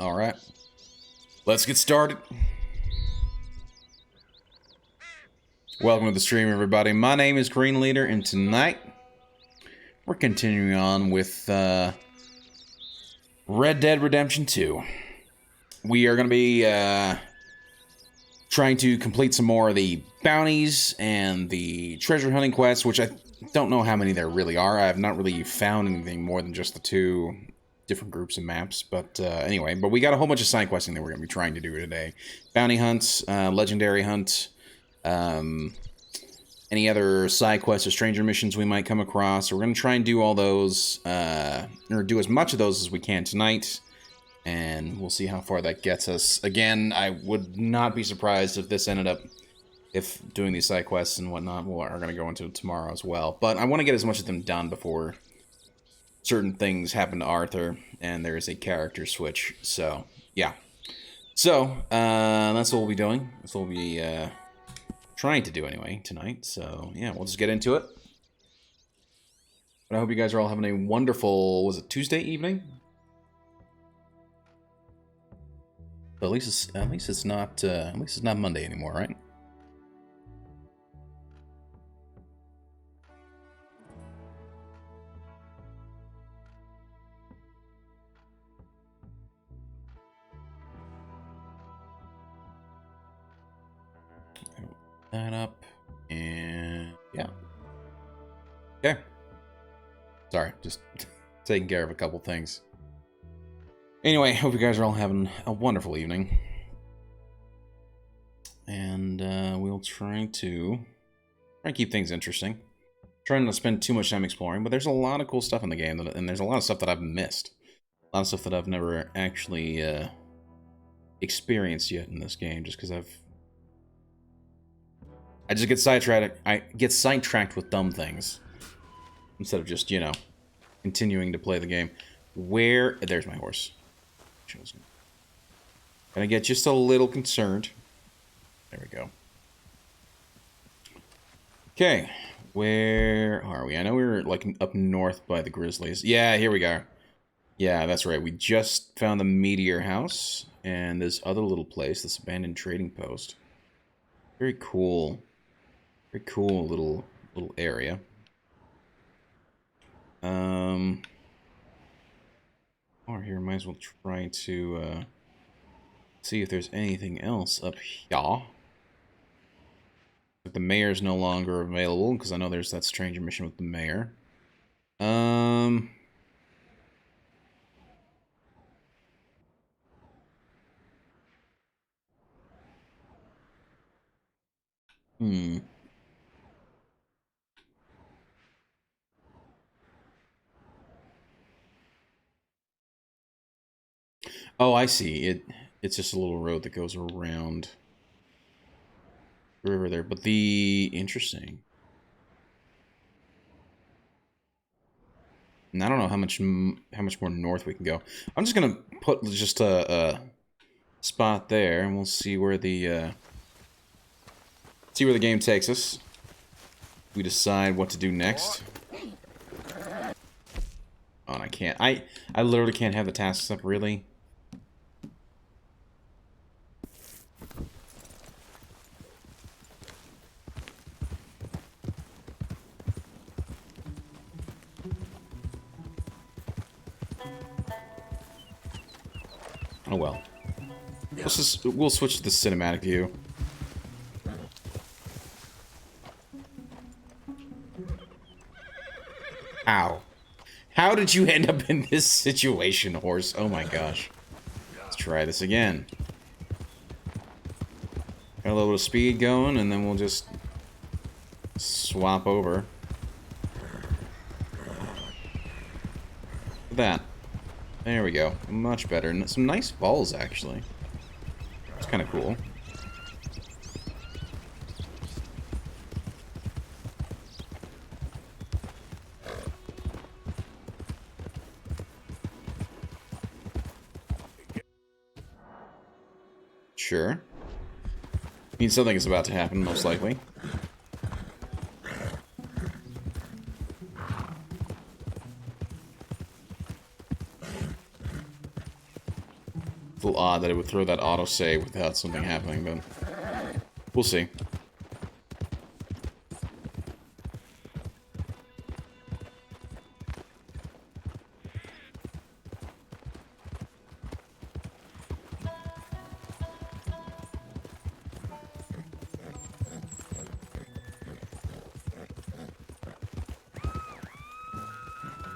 All right, let's get started. Welcome to the stream, everybody. My name is Green Leader, and tonight we're continuing on with Red Dead Redemption 2. We are going to be trying to complete some more of the bounties and the treasure hunting quests, which I don't know how many there really are. I have not really found anything more than just the two different groups and maps, but anyway, but we got a whole bunch of side questing that we're going to be trying to do today. Bounty hunts, legendary hunts, any other side quests or stranger missions we might come across. So we're going to try and do all those, or do as much of those as we can tonight, and we'll see how far that gets us. Again, I would not be surprised if this ended up, if doing these side quests and whatnot are going to go into tomorrow as well. But I want to get as much of them done before certain things happen to Arthur, and there is a character switch. So, yeah. So, that's what we'll be doing. That's what we'll be trying to do anyway tonight. So, yeah, we'll just get into it. But I hope you guys are all having a wonderful, was it Tuesday evening? But at least it's not Monday anymore, right? That up, and yeah. Okay. Sorry, just taking care of a couple things. Anyway, hope you guys are all having a wonderful evening. And we'll try to keep things interesting. Trying not to spend too much time exploring, but there's a lot of cool stuff in the game, and there's a lot of stuff that I've missed. A lot of stuff that I've never actually experienced yet in this game, just because I just get sidetracked. I get sidetracked with dumb things instead of just, you know, continuing to play the game. There's my horse. Gonna get just a little concerned. There we go. Okay, where are we? I know we were like up north by the Grizzlies. Yeah, here we go. Yeah, that's right. We just found the Meteor House and this other little place, this abandoned trading post. Very cool. Very cool little area. Or here, might as well try to see if there's anything else up here. But the mayor's no longer available because I know there's that stranger mission with the mayor. Oh, I see. It's just a little road that goes around the river there. But interesting. And I don't know how much more north we can go. I'm just gonna put just a spot there, and we'll see where the game takes us. We decide what to do next. Oh, and I can't. I literally can't have the tasks up, really. Oh well. We'll switch to the cinematic view. Ow. How did you end up in this situation, horse? Oh my gosh. Let's try this again. Got a little bit of speed going, and then we'll just swap over. Look at that. There we go. Much better. And some nice balls, actually. It's kind of cool. Sure. Means something is about to happen, most likely. It's a little odd that it would throw that autosave without something happening, but we'll see.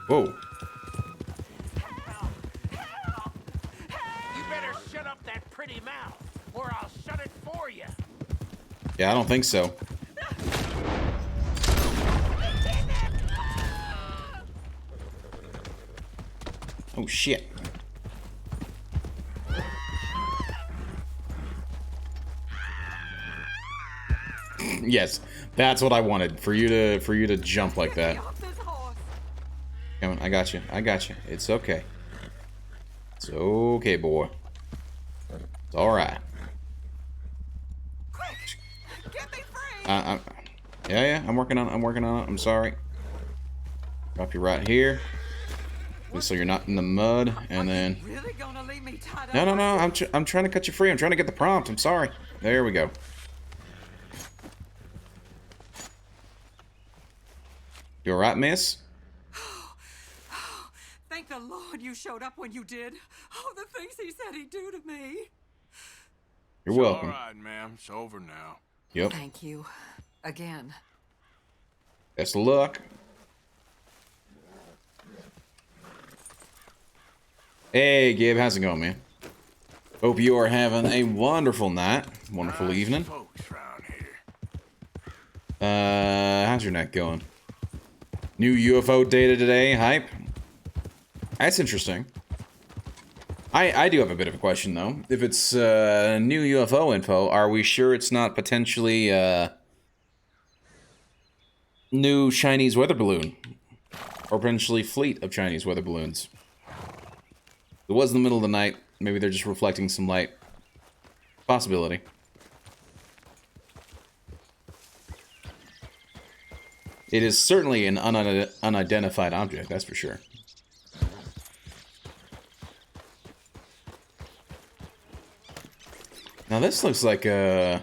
Whoa. You better shut up that pretty mouth, or I'll shut it for you. Yeah, I don't think so. Oh shit. Yes, that's what I wanted, for you to jump like that. Come on, I got you. I got you. It's okay. It's okay, boy. It's all right. Quick, get me free. Yeah, I'm working on it. I'm working on it. I'm sorry. Drop you right here, so you're not in the mud, and then. Really gonna leave me tied up? No. I'm trying to cut you free. I'm trying to get the prompt. I'm sorry. There we go. You all right, miss? Thank the Lord you showed up when you did. Oh, the things he said he'd do to me. You're welcome. All right, ma'am. It's over now. Yep. Thank you. Again. Best of luck. Hey, Gib, how's it going, man? Hope you are having a wonderful night, wonderful evening. Folks around here. How's your night going? New UFO data today, hype. That's interesting. I do have a bit of a question, though. If it's new UFO info, are we sure it's not potentially new Chinese weather balloon? Or potentially fleet of Chinese weather balloons? It was in the middle of the night. Maybe they're just reflecting some light. Possibility. It is certainly an unidentified object, that's for sure. Now this looks like a...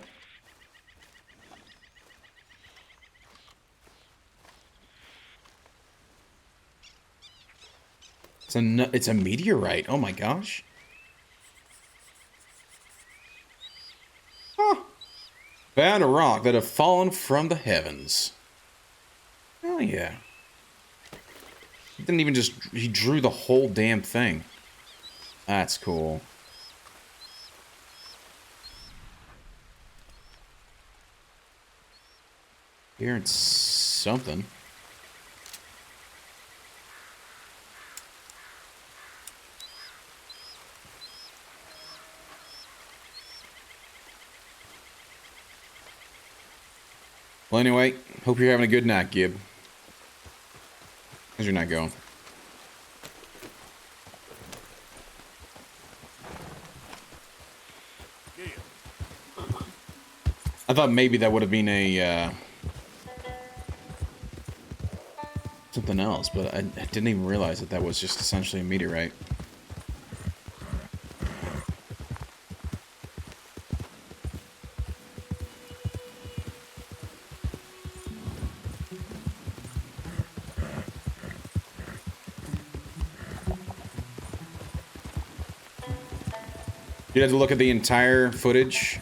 It's a meteorite. Oh my gosh. Huh. Found a rock that have fallen from the heavens. Oh yeah. He didn't even just... He drew the whole damn thing. That's cool. Hearing something. Well, anyway, hope you're having a good night, Gib. How's your night going? I thought maybe that would have been a, something else, but I didn't even realize that that was just essentially a meteorite. You'd have to look at the entire footage.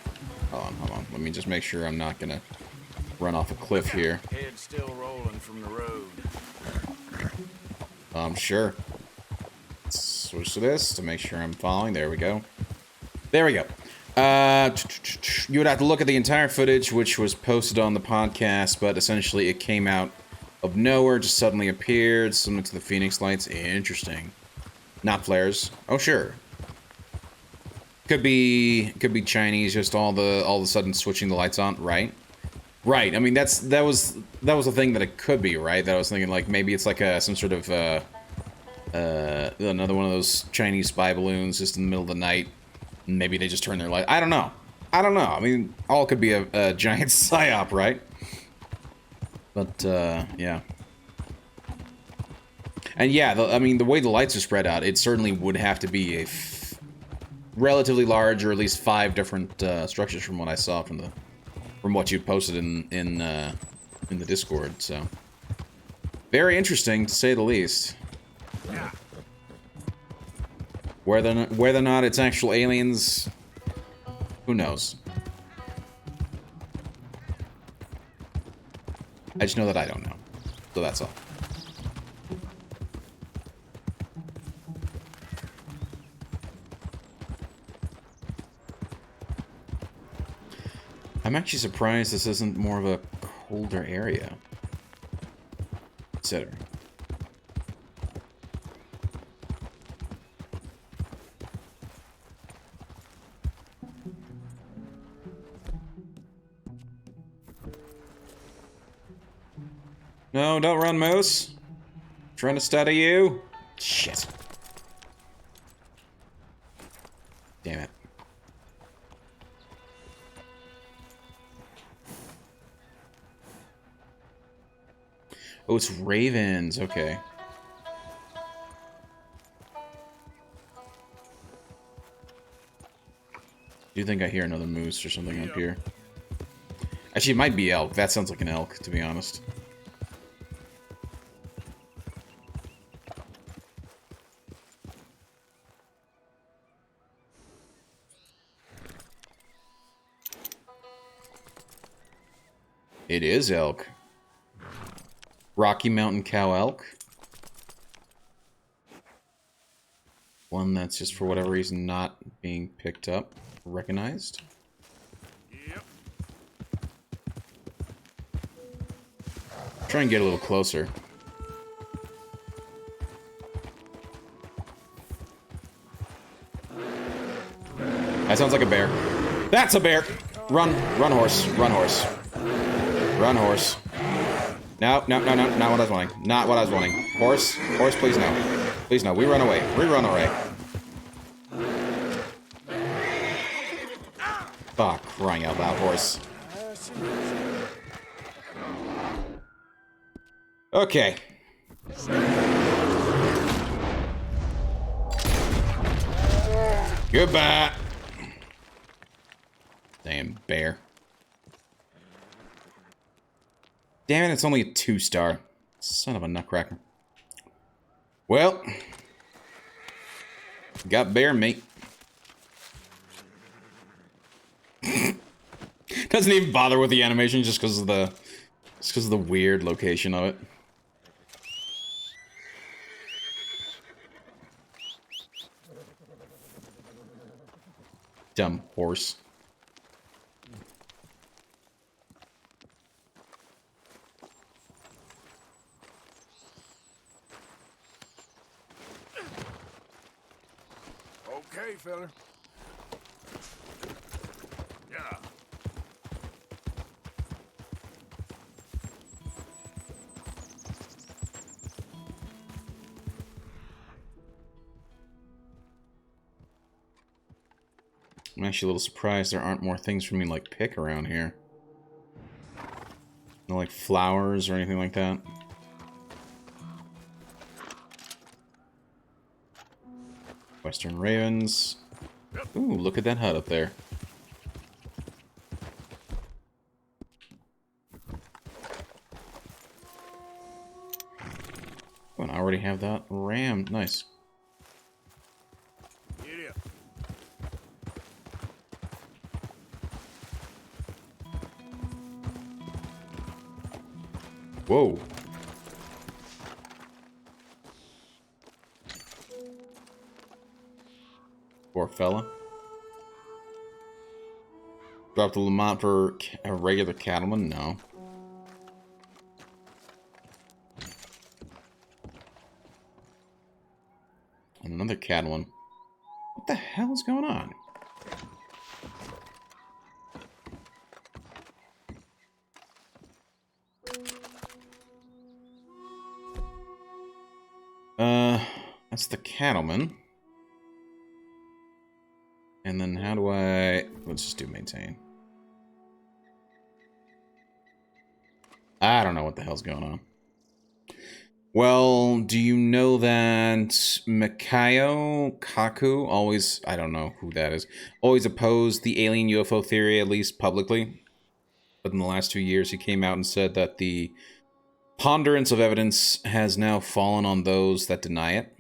Hold on. Let me just make sure I'm not gonna run off a cliff here. Head still rolling from the road. Sure. Let's switch to this to make sure I'm following. There we go. There we go. You would have to look at the entire footage, which was posted on the podcast, but essentially it came out of nowhere, just suddenly appeared, similar to the Phoenix lights. Interesting. Not flares. Oh, sure. Could be Chinese, just all of a sudden switching the lights on, right? Right. I mean, that was a thing that it could be, right? That I was thinking, like, maybe it's like some sort of another one of those Chinese spy balloons just in the middle of the night. And maybe they just turn their light. I don't know. I mean, all could be a giant psyop, right? But yeah. And yeah, I mean, the way the lights are spread out, it certainly would have to be a relatively large, or at least 5 different structures from what I saw from what you posted in the Discord. So very interesting to say the least. Whether or not it's actual aliens, who knows? I just know that I don't know, so that's all. I'm actually surprised this isn't more of a colder area. Considering. No, don't run, Moose. Trying to study you. Shit. Damn it. Oh, it's ravens. Okay. Do you think I hear another moose or something up here? Actually, it might be elk. That sounds like an elk, to be honest. It is elk. Rocky Mountain cow elk. One that's just for whatever reason not being picked up, recognized. Yep. Try and get a little closer. That sounds like a bear. That's a bear! Run, run horse, run horse. Run horse. No, no, no, no, not what I was wanting. Not what I was wanting. Horse, horse, please no. Please no, we run away. We run away. Fuck, crying out loud, horse. Okay. Goodbye. Damn bear. Damn it, it's only a 2-star. Son of a nutcracker. Well. Got bear meat. Doesn't even bother with the animation just because of the weird location of it. Dumb horse. Okay, fella. Yeah. I'm actually a little surprised there aren't more things for me to, like, pick around here. No, like, flowers or anything like that. Western ravens. Ooh, look at that hut up there. Oh, and I already have that ram. Nice. Yeah. Whoa. Poor fella. Drop the Lamont for a regular cattleman? No. And another cattleman. What the hell is going on? That's the cattleman. And then how do I... Let's just do maintain. I don't know what the hell's going on. Well, do you know that Mikhail Kaku always, I don't know who that is, always opposed the alien UFO theory, at least publicly? But in the last 2 years, he came out and said that the ponderance of evidence has now fallen on those that deny it.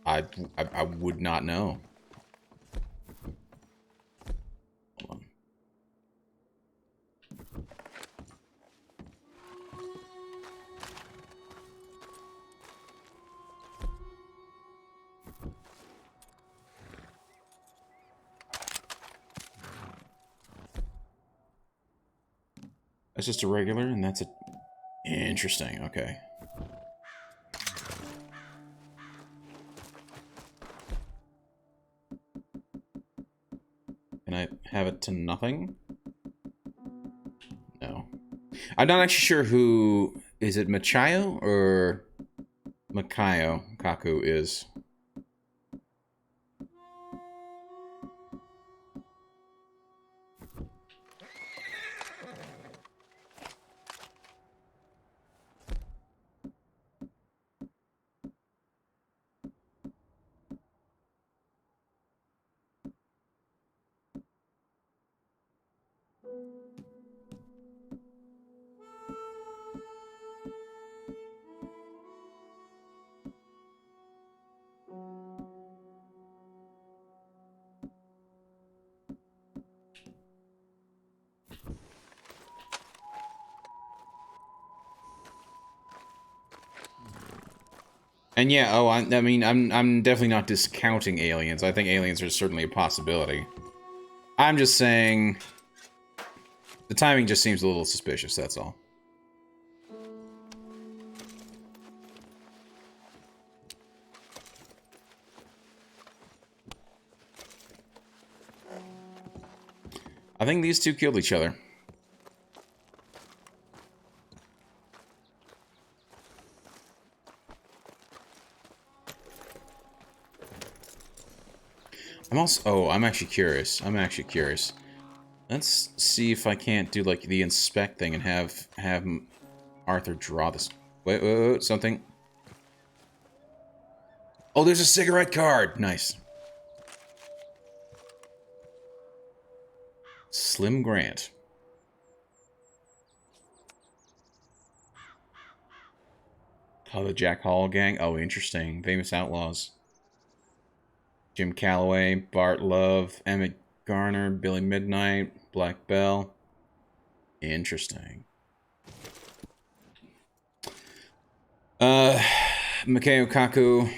I would not know. Hold on. That's just a regular, and that's a... Interesting, okay. Can I have it to nothing? No. I'm not actually sure who... Is it Machayo or Makayo Kaku is? And yeah, oh, I mean, I'm definitely not discounting aliens. I think aliens are certainly a possibility. I'm just saying the timing just seems a little suspicious, that's all. I think these two killed each other. I'm actually curious. Let's see if I can't do, like, the inspect thing and have Arthur draw this. Wait, something. Oh, there's a cigarette card! Nice. Slim Grant. Oh, the Jack Hall gang? Oh, interesting. Famous outlaws. Jim Calloway, Bart Love, Emmett Garner, Billy Midnight, Black Bell. Interesting. Mikhail Kaku,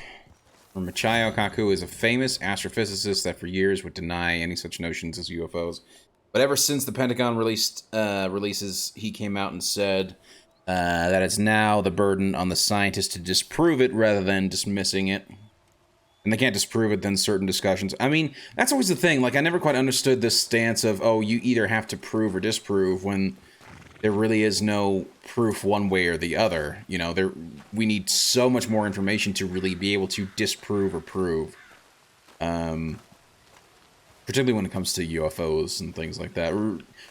or Machayo Kaku, is a famous astrophysicist that for years would deny any such notions as UFOs. But ever since the Pentagon releases, he came out and said that it's now the burden on the scientists to disprove it rather than dismissing it. And they can't disprove it, then certain discussions. I mean, that's always the thing. Like, I never quite understood this stance of, oh, you either have to prove or disprove when there really is no proof one way or the other. You know, we need so much more information to really be able to disprove or prove. Particularly when it comes to UFOs and things like that.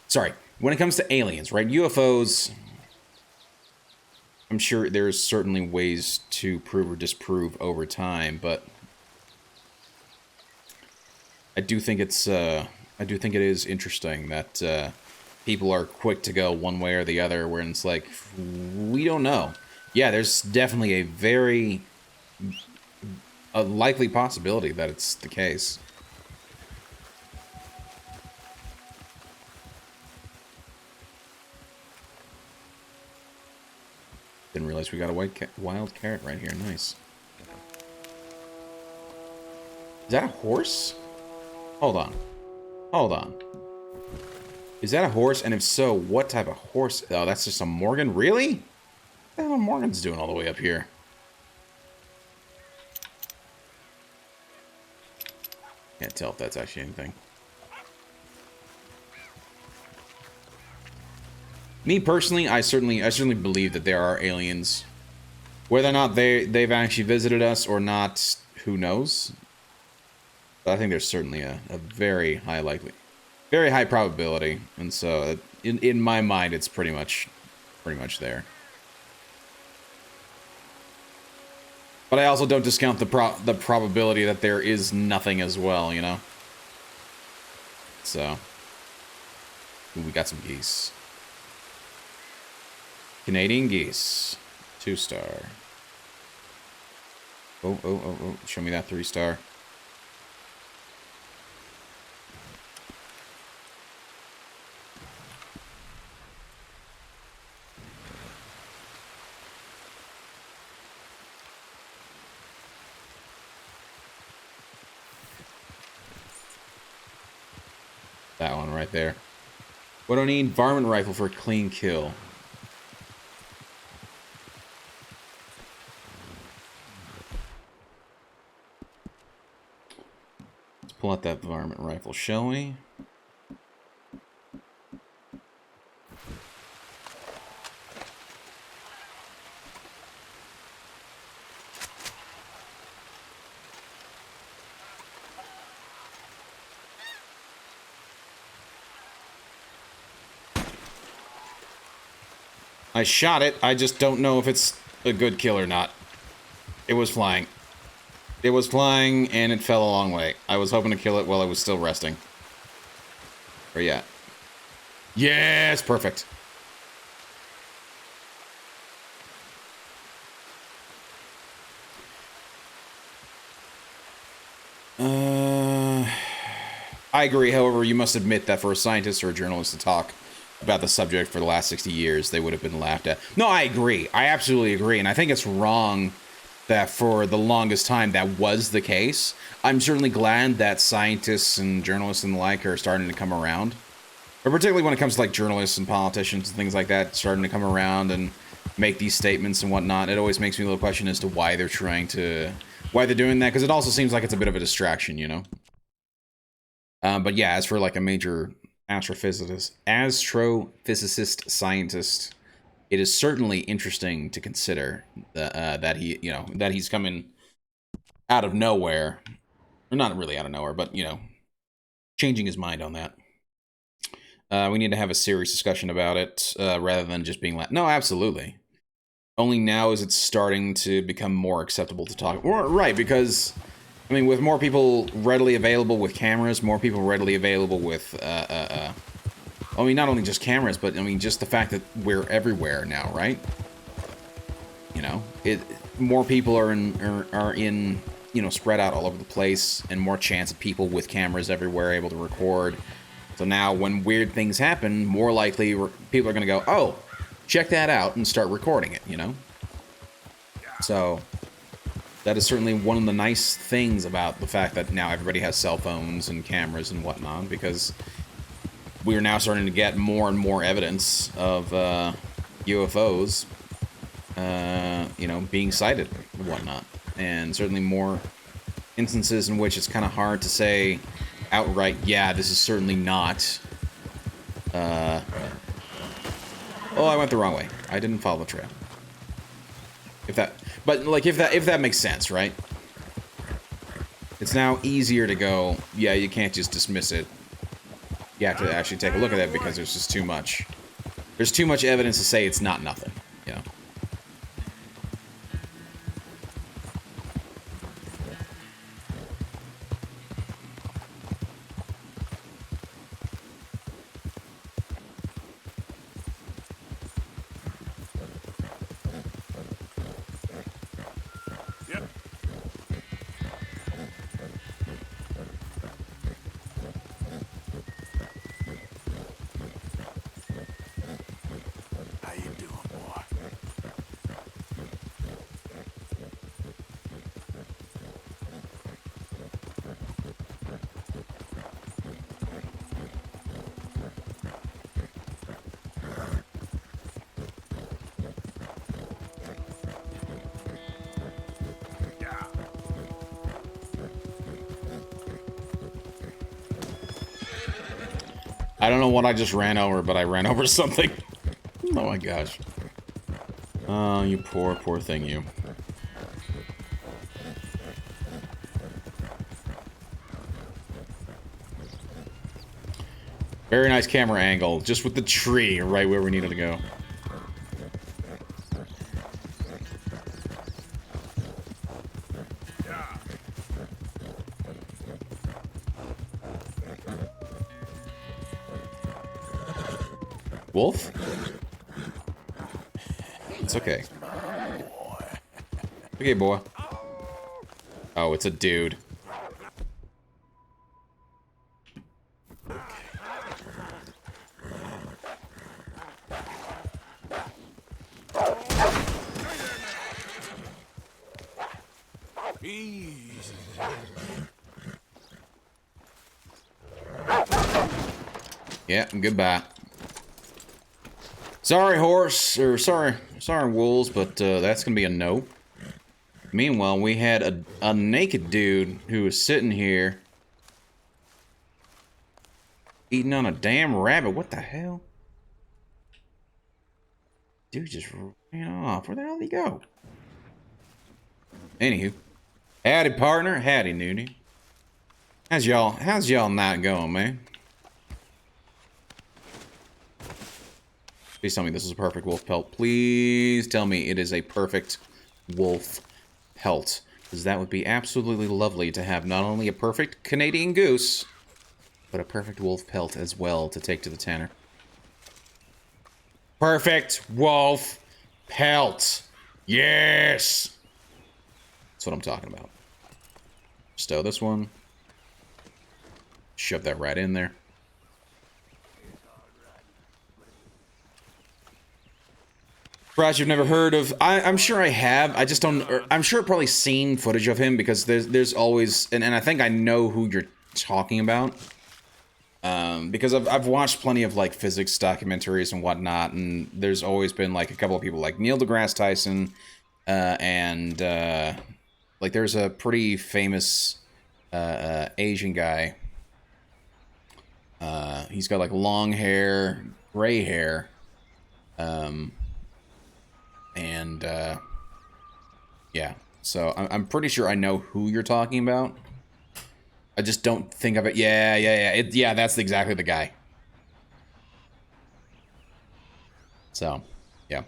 Sorry, when it comes to aliens, right? UFOs, I'm sure there's certainly ways to prove or disprove over time, but I do think it is interesting that people are quick to go one way or the other, where it's like, we don't know. Yeah, there's definitely a likely possibility that it's the case. Didn't realize we got a wild carrot right here. Nice. Is that a horse? Hold on. Is that a horse? And if so, what type of horse? Oh, that's just a Morgan? Really? What the hell are Morgans doing all the way up here? Can't tell if that's actually anything. Me personally, I certainly believe that there are aliens. Whether or not they've actually visited us or not, who knows? But I think there's certainly a very high probability, and so in my mind, it's pretty much there. But I also don't discount the probability that there is nothing as well, you know? So. Ooh, we got some geese. Canadian geese. 2-star. Oh. Show me that 3-star. That one right there. What do I need? Varmint rifle for a clean kill. Let's pull out that varmint rifle, shall we? I shot it. I just don't know if it's a good kill or not. It was flying. It was flying, and it fell a long way. I was hoping to kill it while it was still resting. Where you at? Yes, perfect. I agree, however, you must admit that for a scientist or a journalist to talk about the subject for the last 60 years, they would have been laughed at. No, I agree. I absolutely agree, and I think it's wrong that for the longest time that was the case. I'm certainly glad that scientists and journalists and the like are starting to come around. But particularly when it comes to like journalists and politicians and things like that, starting to come around and make these statements and whatnot. It always makes me a little question as to why they're doing that, because it also seems like it's a bit of a distraction, you know? But yeah, as for like a major astrophysicist scientist, it is certainly interesting to consider that he's coming out of nowhere, or not really out of nowhere, but changing his mind on that. We need to have a serious discussion about it rather than just being like, no, absolutely. Only now is it starting to become more acceptable to talk. Right, because I mean, with more people readily available with cameras, more people readily available with, I mean, not only just cameras, but I mean, just the fact that we're everywhere now, right? You know, more people are in, spread out all over the place, and more chance of people with cameras everywhere able to record. So now, when weird things happen, more likely people are going to go, oh, check that out, and start recording it, you know? So that is certainly one of the nice things about the fact that now everybody has cell phones and cameras and whatnot, because we are now starting to get more and more evidence of UFOs, being sighted and whatnot. And certainly more instances in which it's kind of hard to say outright, yeah, this is certainly not. Oh, I went the wrong way. I didn't follow the trail. If that makes sense, right? It's now easier to go, yeah, you can't just dismiss it. You have to actually take a look at it because there's just too much. There's too much evidence to say it's not nothing, you know? I don't know what I just ran over, but I ran over something. Oh my gosh. Oh, you poor thing, you. Very nice camera angle, just with the tree right where we needed to go. Wolf? It's okay. Okay, boy. Oh, it's a dude. Yeah, goodbye. Sorry, horse, or sorry, wolves, but that's gonna be a no. Meanwhile, we had a naked dude who was sitting here eating on a damn rabbit. What the hell? Dude just ran off. Where the hell did he go? Anywho, howdy, partner. Howdy, Nudie. How's y'all night going, man? Please tell me this is a perfect wolf pelt. Please tell me it is a perfect wolf pelt. Because that would be absolutely lovely to have not only a perfect Canadian goose, but a perfect wolf pelt as well to take to the tanner. Perfect wolf pelt. Yes! That's what I'm talking about. Stow this one. Shove that right in there. Perhaps you've never heard of... I'm sure I have. I just don't... I'm sure I've probably seen footage of him because there's always... And I think I know who you're talking about. Because I've watched plenty of, like, physics documentaries and whatnot, and there's always been, like, a couple of people like Neil deGrasse Tyson, like, there's a pretty famous Asian guy. He's got, like, long hair, gray hair, yeah, so I'm pretty sure I know who you're talking about. I just don't think of it. Yeah, that's exactly the guy. So, yeah.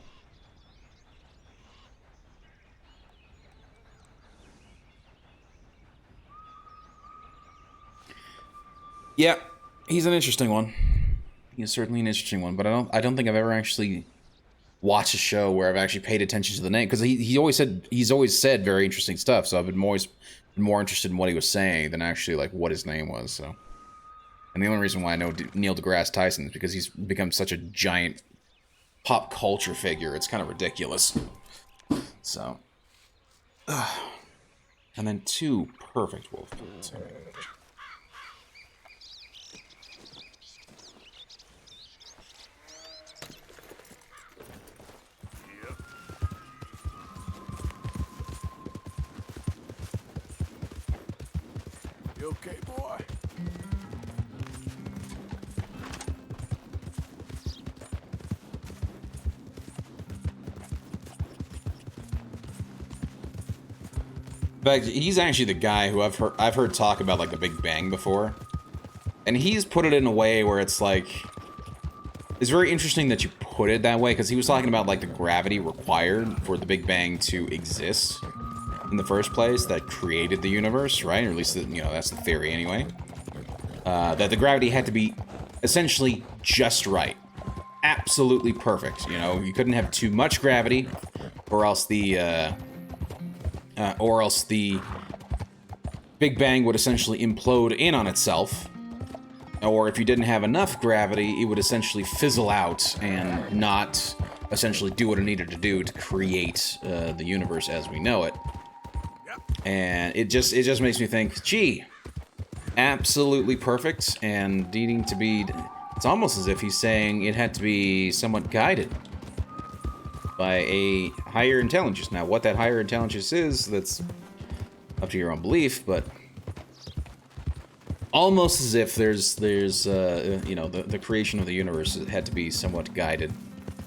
Yeah, he's an interesting one. He's certainly an interesting one, but I don't think I've ever actually watched a show where I've actually paid attention to the name, because he's always said very interesting stuff. So I've been more interested in what he was saying than actually like what his name was. So, and the only reason why I know Neil deGrasse Tyson is because he's become such a giant pop culture figure. It's kind of ridiculous. So, and then two perfect wolf pelts. You okay, boy? In fact, he's actually the guy who I've heard talk about like the Big Bang before, and he's put it in a way where it's like, it's very interesting that you put it that way, because he was talking about like the gravity required for the Big Bang to exist in the first place that created the universe, right? Or at least, you know, that's the theory anyway. That the gravity had to be essentially just right. Absolutely perfect. You know, you couldn't have too much gravity, or else the Big Bang would essentially implode in on itself. Or if you didn't have enough gravity, it would essentially fizzle out and not essentially do what it needed to do to create the universe as we know it. And it just makes me think, gee, absolutely perfect, and needing to be... It's almost as if he's saying it had to be somewhat guided by a higher intelligence. Now, what that higher intelligence is, that's up to your own belief, but almost as if there's you know, the creation of the universe had to be somewhat guided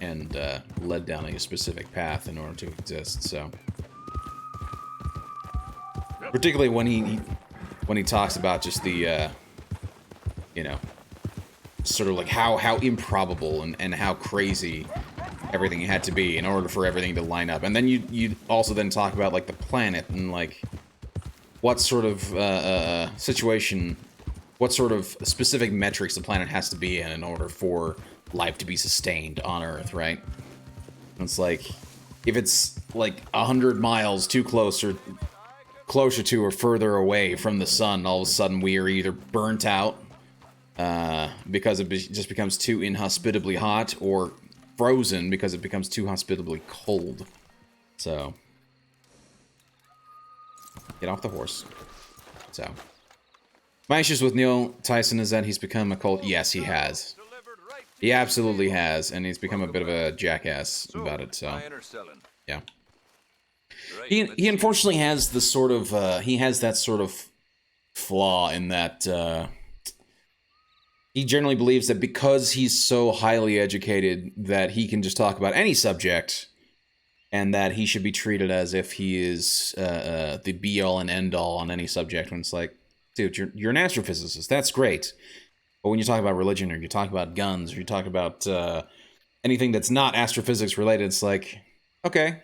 and led down a specific path in order to exist. So, particularly when he talks about just the you know, sort of like how improbable and how crazy everything had to be in order for everything to line up. And then you also then talk about like the planet and like what sort of situation, what sort of specific metrics the planet has to be in order for life to be sustained on Earth, right? And it's like, if it's like 100 miles too close or closer to or further away from the sun, all of a sudden we are either burnt out because it just becomes too inhospitably hot, or frozen because it becomes too hospitably cold. So, get off the horse. So, my issues with Neil Tyson is that he's become a cult. Yes, he has. He absolutely has, and he's become a bit of a jackass about it. So, yeah. He unfortunately has the sort of he has that sort of flaw in that he generally believes that because he's so highly educated that he can just talk about any subject, and that he should be treated as if he is the be-all and end-all on any subject. When it's like, dude, you're an astrophysicist. That's great. But when you talk about religion, or you talk about guns, or you talk about anything that's not astrophysics related, it's like, okay.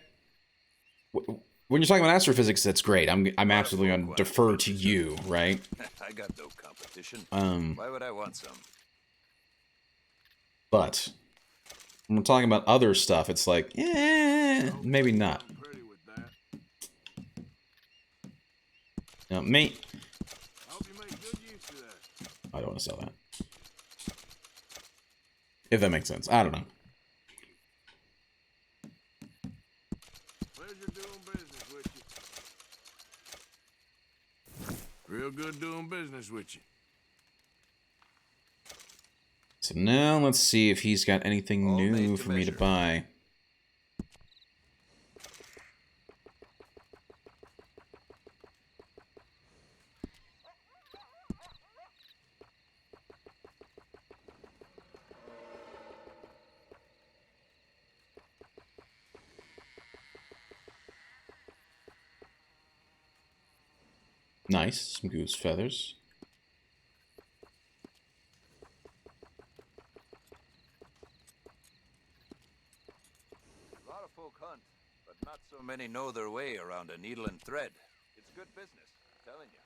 When you're talking about astrophysics, that's great. I'm absolutely going to defer to you, right? I got no competition. Why would I want some? But when we're talking about other stuff, it's like, maybe not. Now, mate. I don't want to sell that. If that makes sense. I don't know. Real good doing business with you. So now let's see if he's got anything All new made to for me to measure. buy. Nice, some goose feathers. A lot of folk hunt, but not so many know their way around a needle and thread. It's good business, I'm telling you.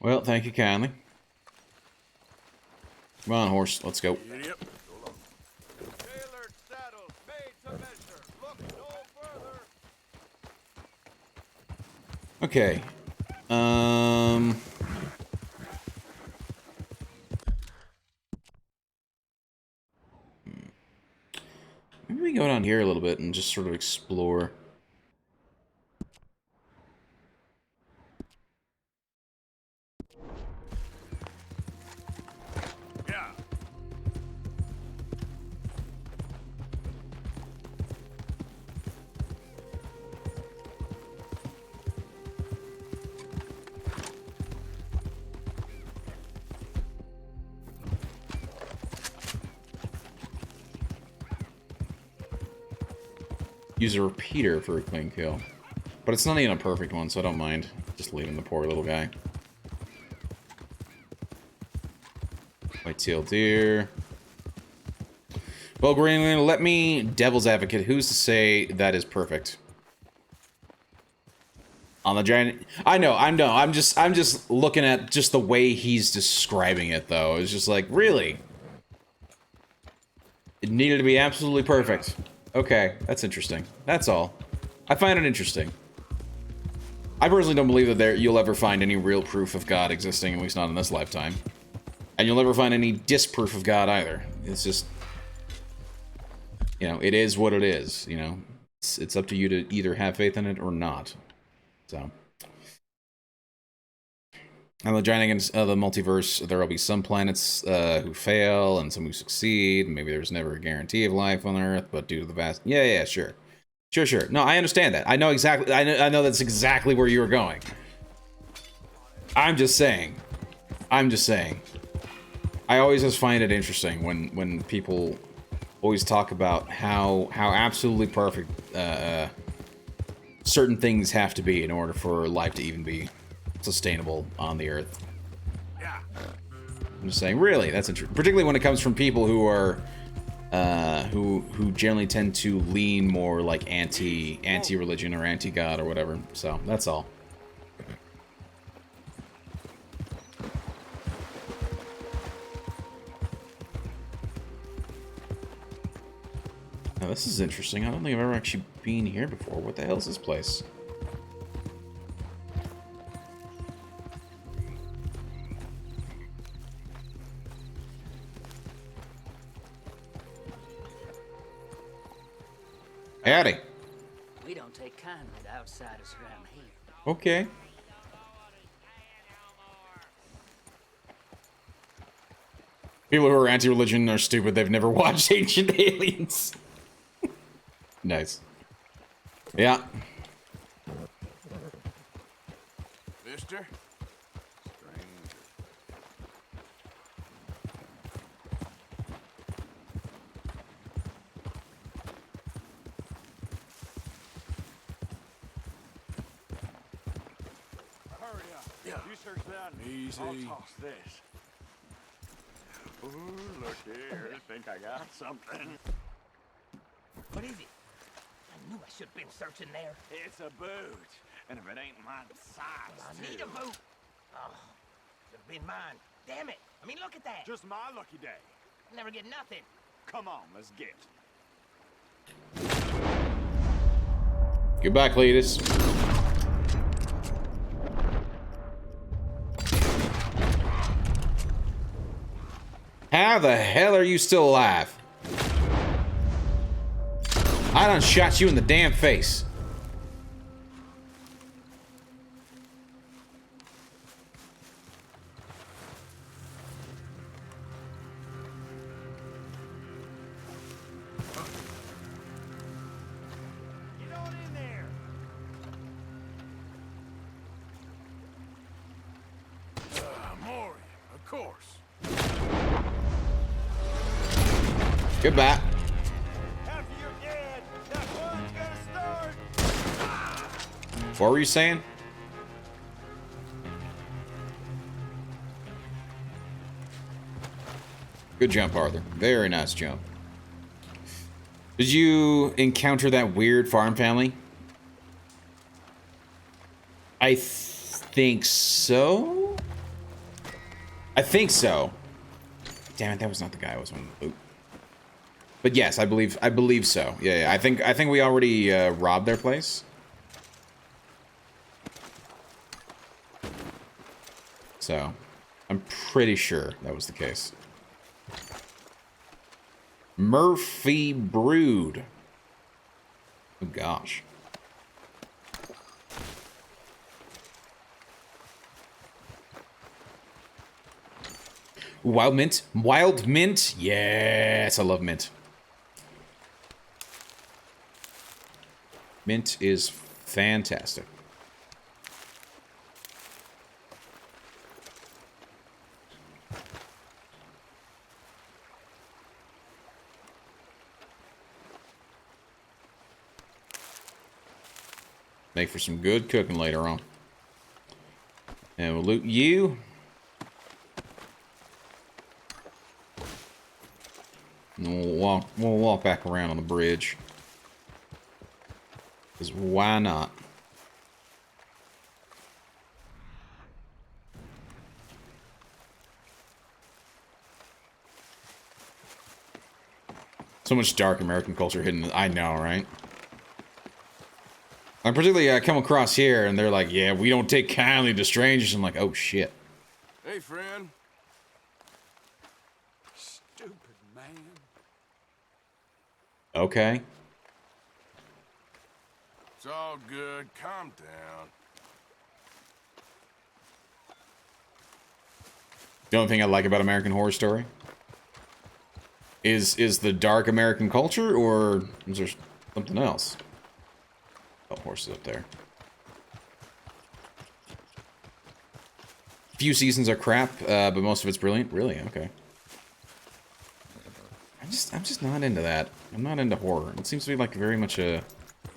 Well, thank you kindly. Come on, horse, let's go. Yep. Tailored saddles made to measure. Look no further. Okay. Maybe we go down here a little bit and just sort of explore. Yeah. Use a repeater for a clean kill. But it's not even a perfect one, so I don't mind. Just leaving the poor little guy. White-tailed deer. Well, Greenland, let me devil's advocate. Who's to say that is perfect? On the giant... I know. I'm just looking at just the way he's describing it, though. It's just like, really? It needed to be absolutely perfect. Okay, that's interesting. That's all. I find it interesting. I personally don't believe that you'll ever find any real proof of God existing, at least not in this lifetime. And you'll never find any disproof of God either. It's just... You know, it is what it is, you know? It's up to you to either have faith in it or not. So... On the giant of the multiverse, there will be some planets who fail and some who succeed. Maybe there's never a guarantee of life on Earth, but due to the vast... Yeah, sure. Sure. No, I understand that. I know exactly... I know that's exactly where you were going. I'm just saying. I always just find it interesting when people always talk about how absolutely perfect certain things have to be in order for life to even be sustainable on the Earth. Yeah. I'm just saying, really, that's interesting. Particularly when it comes from people who are who generally tend to lean more like anti-religion or anti-God or whatever. So that's all. Now this is interesting. I don't think I've ever actually been here before. What the hell is this place? Howdy. We don't take kindly to outsiders around here. Okay. People who are anti-religion are stupid. They've never watched Ancient Aliens. Nice. Yeah. Mister? Hurry up. Yeah. You search that. Easy. I'll toss this. Ooh, look here. I think I got something. What is it? I knew I should have been searching there. It's a boot. And if it ain't my size, I need a boot. Oh, should have been mine. Damn it. I mean, look at that. Just my lucky day. I never get nothing. Come on, let's get. Goodbye, Cletus. How the hell are you still alive? I done shot you in the damn face. Get on in there. Maury, of course. Goodbye. After you're dead, that one's gonna start. What were you saying? Good jump, Arthur. Very nice jump. Did you encounter that weird farm family? I think so. I think so. Damn it, that was not the guy I was on the boot. But yes, I believe so. Yeah, I think we already robbed their place. So, I'm pretty sure that was the case. Murphy Brood. Oh gosh. Wild mint? Wild mint? Yes, I love mint. Mint is fantastic. Make for some good cooking later on. And we'll loot you. And we'll walk back around on the bridge. Because why not? So much dark American culture hidden. I know, right? I particularly come across here and they're like, yeah, we don't take kindly to strangers. I'm like, oh shit. Hey, friend. Stupid man. Okay. It's all good. Calm down. The only thing I like about American Horror Story is the dark American culture, or is there something else? Oh, horses up there. Few seasons are crap, but most of it's brilliant. Really? Okay. I'm just not into that. I'm not into horror. It seems to be like very much a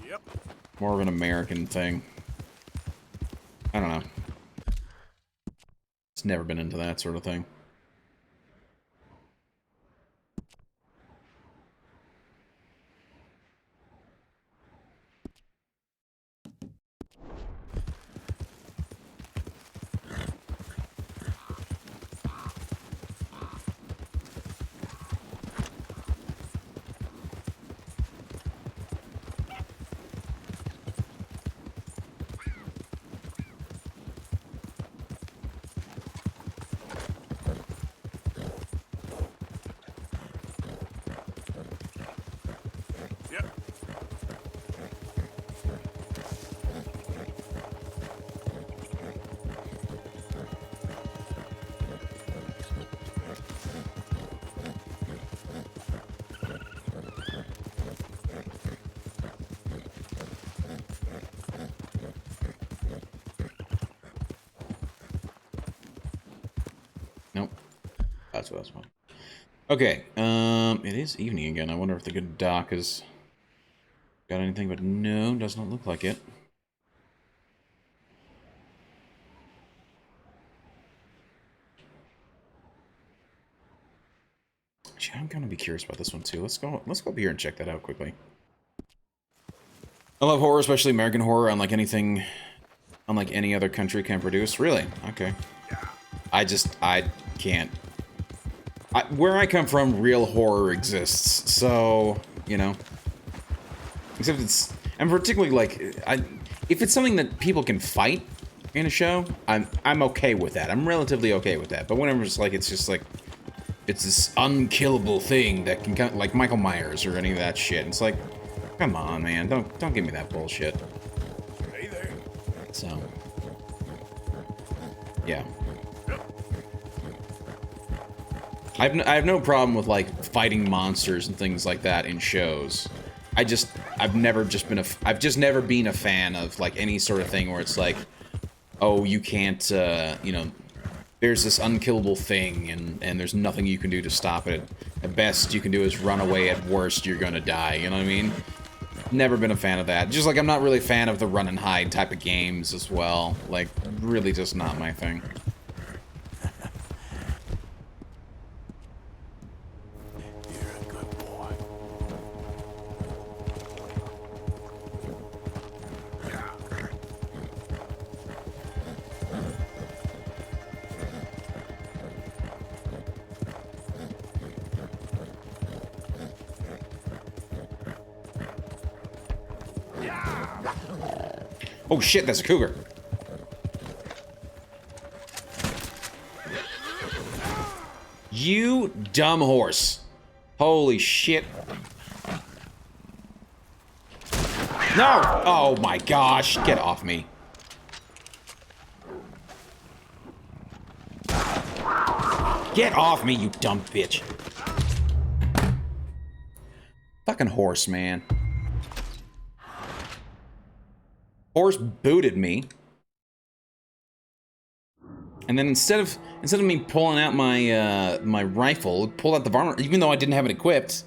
Yep. more of an American thing. I don't know. It's never been into that sort of thing. That's what I was wondering. Okay, it is evening again. I wonder if the good doc has got anything, but no, does not look like it. Actually, I'm gonna be curious about this one too. Let's go up here and check that out quickly. I love horror, especially American horror, unlike any other country can produce. Really? Okay. I can't. Where I come from, real horror exists, so, you know. Except it's, and particularly, like, if it's something that people can fight in a show, I'm okay with that. I'm relatively okay with that. But whenever it's this unkillable thing that can, like Michael Myers or any of that shit, it's like, come on, man, don't give me that bullshit. Hey there. So, yeah. I have no problem with, like, fighting monsters and things like that in shows. I've just never been a fan of, like, any sort of thing where it's like, oh, you can't, you know, there's this unkillable thing and there's nothing you can do to stop it. At best you can do is run away, at worst you're gonna die, you know what I mean? Never been a fan of that. Just like I'm not really a fan of the run and hide type of games as well. Like, really just not my thing. Oh shit, that's a cougar. You dumb horse. Holy shit. No! Oh my gosh, get off me. Get off me, you dumb bitch. Fucking horse, man. Horse booted me, and then instead of me pulling out my my rifle, pulled out the varmint, even though I didn't have it equipped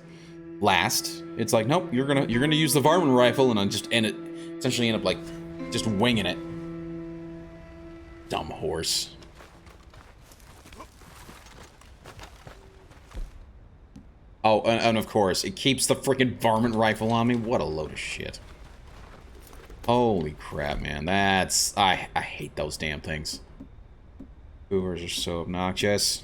last. It's like, nope, you're gonna use the varmint rifle, and I just essentially end up like just winging it. Dumb horse. Oh, and of course, it keeps the freaking varmint rifle on me. What a load of shit. Holy crap, man. That's... I hate those damn things. Cougars are so obnoxious.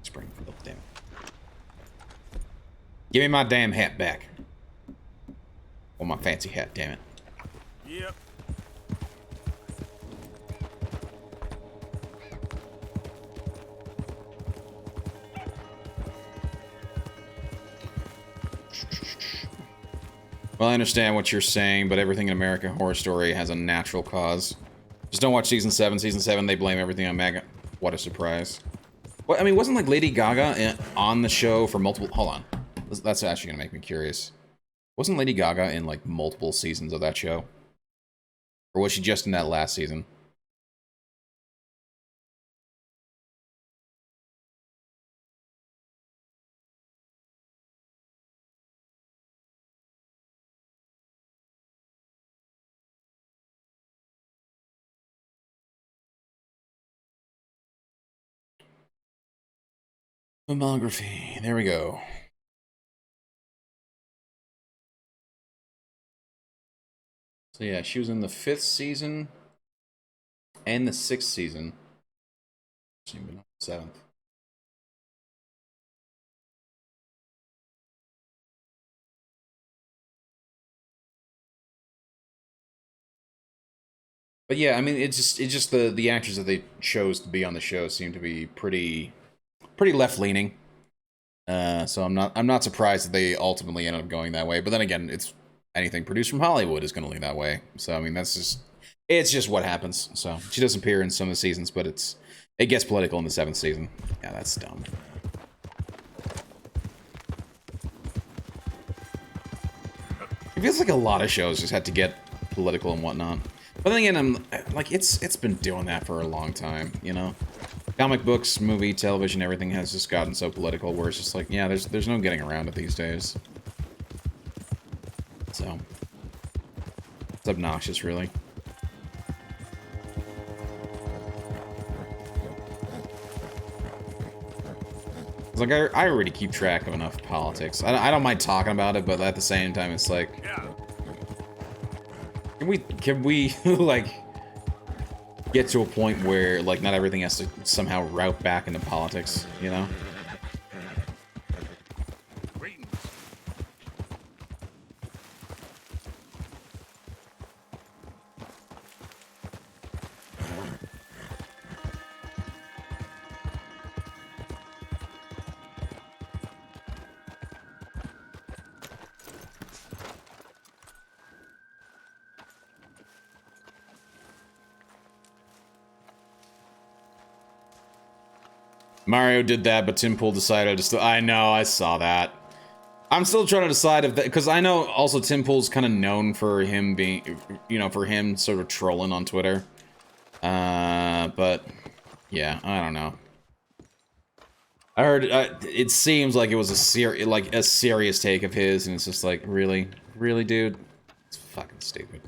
Springfield, damn it. Give me my damn hat back. Oh, my fancy hat, damn it. Yep. Well, I understand what you're saying, but everything in American Horror Story has a natural cause. Just don't watch Season 7. Season 7, they blame everything on Maggot. What a surprise. Well, I mean, wasn't, like, Lady Gaga on the show for multiple... Hold on. That's actually gonna make me curious. Wasn't Lady Gaga in, like, multiple seasons of that show? Or was she just in that last season? Filmography. There we go. So yeah, she was in the 5th season and the 6th season. She ain't been on the 7th. But yeah, I mean, it's just the actors that they chose to be on the show seem to be pretty left leaning. So I'm not surprised that they ultimately ended up going that way. But then again, it's anything produced from Hollywood is going to lean that way. So I mean, it's just what happens. So she does appear in some of the seasons, but it gets political in the 7th season. Yeah, that's dumb. It feels like a lot of shows just had to get political and whatnot. But then again, I'm like, it's been doing that for a long time, you know? Comic books, movie, television, everything has just gotten so political where it's just like, yeah, there's no getting around it these days. So, it's obnoxious, really. It's like, I already keep track of enough politics. I don't mind talking about it, but at the same time, it's like... Can we like, get to a point where, like, not everything has to somehow route back into politics, you know? Mario did that, but Tim Pool decided to still... I know, I saw that. I'm still trying to decide if that... Because I know also Tim Pool's kind of known for him being... You know, for him sort of trolling on Twitter. But... Yeah, I don't know. I heard... it seems like it was a serious take of his, and it's just like, really? Really, dude? It's fucking stupid.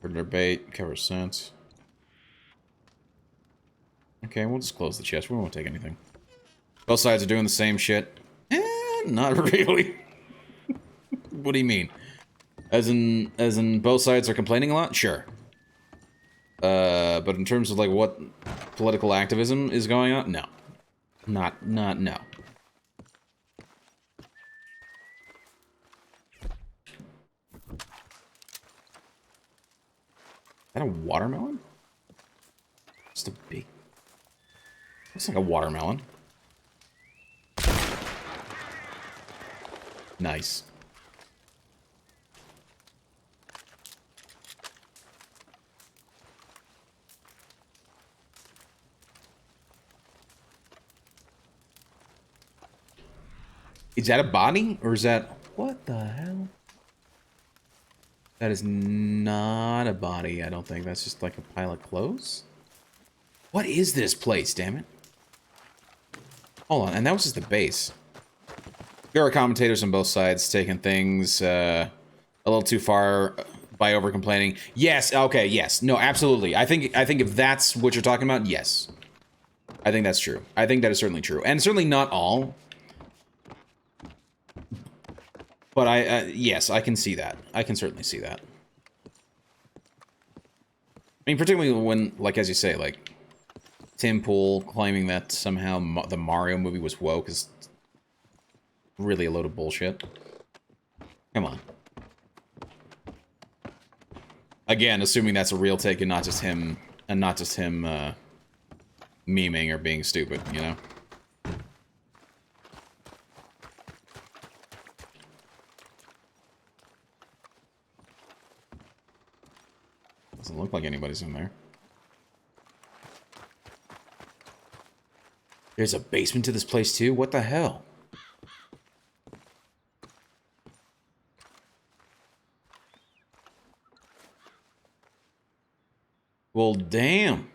Predator bait, cover sense. Okay, we'll just close the chest. We won't take anything. Both sides are doing the same shit. Not really. What do you mean? As in both sides are complaining a lot? Sure. But in terms of like what political activism is going on? No. Not no. Is that a watermelon? Just a big... Looks like a watermelon. Nice. Is that a body? Or is that... What the hell? That is not a body, I don't think. That's just like a pile of clothes? What is this place, damn it? Hold on, and that was just the base. There are commentators on both sides taking things a little too far by over-complaining. Yes, okay, yes. No, absolutely. I think if that's what you're talking about, yes. I think that's true. I think that is certainly true. And certainly not all. But yes, I can see that. I can certainly see that. I mean, particularly when, like, as you say, like, Tim Pool claiming that somehow the Mario movie was woke is really a load of bullshit. Come on. Again, assuming that's a real take and not just him, memeing or being stupid, you know? Doesn't look like anybody's in there. There's a basement to this place too? What the hell? Well, damn.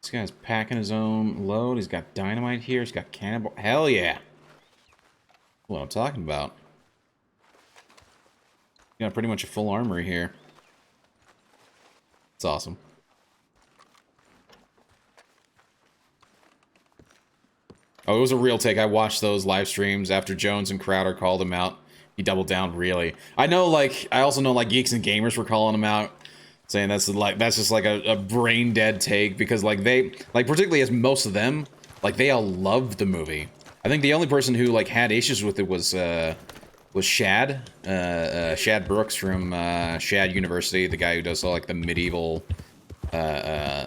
This guy's packing his own load. He's got dynamite here. He's got cannonball. Hell yeah. What I'm talking about. Got pretty much a full armory here. It's awesome. Oh, it was a real take. I watched those live streams after Jones and Crowder called him out. He doubled down, really. I know, like, I also know, like, Geeks and Gamers were calling him out, saying that's just like a brain dead take because, like, particularly as most of them, like, they all loved the movie. I think the only person who, like, had issues with it was Shad. Shad Brooks from Shad University, the guy who does all, like, the medieval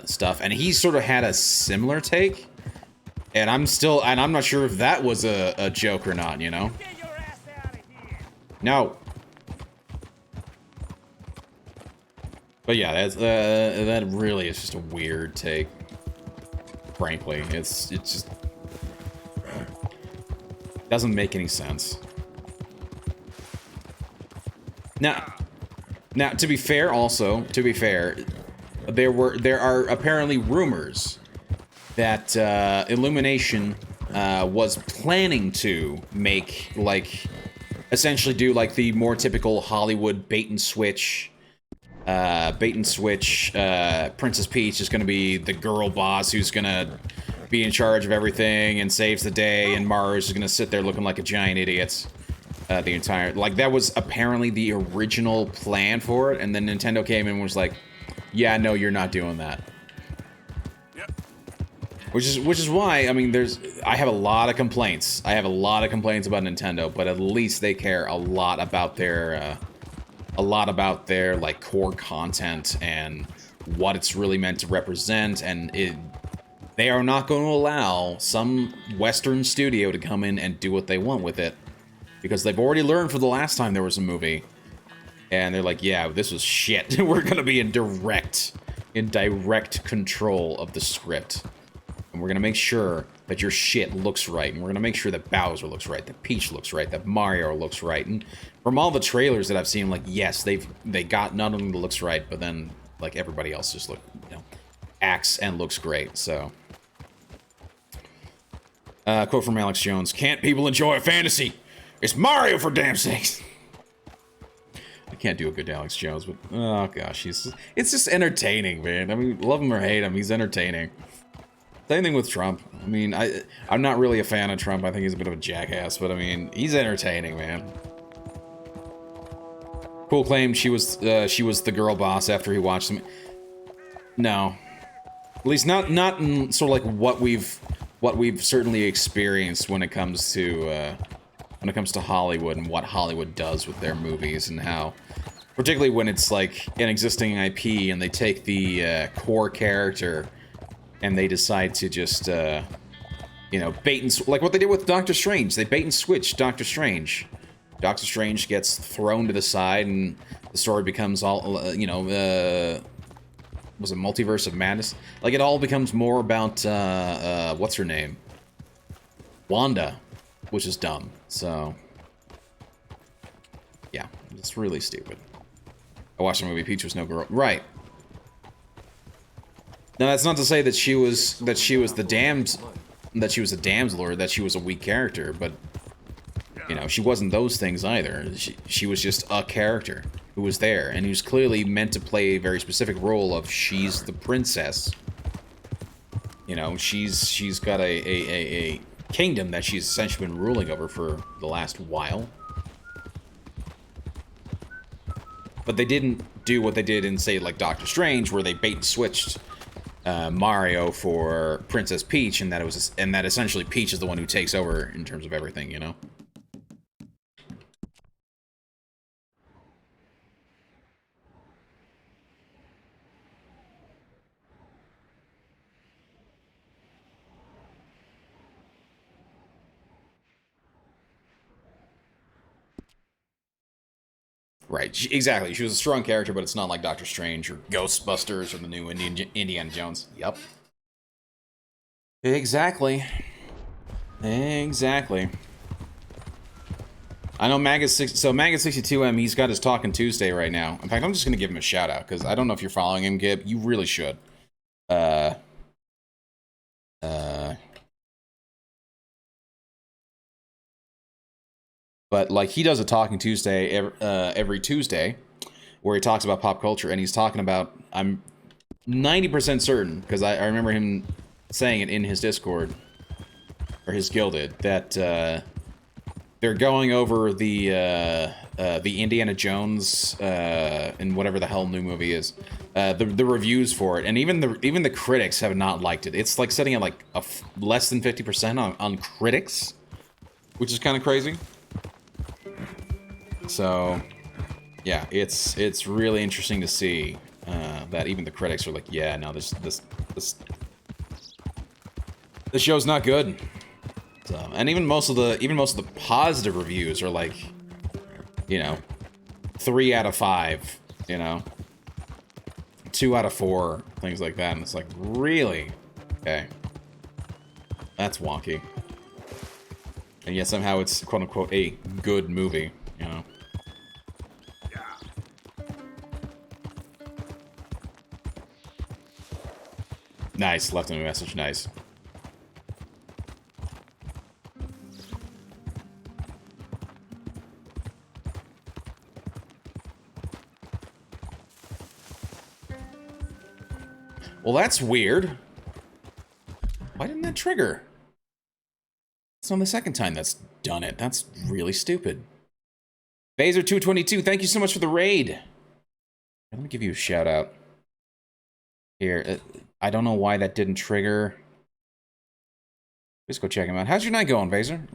stuff. And he sort of had a similar take. And I'm not sure if that was a joke or not, you know? Get your ass out of here! No. But yeah, that's, that really is just a weird take. Frankly, it just doesn't make any sense. Now, to be fair, there are apparently rumors that Illumination was planning to make, like, essentially do like the more typical Hollywood bait and switch. Princess Peach is going to be the girl boss who's going to be in charge of everything and saves the day, and Mars is going to sit there looking like a giant idiot. The entire, like, that was apparently the original plan for it, and then Nintendo came in and was like, yeah, no, you're not doing that. Yep. Which is why, I mean, I have a lot of complaints. I have a lot of complaints about Nintendo, but at least they care a lot about their, like, core content and what it's really meant to represent, and they are not going to allow some Western studio to come in and do what they want with it. Because they've already learned for the last time there was a movie. And they're like, yeah, this was shit. We're gonna be in direct control of the script. And we're gonna make sure that your shit looks right. And we're gonna make sure that Bowser looks right, that Peach looks right, that Mario looks right. And from all the trailers that I've seen, like, yes, they got not only the looks right, but then, like, everybody else just acts and looks great, so. Quote from Alex Jones, "Can't people enjoy a fantasy? It's Mario, for damn sakes!" I can't do a good Alex Jones, but oh gosh, it's just entertaining, man. I mean, love him or hate him, he's entertaining. Same thing with Trump. I mean, I'm not really a fan of Trump. I think he's a bit of a jackass, but I mean, he's entertaining, man. Cool claimed she was the girl boss after he watched them. No, at least not in sort of like what we've certainly experienced when it comes to Hollywood and what Hollywood does with their movies, and how, particularly when it's like an existing IP and they take the core character and they decide to just you know, bait and like what they did with Doctor Strange. They bait and switch Doctor Strange. Doctor Strange gets thrown to the side and the story becomes all you know, was it Multiverse of Madness? Like, it all becomes more about what's her name? Wanda. Which is dumb, so yeah, it's really stupid. I watched the movie Peach Was No Girl. Right. Now that's not to say that she was the damsel, or that she was a weak character, but you know, she wasn't those things either. She was just a character who was there and who's clearly meant to play a very specific role of she's the princess. You know, she's got a kingdom that she's essentially been ruling over for the last while. But they didn't do what they did in, say, like Doctor Strange, where they bait and switched Mario for Princess Peach, and that essentially Peach is the one who takes over in terms of everything, you know? Right, exactly. She was a strong character, but it's not like Doctor Strange or Ghostbusters or the new Indiana Jones. Yep. Exactly. Exactly. I know Maggot62M, he's got his Talking Tuesday right now. In fact, I'm just going to give him a shout out, because I don't know if you're following him, Gib. You really should. But, like, he does a Talking Tuesday every Tuesday, where he talks about pop culture, and he's talking about, I'm 90% certain, because I remember him saying it in his Discord, or his Guilded, that they're going over the Indiana Jones, and whatever the hell new movie is, the reviews for it, and even the critics have not liked it. It's like sitting at like less than 50% on critics, which is kind of crazy. So, yeah, it's really interesting to see that even the critics are like, yeah, no, this show's not good. So, and even most of the positive reviews are like, you know, 3 out of 5, you know, 2 out of 4, things like that. And it's like, really? Okay. That's wonky. And yet somehow it's quote-unquote a good movie, you know? Nice, left him a message, nice. Well, that's weird. Why didn't that trigger? It's not the second time that's done it. That's really stupid. Phaser222, thank you so much for the raid. Let me give you a shout out. Here, I don't know why that didn't trigger. Just go check him out. How's your night going, Phaser?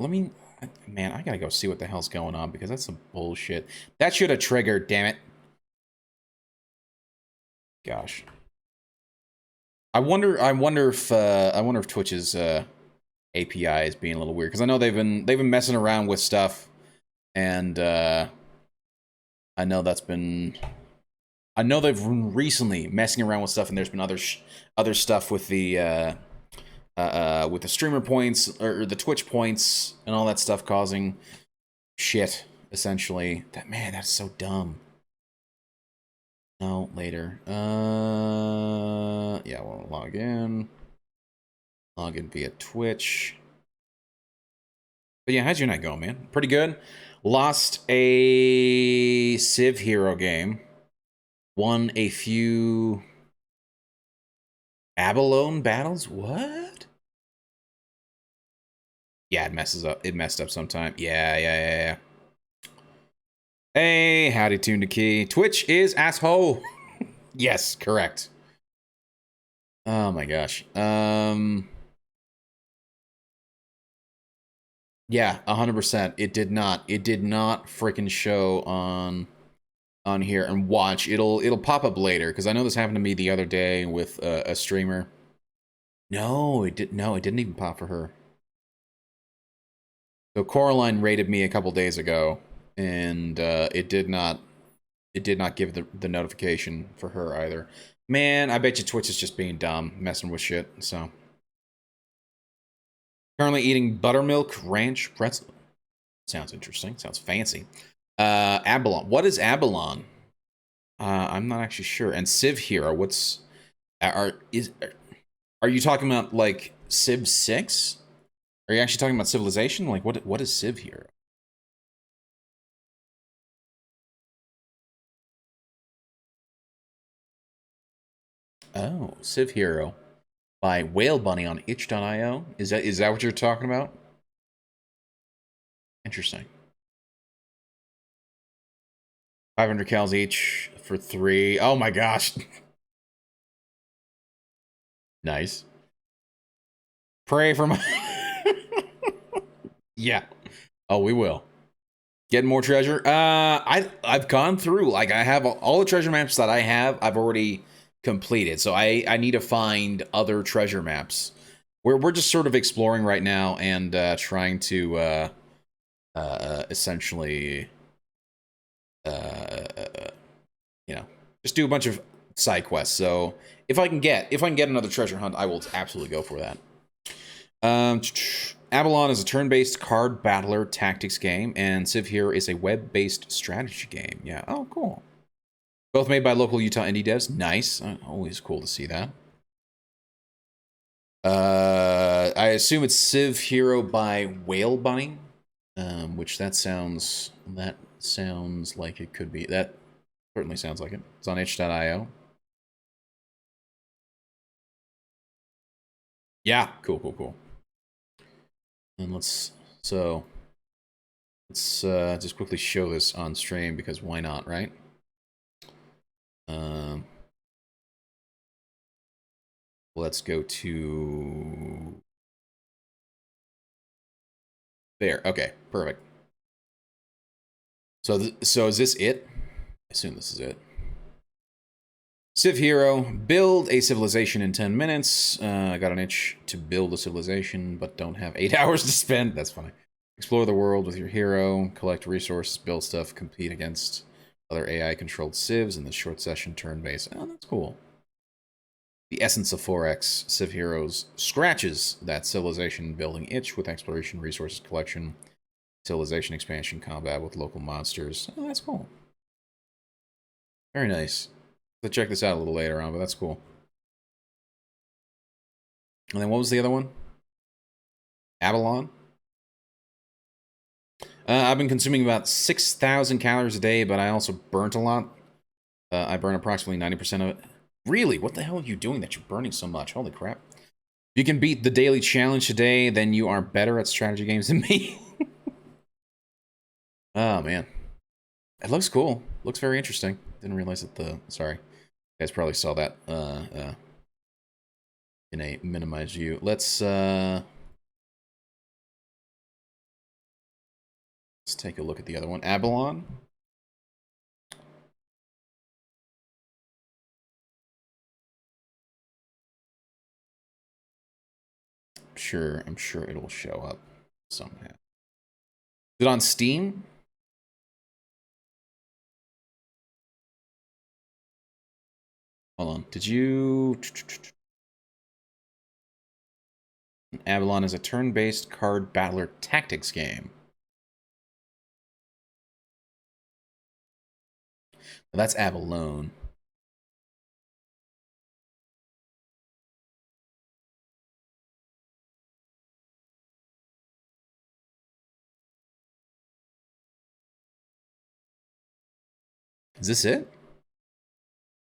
Man, I gotta go see what the hell's going on because that's some bullshit. That should have triggered, damn it. Gosh. I wonder if Twitch's API is being a little weird because I know they've been messing around with stuff, and I know they've been recently messing around with stuff, and there's been other stuff with the streamer points or the Twitch points and all that stuff causing shit. Essentially, that's so dumb. No, later. Yeah, we'll log in. Log in via Twitch. But yeah, how's your night going, man? Pretty good. Lost a Civ Hero game. Won a few Abalone battles. What? Yeah, it messes up. It messed up sometime. Yeah. Hey, howdy, Tune to Key. Twitch is asshole. Yes, correct. Oh my gosh. Yeah, 100%. It did not freaking show on here. And watch, it'll pop up later because I know this happened to me the other day with a streamer. No, it didn't even pop for her. So Coraline raided me a couple days ago, and it did not give the notification for her either. Man, I bet you Twitch is just being dumb, messing with shit. So currently eating buttermilk ranch pretzel. Sounds interesting. Sounds fancy. Abalone. What is Abalone? I'm not actually sure. And Civ Hero. Are you talking about like Civ 6? Are you actually talking about Civilization? Like what is Civ Hero? Oh, Civ Hero by Whale Bunny on itch.io. Is that what you're talking about? Interesting. 500 cals each for 3. Oh my gosh. Nice. Pray for my... Yeah. Oh, we will. Get more treasure? I've gone through. Like, I have all the treasure maps that I have, I've already completed. So I need to find other treasure maps. We're just sort of exploring right now and trying to essentially you know, just do a bunch of side quests. So if I can get another treasure hunt, I will absolutely go for that. Avalon is a turn-based card battler tactics game, and Civ Hero is a web-based strategy game. Yeah. Oh, cool. Both made by local Utah indie devs. Nice. Always cool to see that. I assume it's Civ Hero by Whale Bunny, which that sounds like it could be. That certainly sounds like it. It's on itch.io. Yeah, cool. And let's just quickly show this on stream because why not, right? Let's go to there. Okay, perfect. So is this it? I assume this is it. Civ Hero, build a civilization in 10 minutes. I got an itch to build a civilization, but don't have 8 hours to spend. That's funny. Explore the world with your hero, collect resources, build stuff, compete against other AI-controlled civs in the short session turn-based. Oh, that's cool. The essence of 4X Civ Heroes scratches that civilization building itch with exploration, resources collection, civilization expansion, combat with local monsters. Oh, that's cool. Very nice. I'll check this out a little later on, but that's cool. And then what was the other one? Avalon? I've been consuming about 6,000 calories a day, but I also burnt a lot. I burn approximately 90% of it. Really? What the hell are you doing that you're burning so much? Holy crap. If you can beat the daily challenge today, then you are better at strategy games than me. Oh, man. It looks cool. Looks very interesting. Didn't realize that the... Sorry. You guys probably saw that in a minimized view. Let's take a look at the other one. Avalon. I'm sure it'll show up somehow. Is it on Steam? Hold on. Did you... Avalon is a turn-based card battler tactics game. Well, that's Avalon. Is this it?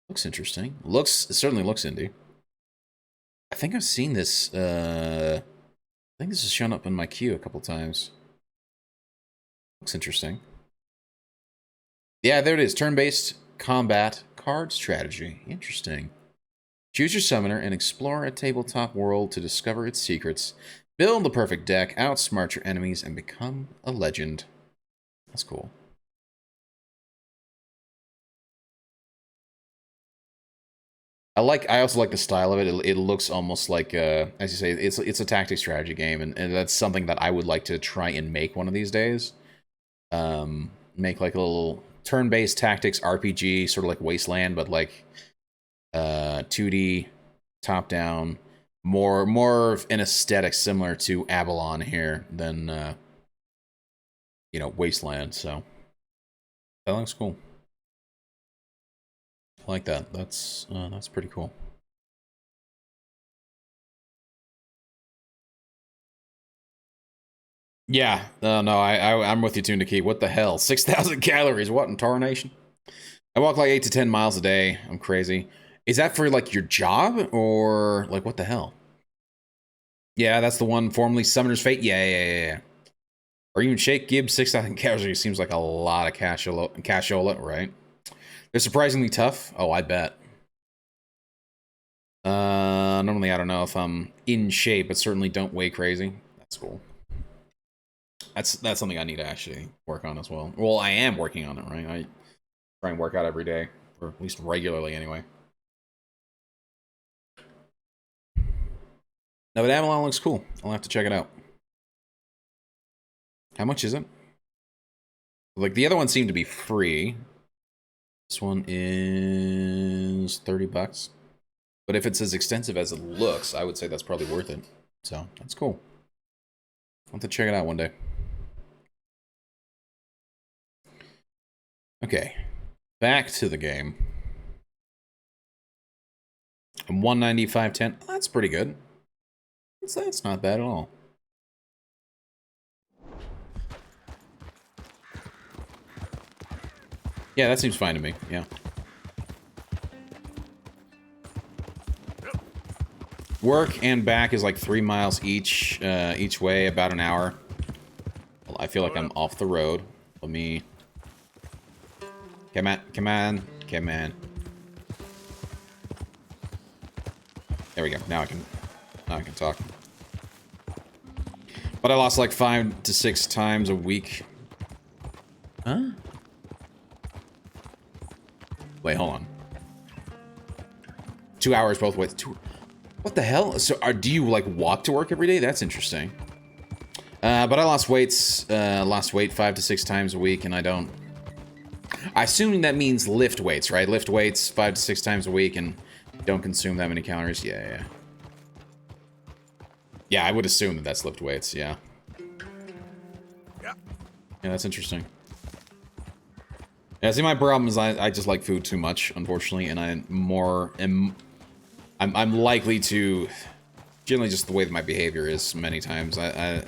Looks interesting. It certainly looks indie. I think I've seen this. I think this has shown up in my queue a couple times. Looks interesting. Yeah, there it is. Turn-based combat card strategy. Interesting. Choose your summoner and explore a tabletop world to discover its secrets. Build the perfect deck, outsmart your enemies, and become a legend. That's cool. I also like the style of it. It looks almost like, as you say, it's a tactic strategy game, and that's something that I would like to try and make one of these days. Make like a little turn-based tactics RPG, sort of like Wasteland, but like 2D, top-down, more of an aesthetic similar to Avalon here than you know, Wasteland. So that looks cool. I like that. That's pretty cool. Yeah, no, I'm with you, Tundaki. What the hell? 6,000 calories. What in tarnation? I walk like 8 to 10 miles a day. I'm crazy. Is that for like your job or like what the hell? Yeah, that's the one formerly Summoner's Fate. Yeah. Or even Shake Gibbs 6,000 calories seems like a lot of cashola, right? They're surprisingly tough. Oh, I bet. Normally I don't know if I'm in shape, but certainly don't weigh crazy. That's cool. That's something I need to actually work on as well. Well, I am working on it, right? I try and work out every day, or at least regularly anyway. No, but Avalon looks cool. I'll have to check it out. How much is it? Like, the other one seemed to be free. This one is 30 bucks. But if it's as extensive as it looks, I would say that's probably worth it. So, that's cool. I'll have to check it out one day. Okay. Back to the game. I'm 195.10. Oh, that's pretty good. That's not bad at all. Yeah, that seems fine to me. Yeah. Work and back is like 3 miles each way, about an hour. Well, I feel like I'm off the road. Let me... Come on. There we go. Now I can talk. But I lost like 5 to 6 times a week. Huh? Wait, hold on. 2 hours both ways. What the hell? So, do you like walk to work every day? That's interesting. But I lost weight 5 to 6 times a week, and I don't... I assume that means lift weights, right? Lift weights 5 to 6 times a week and don't consume that many calories. Yeah. Yeah, I would assume that that's lift weights, yeah. Yeah. Yeah, that's interesting. Yeah, see, my problem is I just like food too much, unfortunately, and I'm likely to... Generally just the way that my behavior is many times. I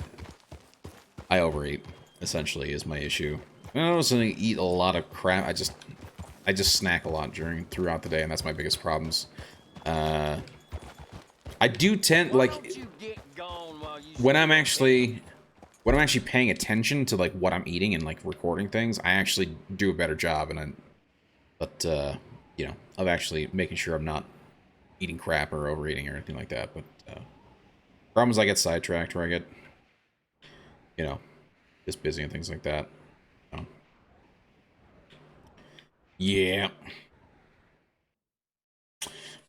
overeat, essentially, is my issue. I don't necessarily eat a lot of crap. I just snack a lot throughout the day, and that's my biggest problems. I do tend like when I'm actually paying attention to like what I'm eating and like recording things, I actually do a better job, and you know, of actually making sure I'm not eating crap or overeating or anything like that. But problem is I get sidetracked, or I get, you know, just busy and things like that. So. Yeah.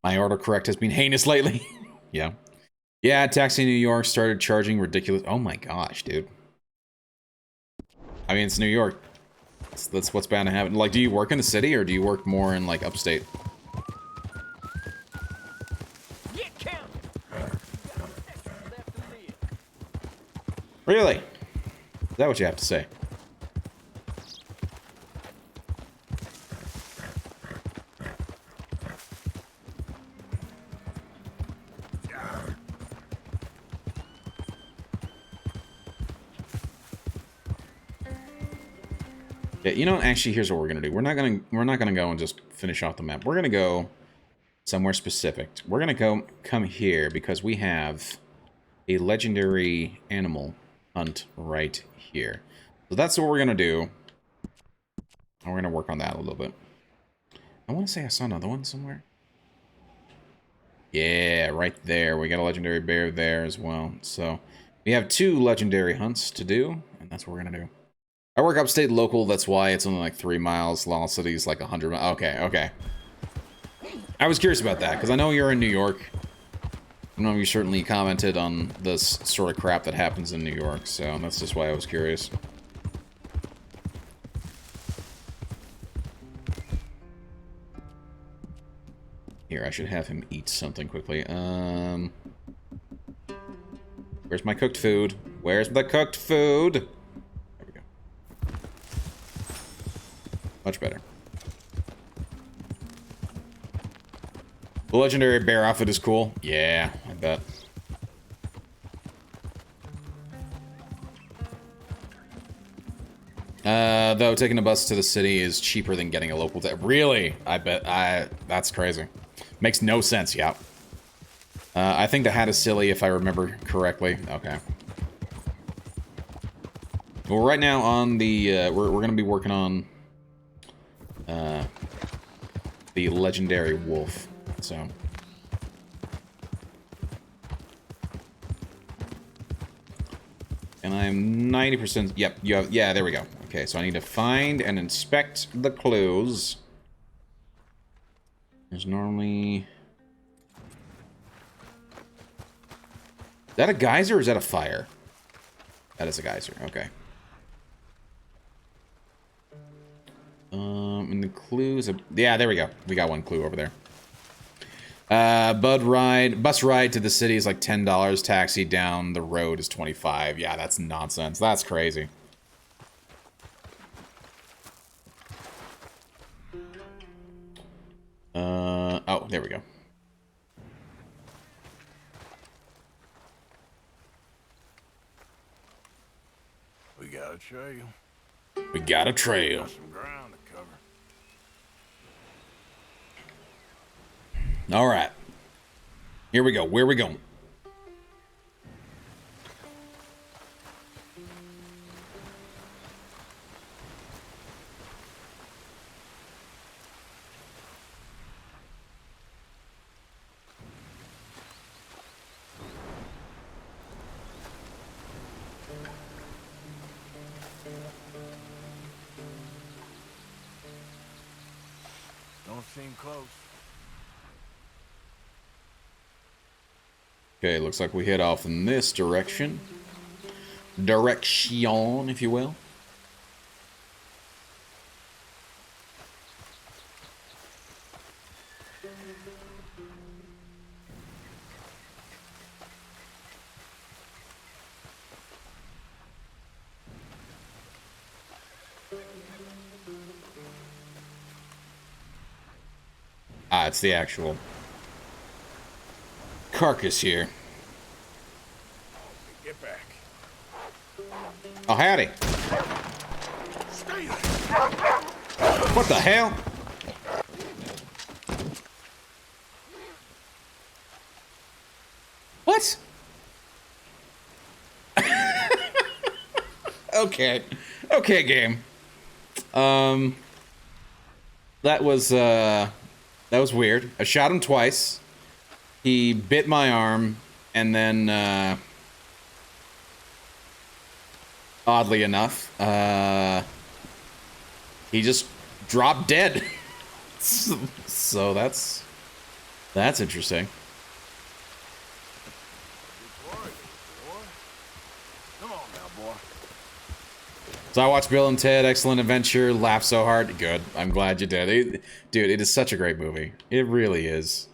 My autocorrect has been heinous lately. Yeah. Yeah, Taxi New York started charging ridiculous... Oh my gosh, dude. I mean, it's New York. That's what's bound to happen. Like, do you work in the city, or do you work more in, like, upstate? Really? Is that what you have to say? Yeah, you know, actually, here's what we're gonna do. We're not gonna go and just finish off the map. We're gonna go somewhere specific. We're gonna come here because we have a legendary animal hunt right here. So that's what we're gonna do. And we're gonna work on that a little bit. I want to say I saw another one somewhere. Yeah, right there. We got a legendary bear there as well. So we have 2 legendary hunts to do, and that's what we're gonna do. I work upstate local, that's why it's only like 3 miles. Law City's like 100 miles. Okay. I was curious about that, because I know you're in New York. I know you certainly commented on this sort of crap that happens in New York, so that's just why I was curious. Here, I should have him eat something quickly. Where's my cooked food? Where's the cooked food? Much better. The legendary bear outfit is cool. Yeah, I bet. Though taking a bus to the city is cheaper than getting a local Really? I bet. That's crazy. Makes no sense, yeah. I think the hat is silly if I remember correctly. Okay. Well, right now on the, we're going to be working on the legendary wolf, so. And I'm 90%, yep, you have, yeah, there we go. Okay, so I need to find and inspect the clues. There's normally... Is that a geyser or is that a fire? That is a geyser, okay. And the clues... Yeah, there we go. We got one clue over there. Bus ride to the city is like $10. Taxi down the road is $25. Yeah, that's nonsense. That's crazy. Oh, there we go. We got a trail. We got a trail. Got some ground to cover. All right. Here we go. Where are we going? Don't seem close. Okay, looks like we head off in this direction. direction, if you will. Ah, it's the actual carcass here. Get back. Oh, howdy. Stay there. What the hell? What? Okay. Okay, game. That was weird. I shot him twice. He bit my arm, and then, oddly enough, he just dropped dead. So that's interesting. Come on now, boy. So I watched Bill and Ted, Excellent Adventure, laughed so hard. Good. I'm glad you did. Dude, it is such a great movie. It really is.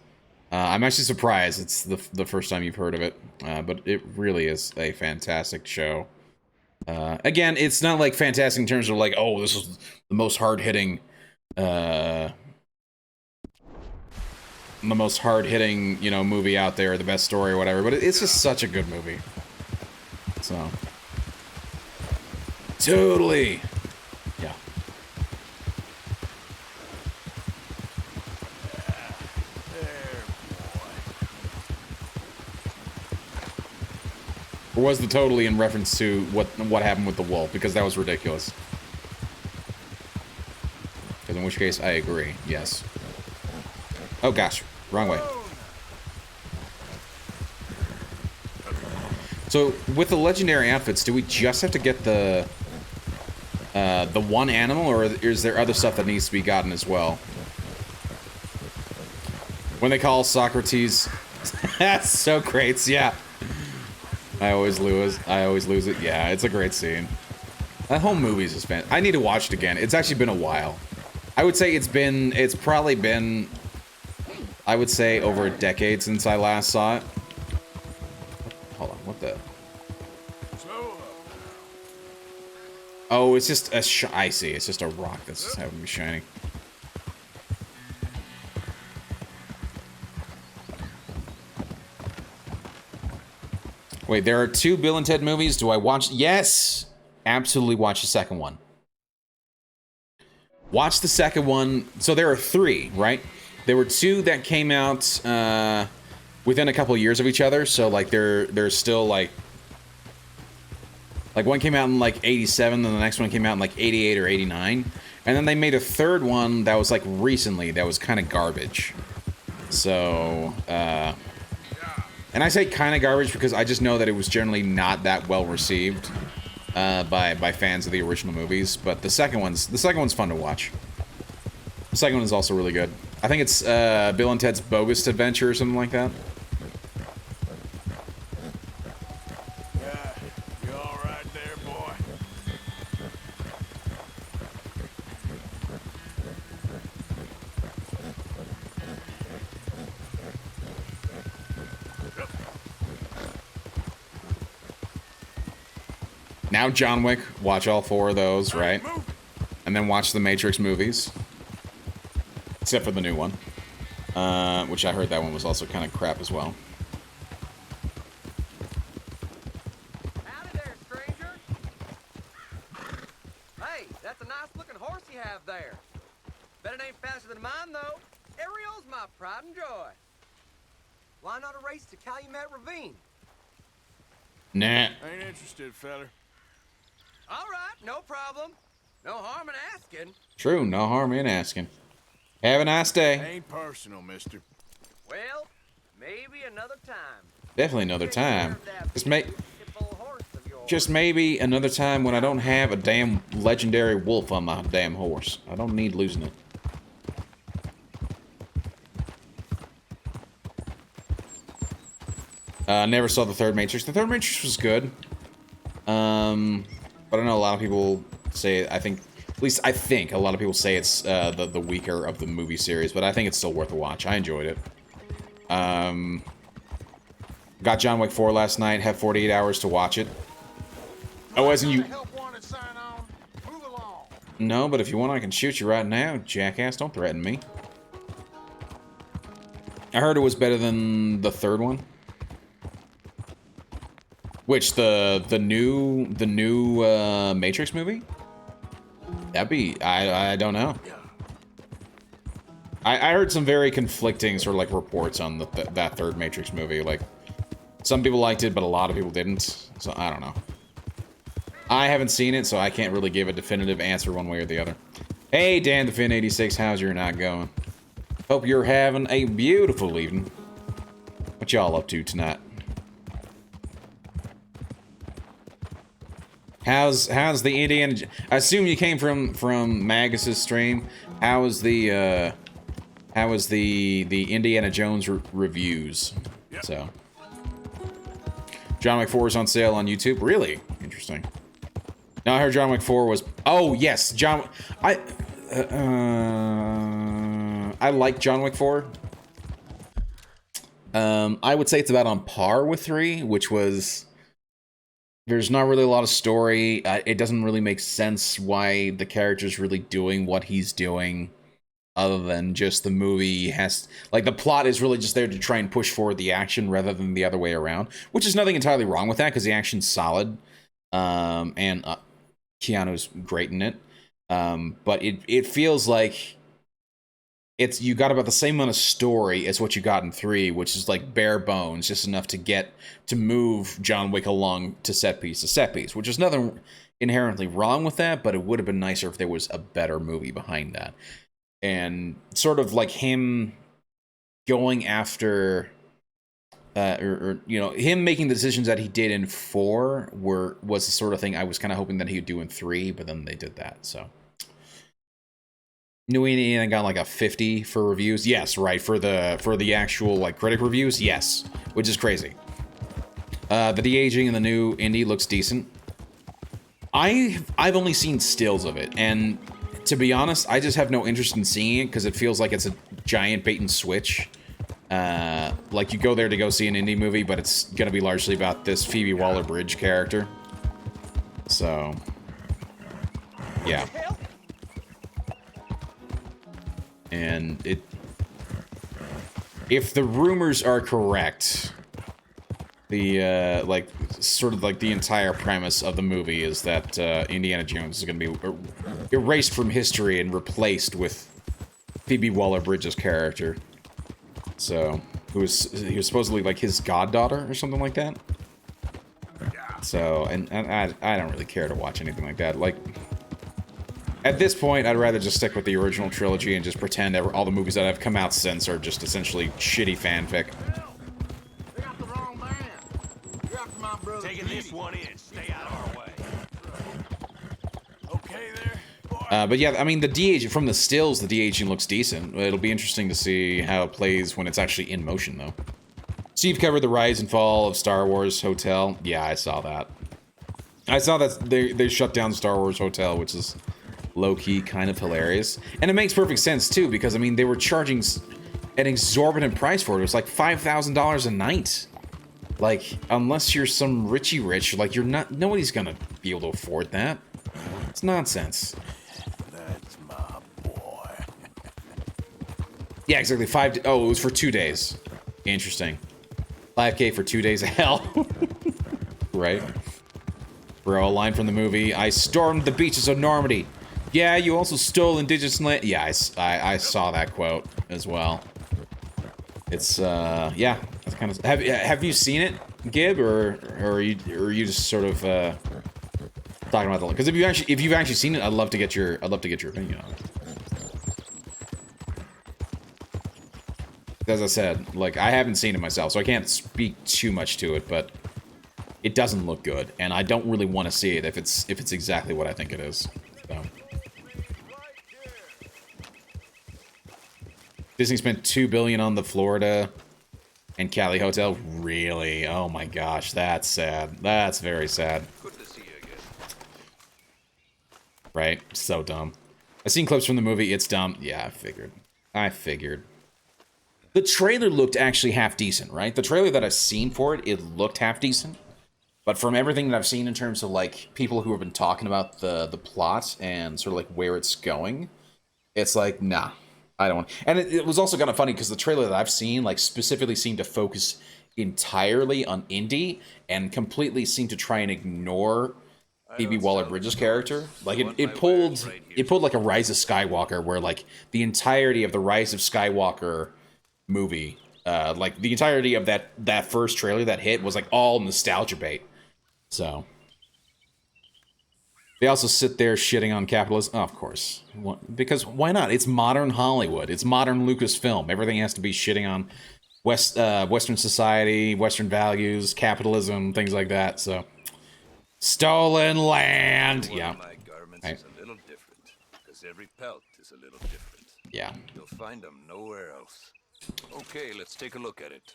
I'm actually surprised it's the first time you've heard of it. But it really is a fantastic show. Again, it's not like fantastic in terms of like, oh, this is the most hard-hitting, you know, movie out there, or the best story or whatever. But it's just such a good movie. So... Totally. Yeah. Or was the totally in reference to what happened with the wolf? Because that was ridiculous. Because in which case, I agree. Yes. Oh gosh, wrong way. So with the legendary outfits, do we just have to get the one animal, or is there other stuff that needs to be gotten as well? When they call Socrates, that's so great. Yeah, I always lose it. Yeah, it's a great scene. That whole movie's just fantastic. I need to watch it again. It's actually been a while. I would say it's probably been, I would say, over a decade since I last saw it. Hold on, what the? Oh, it's just a I see. It's just a rock that's just having me shining. Wait, there are 2 Bill and Ted movies. Do I watch? Yes, absolutely watch the second one. Watch the second one. So there are 3, right? There were 2 that came out within a couple of years of each other. So like they're still like one came out in like 87, and the next one came out in like 88 or 89. And then they made a third one that was like recently that was kind of garbage. So, and I say kind of garbage because I just know that it was generally not that well received by fans of the original movies. But the second one's fun to watch. The second one is also really good. I think it's Bill and Ted's Bogus Adventure or something like that. Now John Wick, watch all 4 of those, right? And then watch the Matrix movies. Except for the new one. Which I heard that one was also kind of crap as well. Howdy there, stranger. Hey, that's a nice looking horse you have there. Bet it ain't faster than mine, though. Ariel's my pride and joy. Why not a race to Calumet Ravine? Nah. Ain't interested, feller. All right, no problem. No harm in asking. True, no harm in asking. Have a nice day. Ain't personal, mister. Well, maybe another time. Definitely another time. Just maybe another time when I don't have a damn legendary wolf on my damn horse. I don't need losing it. Never saw the third Matrix. The third Matrix was good. But I know a lot of people say, at least I think a lot of people say it's the weaker of the movie series, but I think it's still worth a watch. I enjoyed it. Got John Wick 4 last night, have 48 hours to watch it. Oh, as in you... No, but if you want, I can shoot you right now, jackass. Don't threaten me. I heard it was better than the third one. Which, the new Matrix movie? That'd be... I don't know. I heard some very conflicting sort of like reports on that third Matrix movie. Like, some people liked it, but a lot of people didn't. So, I don't know. I haven't seen it, so I can't really give a definitive answer one way or the other. Hey, Dan the Finn 86, how's your night going? Hope you're having a beautiful evening. What y'all up to tonight? How's the Indiana... I assume you came from Magus's stream. How was the Indiana Jones reviews? Yep. So, John Wick 4 is on sale on YouTube. Really interesting. Now I heard John Wick 4 was... Oh yes, I like John Wick 4. I would say it's about on par with 3, which was... There's not really a lot of story. It doesn't really make sense why the character's really doing what he's doing, other than just the movie has... Like, the plot is really just there to try and push forward the action rather than the other way around, which is nothing entirely wrong with that, because the action's solid, and Keanu's great in it. But it feels like you got about the same amount of story as what you got in 3, which is like bare bones, just enough to move John Wick along to set piece, which is nothing inherently wrong with that, but it would have been nicer if there was a better movie behind that. And sort of like him going after, him making the decisions that he did in 4 was the sort of thing I was kind of hoping that he would do in 3, but then they did that, so. New Indiana got like a 50 for reviews. Yes, right, for the actual like critic reviews, yes, which is crazy. The de-aging in the new Indy looks decent. I've only seen stills of it, and to be honest, I just have no interest in seeing it because it feels like it's a giant bait and switch. Like you go there to go see an indie movie, but it's gonna be largely about this Phoebe Waller-Bridge character. So, yeah. And if the rumors are correct, the like sort of like the entire premise of the movie is that Indiana Jones is going to be erased from history and replaced with Phoebe Waller-Bridge's character. So, he was supposedly like his goddaughter or something like that. So, and I don't really care to watch anything like that. Like, at this point, I'd rather just stick with the original trilogy and just pretend that all the movies that have come out since are just essentially shitty fanfic. They got the wrong man. You're after my brother. Taking this one in. Stay out of our way. Okay there. But yeah, I mean, the de-aging, from the stills, the de-aging looks decent. It'll be interesting to see how it plays when it's actually in motion, though. Steve covered the rise and fall of Star Wars Hotel. Yeah, I saw that. I saw that they shut down Star Wars Hotel, which is low-key kind of hilarious. And it makes perfect sense, too, because, I mean, they were charging an exorbitant price for it. It was like $5,000 a night. Like, unless you're some richy rich, like, nobody's gonna be able to afford that. It's nonsense. That's my boy. Yeah, exactly. It was for 2 days. Interesting. 5K for 2 days of hell. Right? Bro, a line from the movie. I stormed the beaches of Normandy. Yeah, you also stole indigenous land. Yeah, I saw that quote as well. It's yeah, it's kind of. Have you seen it, Gib, or are you just sort of talking about the? Because if you've actually seen it, I'd love to get your opinion on it. As I said, like, I haven't seen it myself, so I can't speak too much to it, but it doesn't look good, and I don't really want to see it if it's exactly what I think it is. So. Disney spent $2 billion on the Florida and Cali hotel. Really? Oh my gosh, that's sad. That's very sad. Good to see so dumb. I've seen clips from the movie. It's dumb. Yeah, I figured. I figured. The trailer looked actually half decent, right? The trailer that I've seen for it, it looked half decent. But from everything that I've seen in terms of, like, people who have been talking about the plot and sort of, like, where it's going, it's like, nah, I don't want... And it was also kind of funny because the trailer that I've seen, like, specifically seemed to focus entirely on Indy and completely seemed to try and ignore Phoebe Waller-Bridge's character. Like, it pulled like a Rise of Skywalker, where, like, the entirety of the Rise of Skywalker movie, like, the entirety of that first trailer that hit was, like, all nostalgia bait. So... They also sit there shitting on capitalism. Oh, of course. Because why not? It's modern Hollywood. It's modern Lucasfilm. Everything has to be shitting on Western society, Western values, capitalism, things like that. So, stolen land. Yeah. My garments is a little different, because every pelt is a little different. Yeah. You'll find them nowhere else. Okay, let's take a look at it.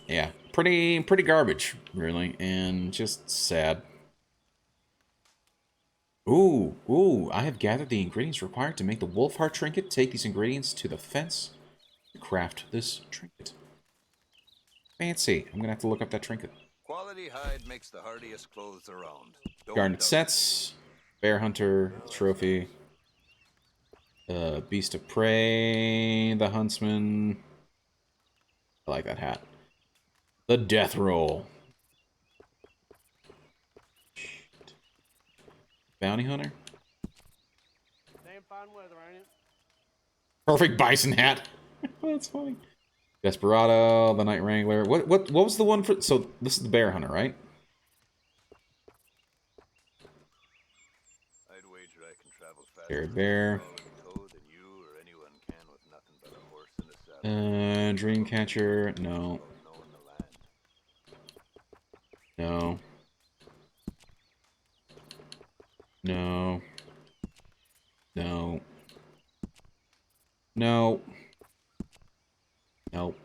Yeah. Pretty garbage, really, and just sad. Ooh, I have gathered the ingredients required to make the wolf heart trinket. Take these ingredients to the fence to craft this trinket. Fancy. I'm gonna have to look up that trinket. Quality hide makes the hardiest clothes around. Garnet sets, bear hunter, trophy, beast of prey, the huntsman. I like that hat. The death roll. Bounty hunter. Damn fine weather, ain't it? Perfect bison hat. That's funny. Desperado, the Night Wrangler. What was the one for? So this is the bear hunter, right? I'd wager I can travel faster Bear. than you or anyone can with nothing but a horse and a saddle. Dreamcatcher. No. No. No. No. No. Nope.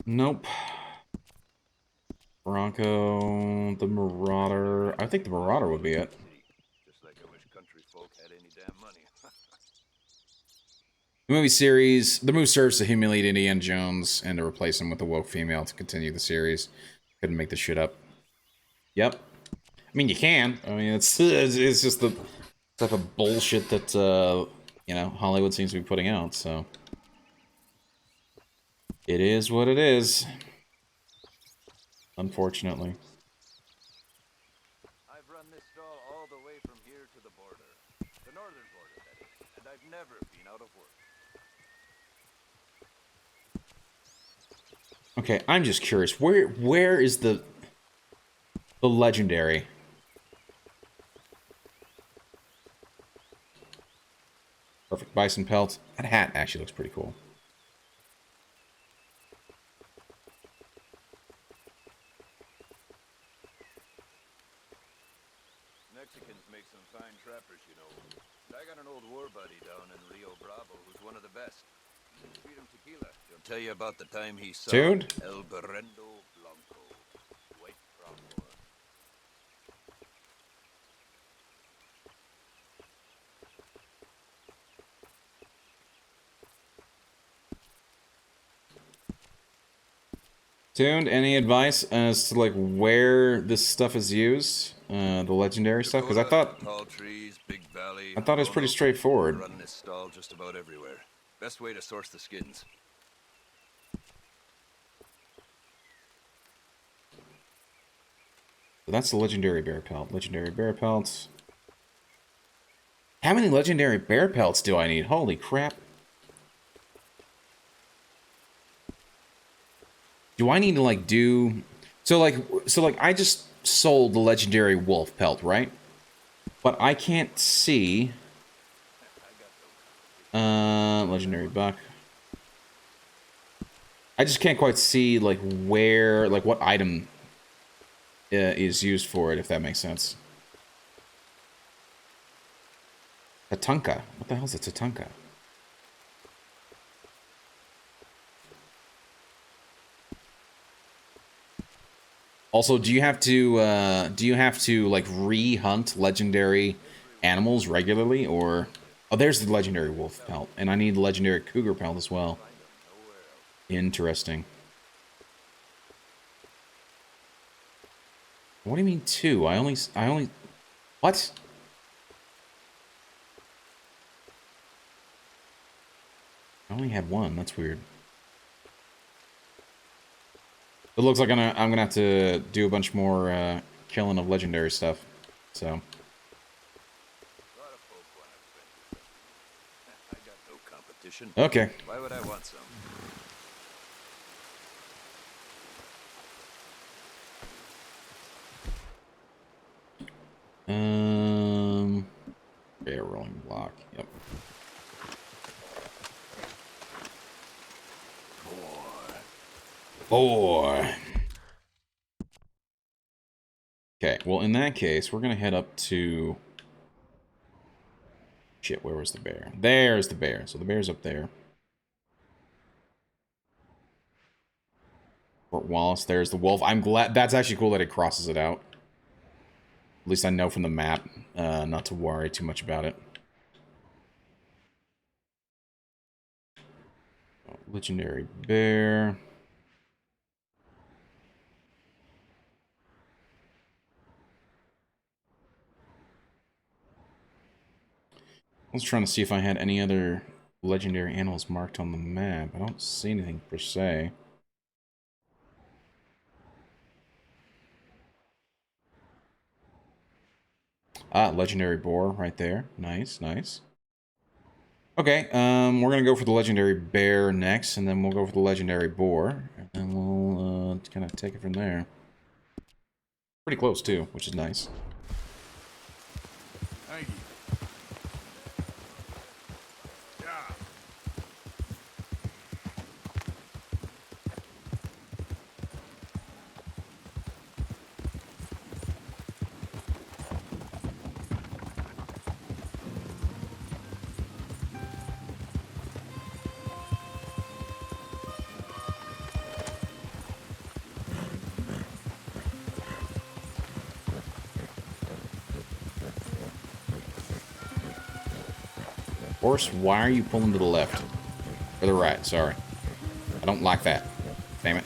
Nope. Bronco, the Marauder. I think the Marauder would be it. Just like I wish country folk had any damn money. The movie series, the movie serves to humiliate Indiana Jones and to replace him with a woke female to continue the series. Couldn't make this shit up. Yep. I mean, you can. I mean, it's just the type of bullshit that, you know, Hollywood seems to be putting out, so. It is what it is. Unfortunately. I've run this stall all the way from here to the border. The northern border, that is. And I've never been out of work. Okay, I'm just curious. Where is the legendary? Perfect bison pelt. That hat actually looks pretty cool. Mexicans make some fine trappers, you know. I got an old war buddy down in Rio Bravo who's one of the best. Feed him tequila. He'll tell you about the time he saw Dude. El Berrendo Blanco, white pronghorn. Tuned, any advice as to, like, where this stuff is used? The legendary stuff? Because I thought Tall trees, big valley. it was pretty straightforward. Run this stall just about everywhere. Best way to source the skins. That's the legendary bear pelt. Legendary bear pelts. How many legendary bear pelts do I need? Holy crap. Do I need to, like, do... So, like, I just sold the legendary wolf pelt, right? But I can't see... legendary buck. I just can't quite see, like, where... Like, what item is used for it, if that makes sense. Tatanka. What the hell is a Tatanka? Also, do you have to like re-hunt legendary animals regularly, or oh, there's the legendary wolf pelt, and I need the legendary cougar pelt as well. Interesting. What do you mean two? I only what? I only had one. That's weird. It looks like I'm gonna have to do a bunch more killing of legendary stuff. So. A lot of folk want to I got no competition. Okay. Why would I want some? Yeah, rolling block. Yep. Four. Okay, well, in that case, we're gonna head up to... Shit, where was the bear? There's the bear. So the bear's up there. Fort Wallace, there's the wolf. I'm glad... That's actually cool that it crosses it out. At least I know from the map not to worry too much about it. Oh, legendary bear. I was trying to see if I had any other legendary animals marked on the map. I don't see anything per se. Ah, legendary boar right there. Nice, nice. Okay, we're gonna go for the legendary bear next, and then we'll go for the legendary boar, and we'll kind of take it from there. Pretty close too, which is nice. Thank you. Yeah. Horse, why are you pulling to the left? Or the right, sorry. I don't like that. Damn it.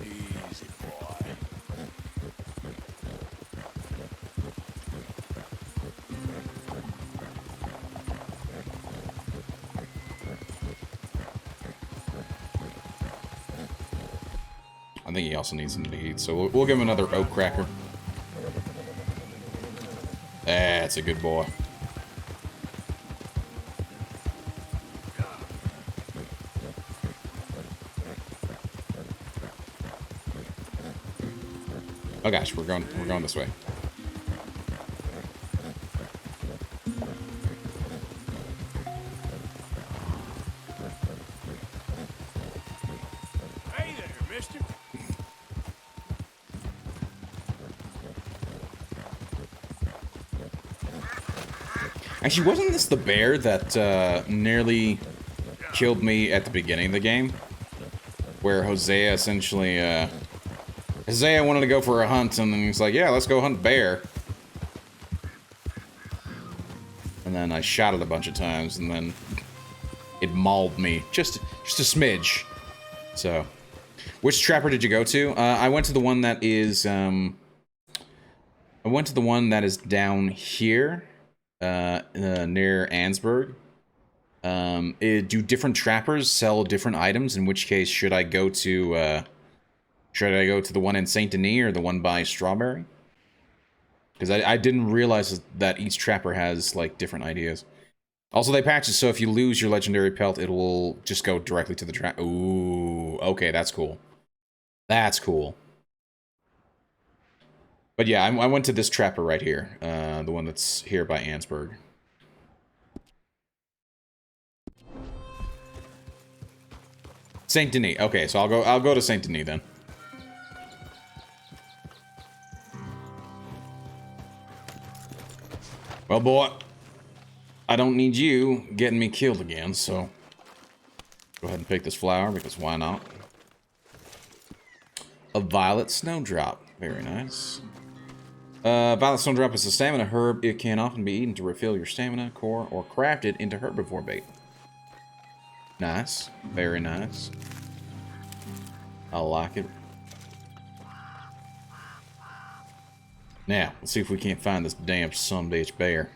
Easy, boy. I think he also needs something to eat, so we'll give him another oak cracker. That's a good boy. Oh gosh, we're going this way. Hey there, mister. Actually, wasn't this the bear that nearly killed me at the beginning of the game? Where Hosea essentially, Hosea wanted to go for a hunt, and then he was like, yeah, let's go hunt bear. And then I shot it a bunch of times, and then it mauled me. Just a smidge. So, which trapper did you go to? I went to the one that is, I went to the one that is down here. Near Ansburg. Do different trappers sell different items? In which case, should I go to the one in Saint Denis or the one by Strawberry? Because I didn't realize that each trapper has like different ideas. Also, they patch it so if you lose your legendary pelt, it will just go directly to the trap. Ooh, okay, that's cool. That's cool. But yeah, I went to this trapper right here, the one that's here by Ansburg. Saint Denis. Okay, so I'll go to Saint Denis then. Well, boy, I don't need you getting me killed again, so go ahead and pick this flower because why not? violet snowdrop. Very nice. Violet snowdrop is a stamina herb. It can often be eaten to refill your stamina core or crafted into herbivore bait. Nice. Very nice. I like it. Now, let's see if we can't find this damn sumbitch bear.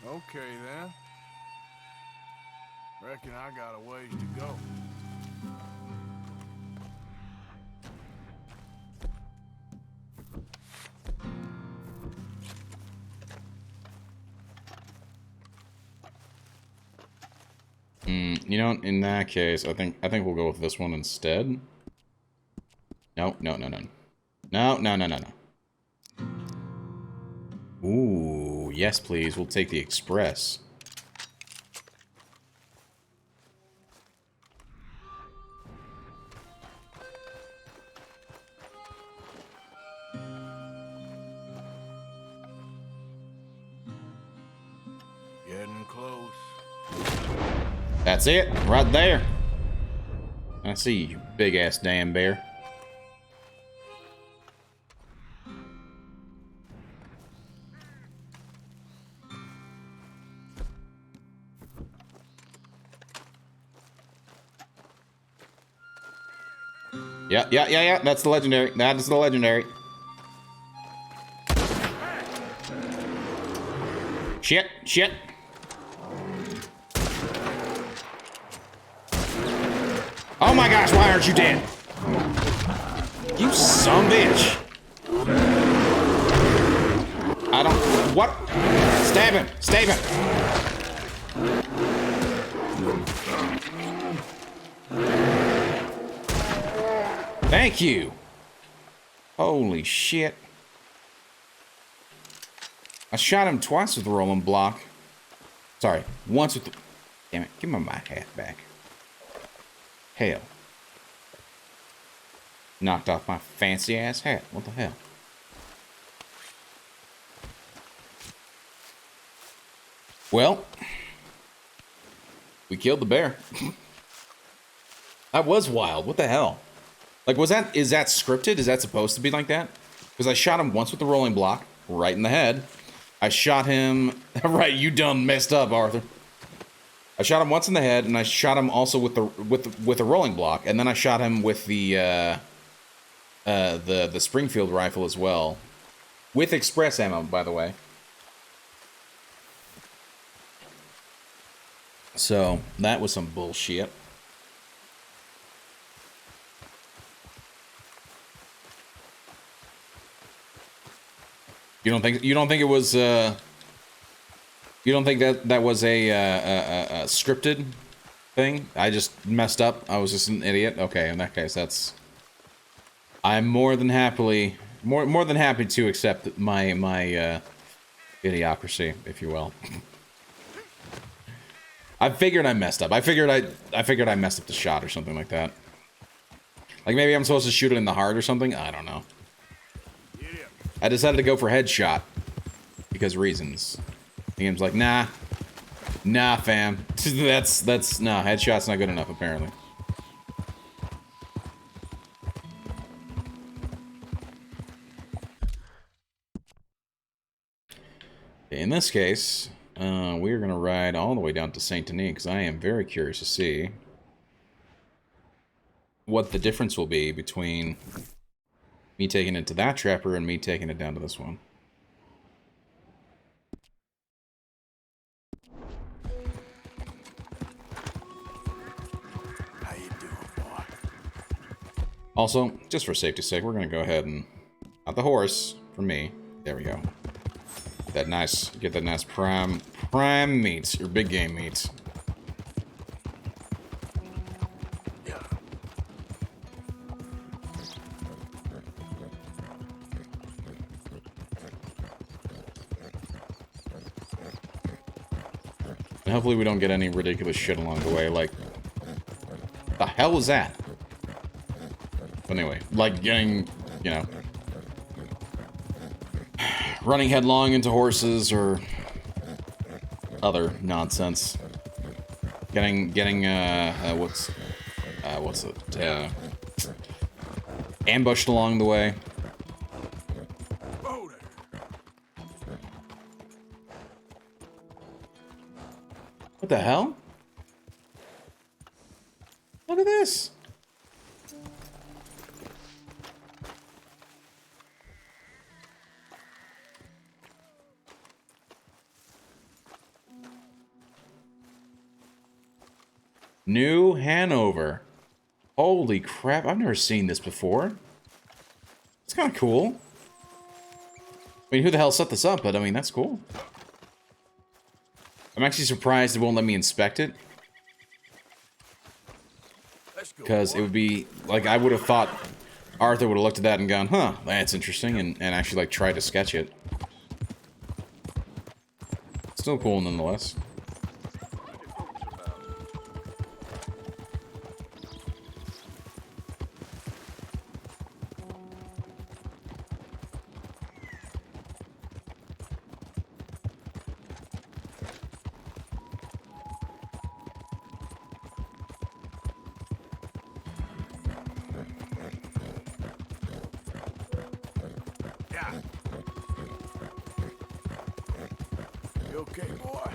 Okay, then. Reckon I got a ways to go. You know, in that case, I think we'll go with this one instead. No. Ooh, yes, please. We'll take the express. Getting close. That's it, right there. I see you, big-ass damn bear. Yeah. That's the legendary. That is the legendary. Shit. Oh my gosh, why aren't you dead? You sumbitch. I don't... What? Stab him. Thank you. Holy shit. I shot him twice with the rolling block. Sorry, once with the... Damn it, give me my hat back. Hell. Knocked off my fancy ass hat. What the hell? Well, we killed the bear. That was wild. What the hell? Like, is that scripted? Is that supposed to be like that? Because I shot him once with the rolling block, right in the head. I shot him... Right, you done messed up, Arthur. I shot him once in the head, and I shot him also with the rolling block, and then I shot him with the Springfield rifle as well, with express ammo, by the way. So that was some bullshit. You don't think it was you don't think that was a scripted thing? I just messed up. I was just an idiot. Okay, in that case, I'm more than happy to accept my idiocracy, if you will. I figured I messed up. I figured I messed up the shot or something like that. Like maybe I'm supposed to shoot it in the heart or something. I don't know. I decided to go for headshot because reasons. The game's like, nah, fam. that's nah. Headshot's not good enough apparently. In this case, we're gonna ride all the way down to Saint Denis because I am very curious to see what the difference will be between me taking it to that trapper and me taking it down to this one. How you doing, boy? Also, just for safety's sake, we're gonna go ahead and... Not the horse, for me. There we go. Get that nice prime meats, or big game meats. And hopefully we don't get any ridiculous shit along the way, like... The hell was that? anyway. Like getting, you know, running headlong into horses or other nonsense. Getting what's it? Ambushed along the way. What the hell? Look at this. New Hanover. Holy crap, I've never seen this before. It's kind of cool. I mean, who the hell set this up? But, I mean, that's cool. I'm actually surprised it won't let me inspect it. Because it would be, like, I would have thought Arthur would have looked at that and gone, huh, that's interesting, and actually, like, try to sketch it. Still cool, nonetheless. You okay, boy?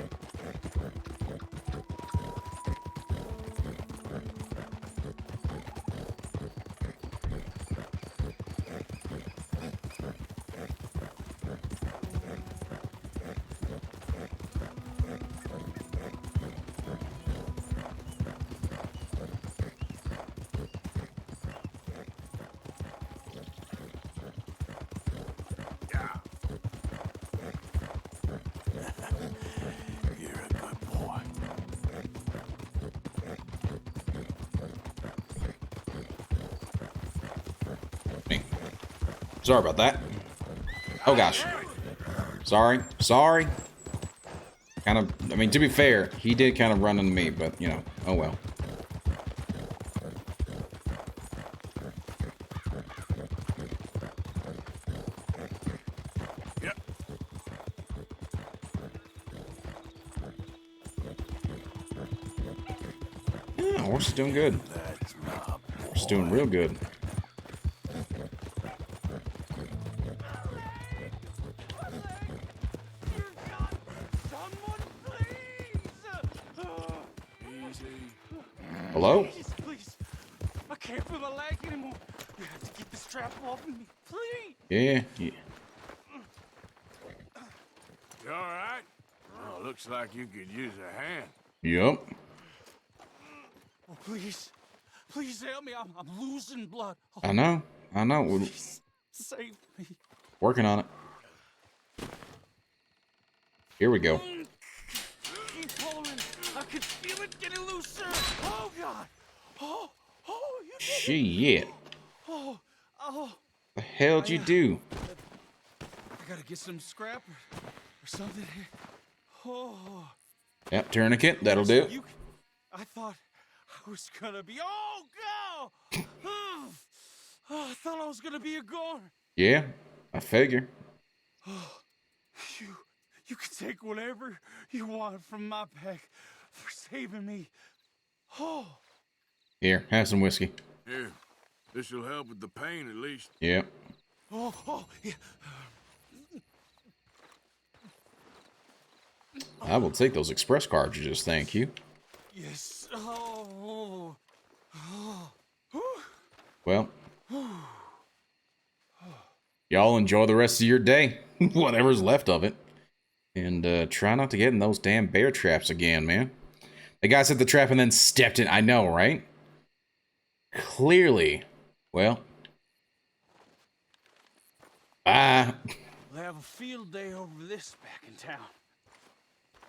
You're a good boy. Sorry about that. Oh gosh. Sorry. Sorry. Kind of, I mean, to be fair, he did kind of run into me, but, you know, oh well. Yep. Yeah, horse is doing good. That's my boy. Horse is doing real good. Easy. Hello? Please. I can't feel my leg anymore. You have to get this strap off of me. Please. Yeah, yeah. You all right? Oh, looks like you could use a hand. Yup. Oh, please. Please help me. I'm losing blood. Oh, I know. I know. We're please save me. working on it. Here we go. Keep pulling. I can feel it getting looser. Oh, God. Oh, you did it. Shit. Oh. The hell'd you do? I gotta get some scrap or something here. Oh. Yep, tourniquet. That'll do. I thought I was gonna be. Oh, God. I thought I was gonna be a goner. Yeah, I figure. You can take whatever you want from my pack for saving me. Oh. Here, have some whiskey. Here, this'll help with the pain at least. Yep. Yeah. I will take those express cartridges, thank you. Yes. Oh. Well, y'all enjoy the rest of your day, whatever's left of it. And try not to get in those damn bear traps again, man. The guy set the trap and then stepped in. I know, right? Clearly. Well. Bye. We'll have a field day over this back in town.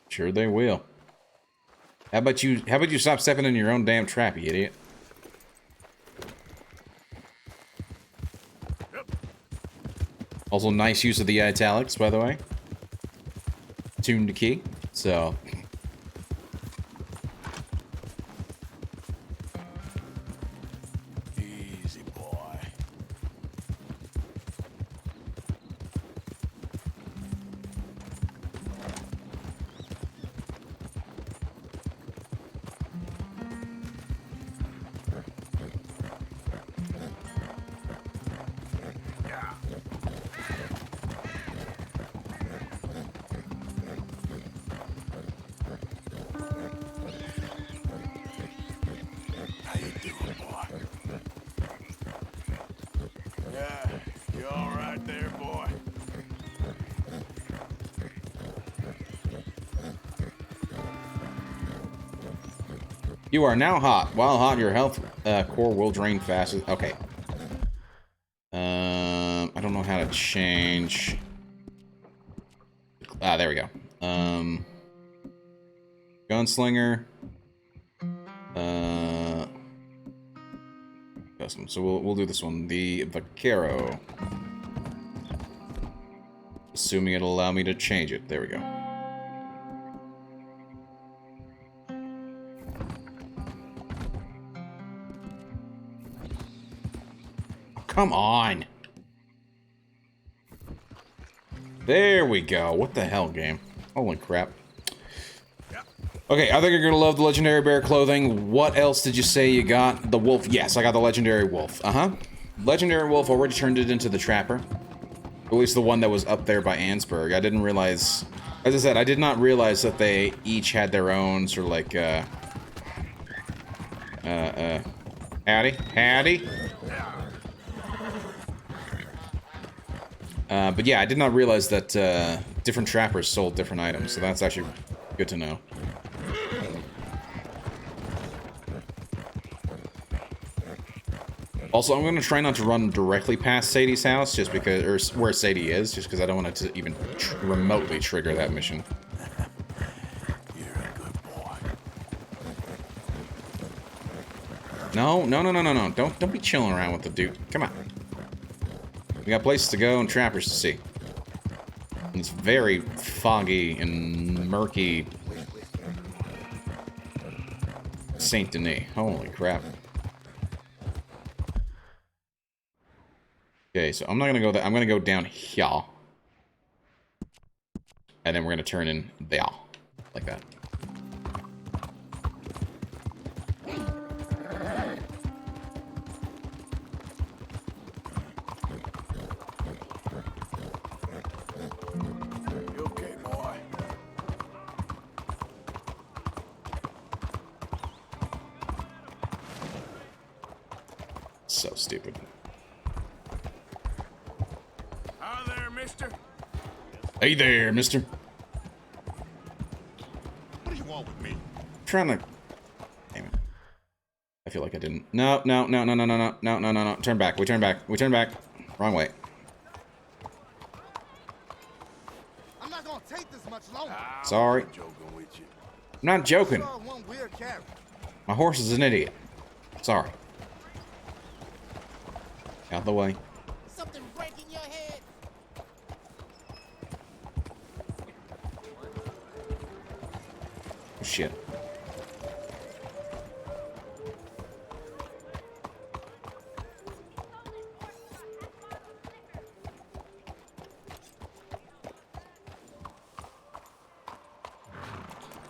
Sure they will. How about you stop stepping in your own damn trap, you idiot? Also, nice use of the italics, by the way. Tuned to key, so... Easy, boy. Yeah, you all right there, boy? You are now hot. While hot, your health core will drain faster. Okay. I don't know how to change. Ah, there we go. Gunslinger. Custom. So we'll do this one. The Vaquero. Assuming it'll allow me to change it. There we go. Come on. There we go. What the hell, game? Holy crap. Okay, I think you're gonna love the legendary bear clothing. What else did you say you got? The wolf. Yes, I got the legendary wolf. Legendary wolf already turned it into the trapper. At least the one that was up there by Ansburg. I didn't realize... As I said, I did not realize that they each had their own sort of like, howdy? Howdy? But yeah, I did not realize that different trappers sold different items, so that's actually good to know. Also, I'm going to try not to run directly past Sadie's house, just because, or where Sadie is, just because I don't want it to even remotely trigger that mission. You're a good boy. No. Don't be chilling around with the dude. Come on. We got places to go and trappers to see. And it's very foggy and murky. Saint Denis. Holy crap. Okay, so I'm not gonna go there. I'm gonna go down here. And then we're gonna turn in there. Like that. You okay, boy? So stupid. Hi there, mister. Hey there, mister. What do you want with me? Trying to... Damn it. I feel like I didn't. No. Turn back. We turn back. Wrong way. I'm not gonna take this much longer. Sorry. I'm joking with you. I'm not joking. Saw one weird character. My horse is an idiot. Sorry. Out the way. Something breaking your head. Oh, shit.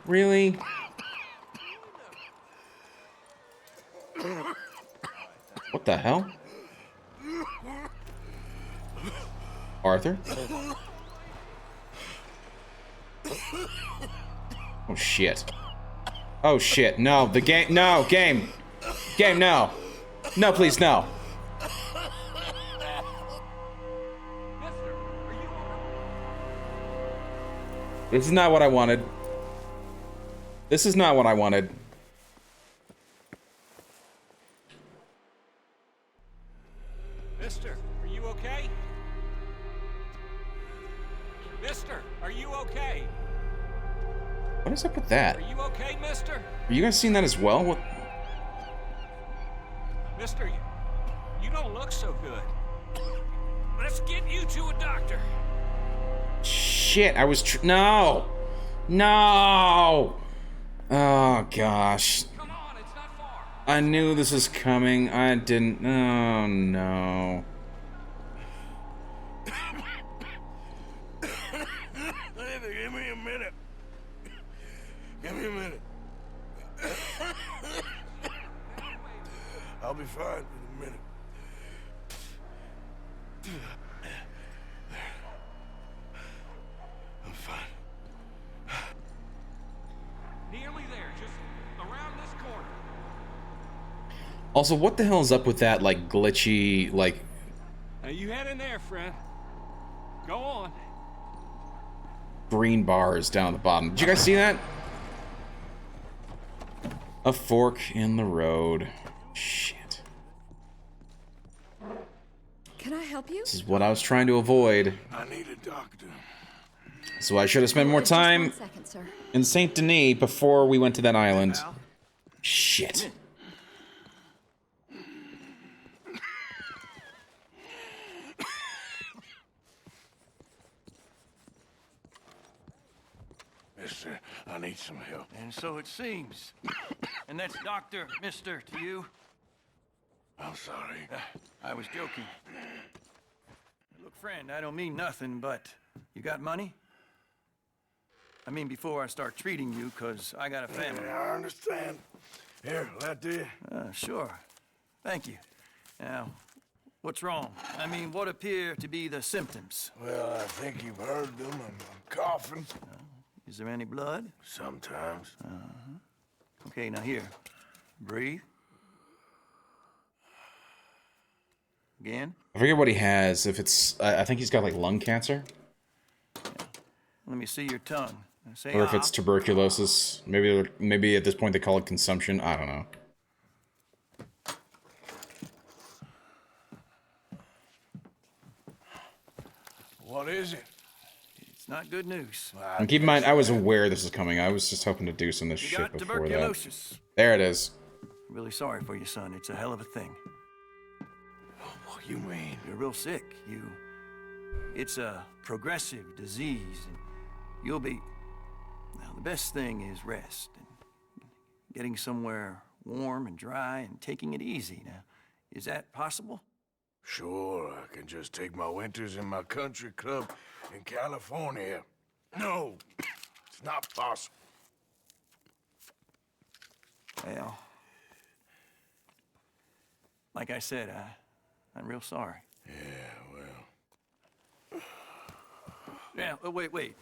Really? What the hell? Arthur? Oh shit. Oh shit. No, the game. No, game. Game, no. No, please, no. This is not what I wanted. This is not what I wanted. Mister, are you okay? Mister, are you okay? What is up with that? Are you okay, mister? Are you guys seeing that as well? What? Mister, you don't look so good. Let's get you to a doctor. Shit, I was no! No! Oh, gosh. Come on, it's not far. I knew this was coming. I didn't... Oh, no. Give me a minute. Give me a minute. I'll be fine in a minute. I'm fine. Nearly there, just around this corner. Also, what the hell is up with that, like, glitchy, like, Now you head in there, friend. Go on. Green bars down at the bottom. Did you guys see that? A fork in the road. Shit. Can I help you? This is what I was trying to avoid. I need a doctor. So I should have spent more Just 1 time second, sir. in Saint Denis before we went to that island. Pal. Shit. Mister, I need some help. And so it seems. And that's Dr. Mister to you? I'm sorry. I was joking. Look, friend, I don't mean nothing, but you got money? I mean, before I start treating you, 'cause I got a family. Yeah, I understand. Here, that do you? Sure. Thank you. Now, what's wrong? I mean, what appear to be the symptoms? Well, I think you've heard them. I'm coughing. Is there any blood? Sometimes. Okay, now here. Breathe. Again. I forget what he has. If it's, I think he's got like lung cancer, Let me see your tongue. Now say or if ah. it's tuberculosis. Maybe at this point they call it consumption. I don't know. What is it? It's not good news. And keep in mind, I was aware this was coming. I was just hoping to do some of this You shit got before that. tuberculosis. There it is. Really sorry for you, son. It's a hell of a thing. What you mean? You're real sick. It's a progressive disease, and you'll be... Now, the best thing is rest, and getting somewhere warm and dry, and taking it easy. Now, is that possible? Sure, I can just take my winters in my country club in California. No, it's not possible. Well, like I said, I'm real sorry. Yeah, well, Yeah, wait.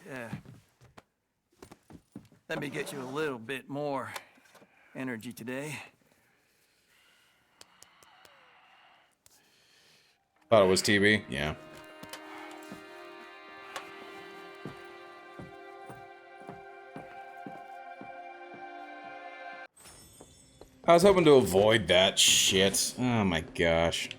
Let me get you a little bit more energy today. Thought it was TB. Yeah. I was hoping to avoid that shit. Oh my gosh.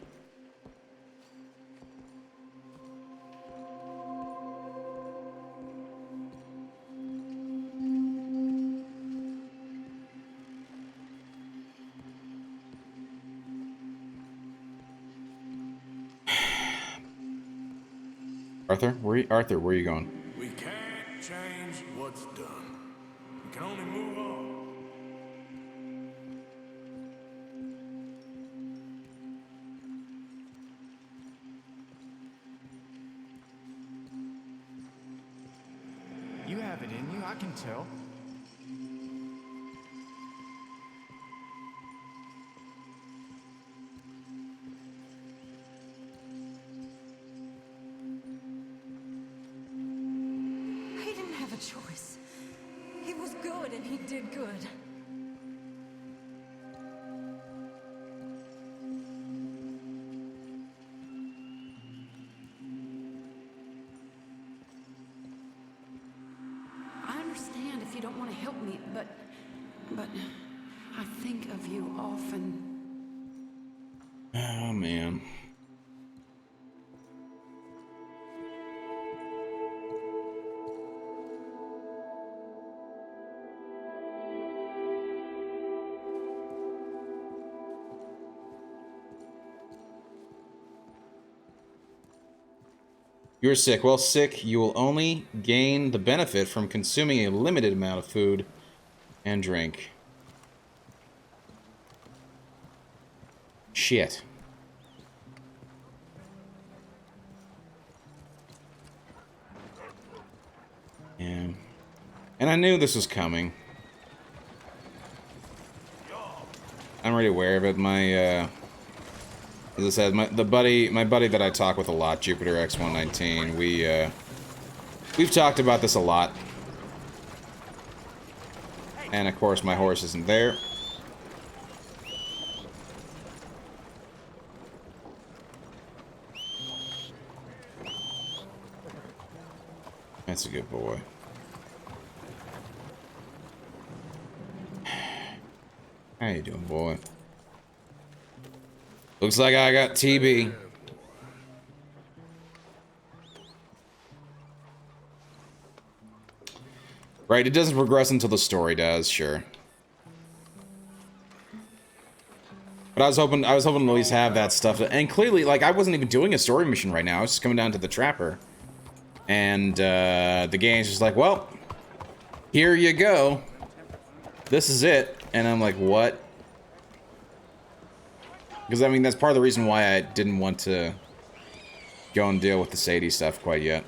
Arthur, where are you going? we can't change what's done. We can only move on. You have it in you, I can tell. He didn't have a choice. He was good and he did good. I understand if you don't want to help me, but I think of you often. Oh man. You're sick. Well, sick, you will only gain the benefit from consuming a limited amount of food and drink. Shit. Yeah. And I knew this was coming. I'm already aware of it. As I said, my buddy that I talk with a lot, Jupiter X119, we've talked about this a lot. And of course, my horse isn't there. That's a good boy. How you doing, boy? Looks like I got TB. Right, it doesn't progress until the story does, sure. But I was hoping to at least have that stuff. And clearly, like, I wasn't even doing a story mission right now. I was just coming down to the Trapper. And the game's just like, well, here you go. This is it. And I'm like, what? Because, I mean, that's part of the reason why I didn't want to go and deal with the Sadie stuff quite yet.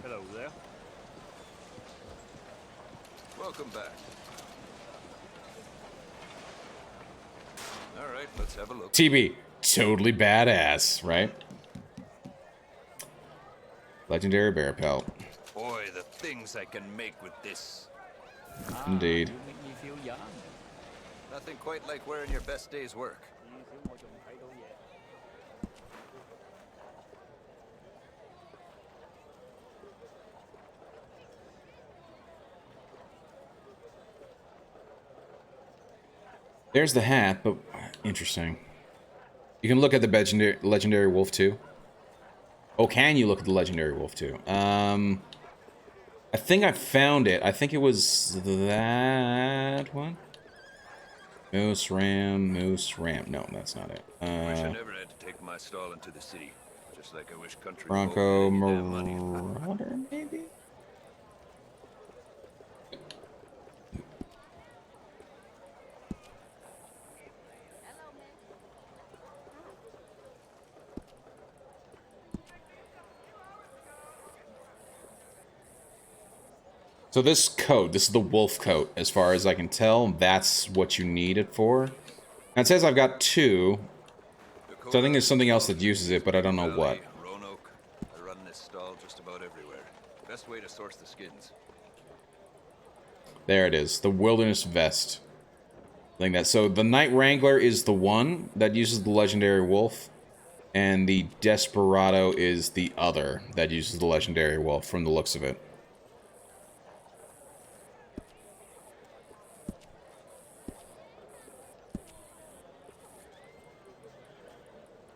Hello there. Welcome back. All right, let's have a look. TB, totally badass, right? Legendary bear pelt. Boy, the things I can make with this. Indeed. You make me feel young. Nothing quite like wearing your best day's work. There's the hat, but interesting. You can look at the legendary wolf too. Oh, can you look at the legendary wolf too? I think I found it. I think it was that one. Moose ram. No, that's not it. Wish I never had to take my stall into the city. Just like I wish country Bronco folk had any damn money. Marauder, maybe? So this coat, this is the wolf coat, as far as I can tell. That's what you need it for. Now it says I've got 2. So I think there's something else that uses it, but I don't know what. Roanoke. I run this stall just about everywhere. Best way to source the skins. There it is, the Wilderness Vest. I think that. So the Night Wrangler is the one that uses the legendary wolf, and the Desperado is the other that uses the legendary wolf. From the looks of it.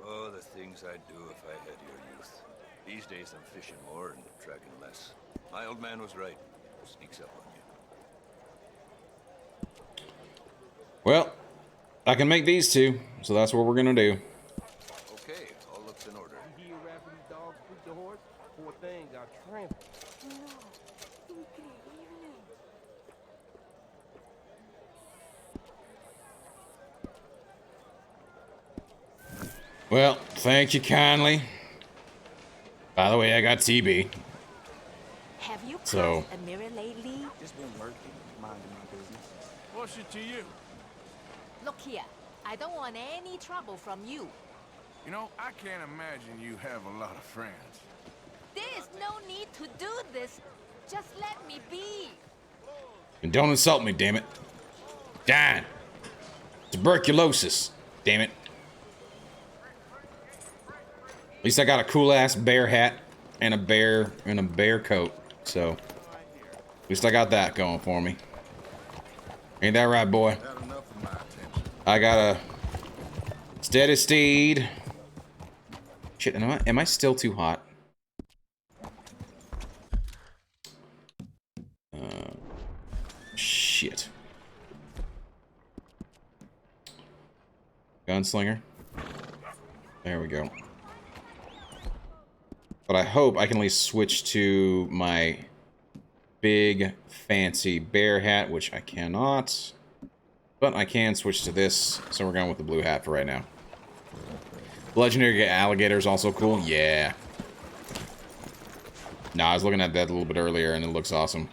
Oh, the things I'd do if I had your youth. These days I'm fishing more and dragging less. My old man was right. Sneaks up on you. Well, I can make these 2, so that's what we're gonna do. Okay, all looks in order. You hear rapping these dogs with the horse? Poor thing got trampled. Well, thank you kindly. By the way, I got TB. Have you So- passed a mirror lately? Just been working, minding my business. What's it to you? Look here, I don't want any trouble from you. You know, I can't imagine you have a lot of friends. There's no need to do this. Just let me be. And don't insult me, damn it. Dying. Tuberculosis. Damn it. At least I got a cool ass bear hat and a bear coat. So at least I got that going for me. Ain't that right, boy? Had enough of my attention. I got a steady steed. Shit, am I still too hot? Shit. Gunslinger. There we go. But I hope I can at least switch to my big fancy bear hat, which I cannot. But I can switch to this, so we're going with the blue hat for right now. Legendary alligator is also cool. Yeah. Nah, I was looking at that a little bit earlier, and it looks awesome.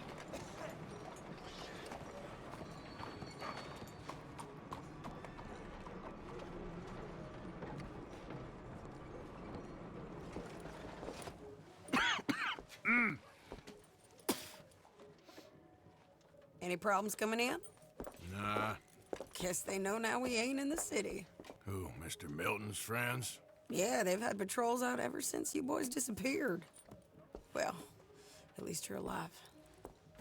Any problems coming in? Nah. Guess they know now we ain't in the city. Who, Mr. Milton's friends? Yeah, they've had patrols out ever since you boys disappeared. Well, At least you're alive.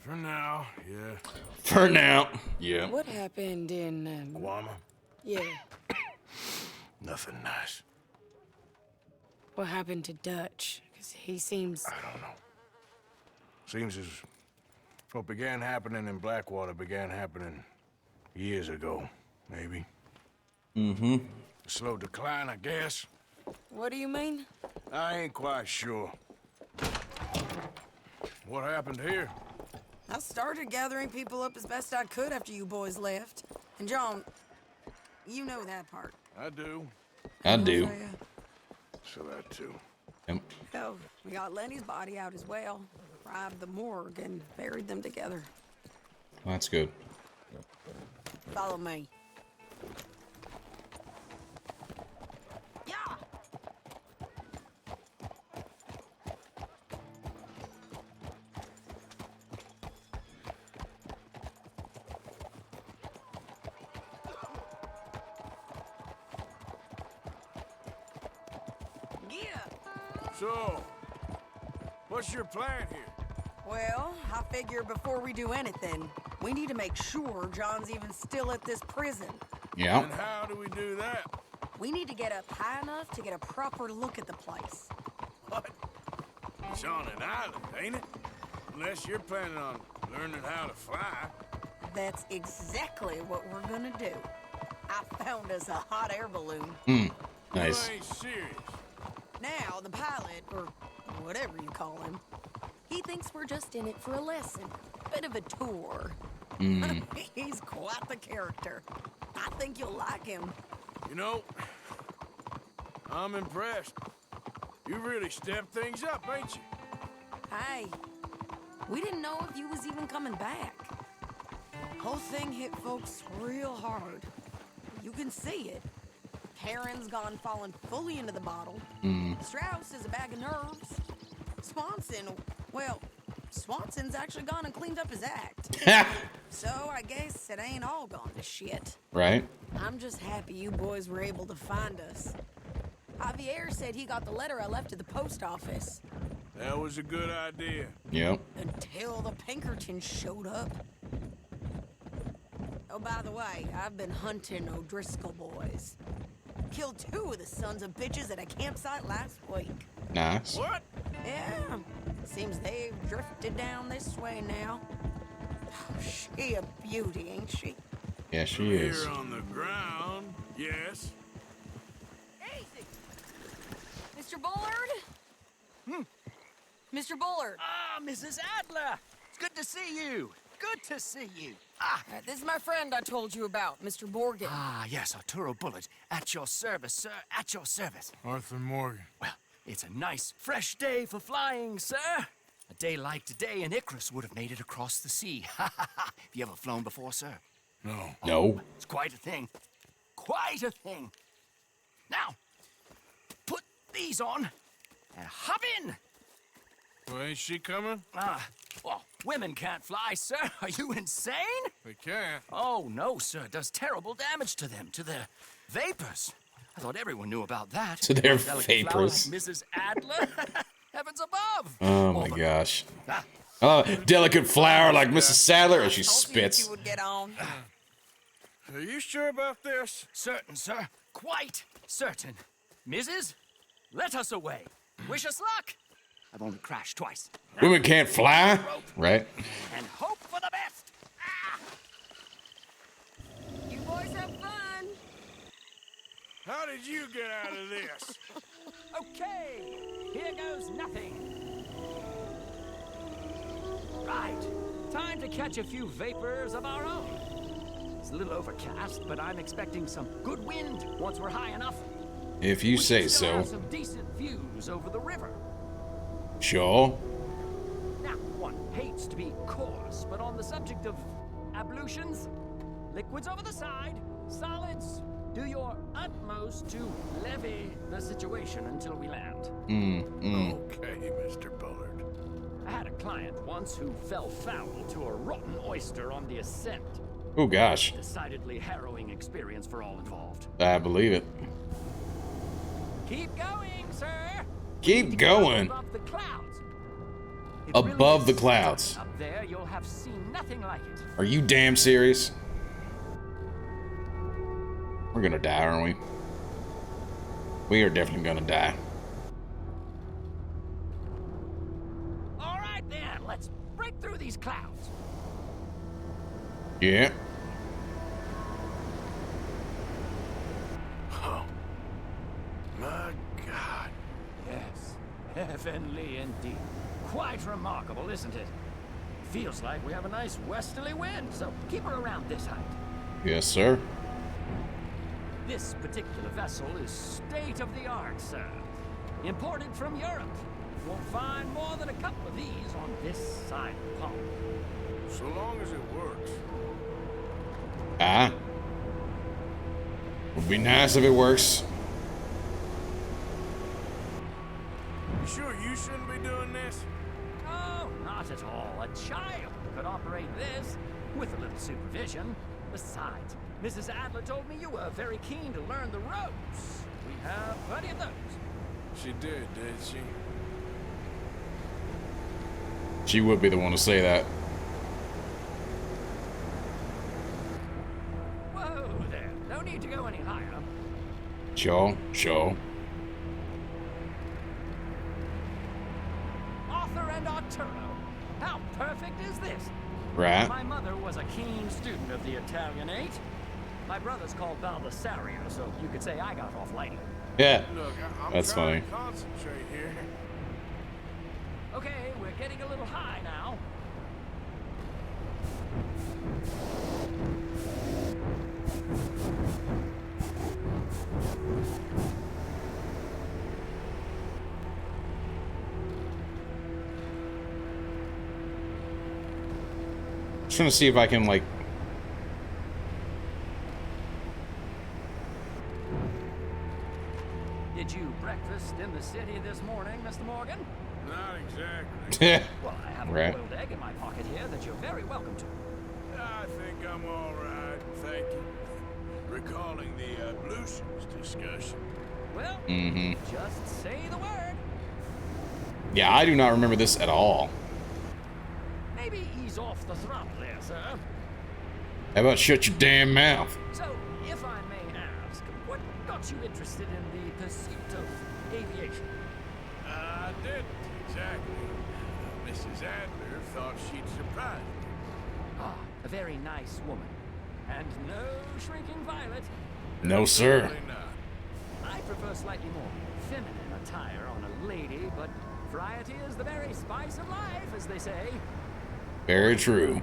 For now, yeah. For now. Yeah. What happened in, Guama? Yeah. Nothing nice. What happened to Dutch? Because he seems... I don't know. Seems as what began happening in Blackwater began happening years ago, maybe. Mm-hmm. A slow decline, I guess. What do you mean? I ain't quite sure. What happened here? I started gathering people up as best I could after you boys left. And John, you know that part. I do. I do. So that too. Yep. So, we got Lenny's body out as well. Robbed the morgue and buried them together. That's good. Follow me. Yeah! So, what's your plan here? Well, I figure before we do anything, we need to make sure John's even still at this prison. Yeah. And how do we do that? We need to get up high enough to get a proper look at the place. What? It's on an island, ain't it? Unless you're planning on learning how to fly. That's exactly what we're gonna do. I found us a hot air balloon. Nice. You ain't serious. Now, the pilot, or whatever you call him, he thinks we're just in it for a lesson. Bit of a tour. He's quite the character. I think you'll like him. You know, I'm impressed. You really stepped things up, ain't you? Hey, we didn't know if you was even coming back. Whole thing hit folks real hard. You can see it. Karen's gone falling fully into the bottle. Strauss is a bag of nerves. Swanson, well, Swanson's actually gone and cleaned up his act. So I guess it ain't all gone to shit. Right. I'm just happy you boys were able to find us. Javier said he got the letter I left at the post office. That was a good idea. Yep. Until the Pinkertons showed up. Oh, by the way, I've been hunting O'Driscoll boys. Killed 2 of the sons of bitches at a campsite last week. Nice. What? Yeah, seems they've drifted down this way now. Oh, she a beauty, ain't she? Yeah, she is. Here on the ground, yes. Easy! Mr. Bullard? Mr. Bullard. Ah, Mrs. Adler! It's good to see you. Good to see you. This is my friend I told you about, Mr. Morgan. Ah, yes, Arturo Bullard. At your service, sir. At your service. Arthur Morgan. Well, it's a nice, fresh day for flying, sir. A day like today, an Icarus would have made it across the sea. Have you ever flown before, sir? No. No. It's quite a thing. Quite a thing. Now, put these on and hop in. Well, ain't she coming? Well, women can't fly, sir. Are you insane? They can't. Oh, no, sir. It does terrible damage to them, to their vapors. I thought everyone knew about that. To their A delicate flower vapors. like Mrs. Adler? Heavens above. Oh my gosh. Oh, delicate flower like Mrs. Sadler as she spits. You would get on. Are you sure about this? Certain, sir. Quite certain. Mrs., let us away. Wish us luck. I've only crashed twice. Women can't fly, right? And hope for the best. You boys have fun. How did you get out of this? Okay, here goes nothing. Right, time to catch a few vapors of our own. It's a little overcast, but I'm expecting some good wind once we're high enough. If you say We still so. have some decent views over the river. Sure. Now, one hates to be coarse, but on the subject of ablutions, liquids over the side, solids, do your utmost to levy the situation until we land. Okay, Mr. Bullard. I had a client once who fell foul to a rotten oyster on the ascent. Oh gosh. Decidedly harrowing experience for all involved. I believe it. Keep going, sir. Keep going. Above the clouds. Above the clouds. Up there, you'll have seen nothing like it. Are you damn serious? We're gonna die, aren't we? We are definitely gonna die. All right, then. Let's break through these clouds. Yeah. Oh. My God. Yes, heavenly indeed. Quite remarkable, isn't it? Feels like we have a nice westerly wind, so keep her around this height. Yes, sir. This particular vessel is state-of-the-art, sir. Imported from Europe. Won't find more than a couple of these on this side of the pond. So long as it works. Ah. Would be nice if it works. You sure you shouldn't be doing this? Oh, not at all. A child could operate this with a little supervision. Besides, Mrs. Adler told me you were very keen to learn the ropes. We have plenty of those. She did she? She would be the one to say that. Whoa there. No need to go any higher. Sure. Arthur and Arturo. How perfect is this? Right. My mother was a keen student of the Italianate. My brother's called Baldessario, so you could say I got off lightly. Yeah. Look, I'm That's trying funny. to concentrate here. Okay, we're getting a little high now. Just trying to see if I can, like... Did you breakfast in the city this morning, Mr. Morgan? Not exactly. Well, I have a Right. boiled egg in my pocket here that you're very welcome to. I think I'm all right, thank you. Recalling the ablutions discussion. Well, just say the word. Yeah, I do not remember this at all. Maybe ease off the throttle there, sir. How about shut your damn mouth? So, if I may ask, what got you interested in the pursuit of aviation? I didn't, exactly. Mrs. Adler thought she'd surprise me. Ah, a very nice woman. And no shrinking violet. No, sir. Absolutely not. I prefer slightly more feminine attire on a lady, but variety is the very spice of life, as they say. Very true.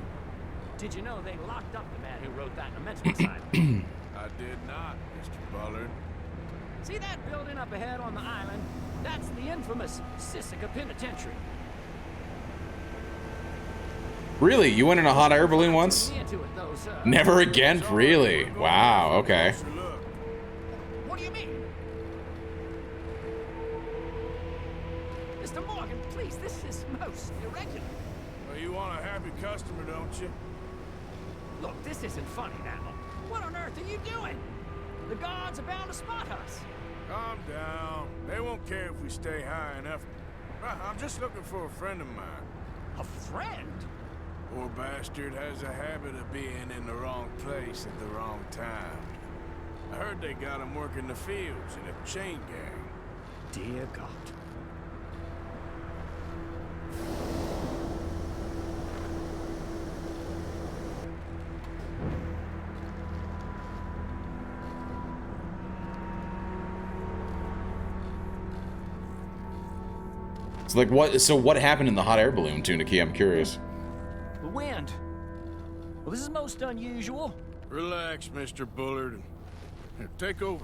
Did you know they locked up the man who wrote that in a mental asylum? I did not, Mr. Bullard. See that building up ahead on the island? That's the infamous Sisika Penitentiary. Really? You went in a hot air balloon once? Into it, though, sir. Never again? Really? Wow, okay. What do you mean? Mr. Morgan, please, this is most irregular. Well, you want a happy customer, don't you? Look, this isn't funny now. What on earth are you doing? The guards are bound to spot us. Calm down. They won't care if we stay high enough. I'm just looking for a friend of mine. A friend? Poor bastard has a habit of being in the wrong place at the wrong time. I heard they got him working the fields in a chain gang. Dear God. So like what happened in the hot air balloon, Tuniki? I'm curious. The wind. Well, this is most unusual. Relax, Mr. Bullard. Here, take over.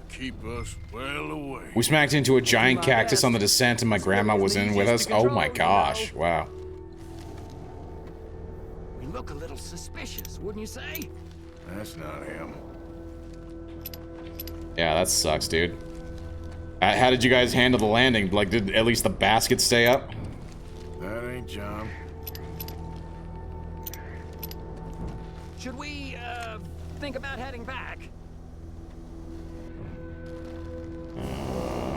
Keep us well away. We smacked into a giant cactus on the descent and my grandma was in with us. Oh my gosh. Wow. We look a little suspicious, wouldn't you say? That's not him. Yeah, that sucks, dude. How did you guys handle the landing? Like, did at least the basket stay up? That ain't John. Should we, think about heading back?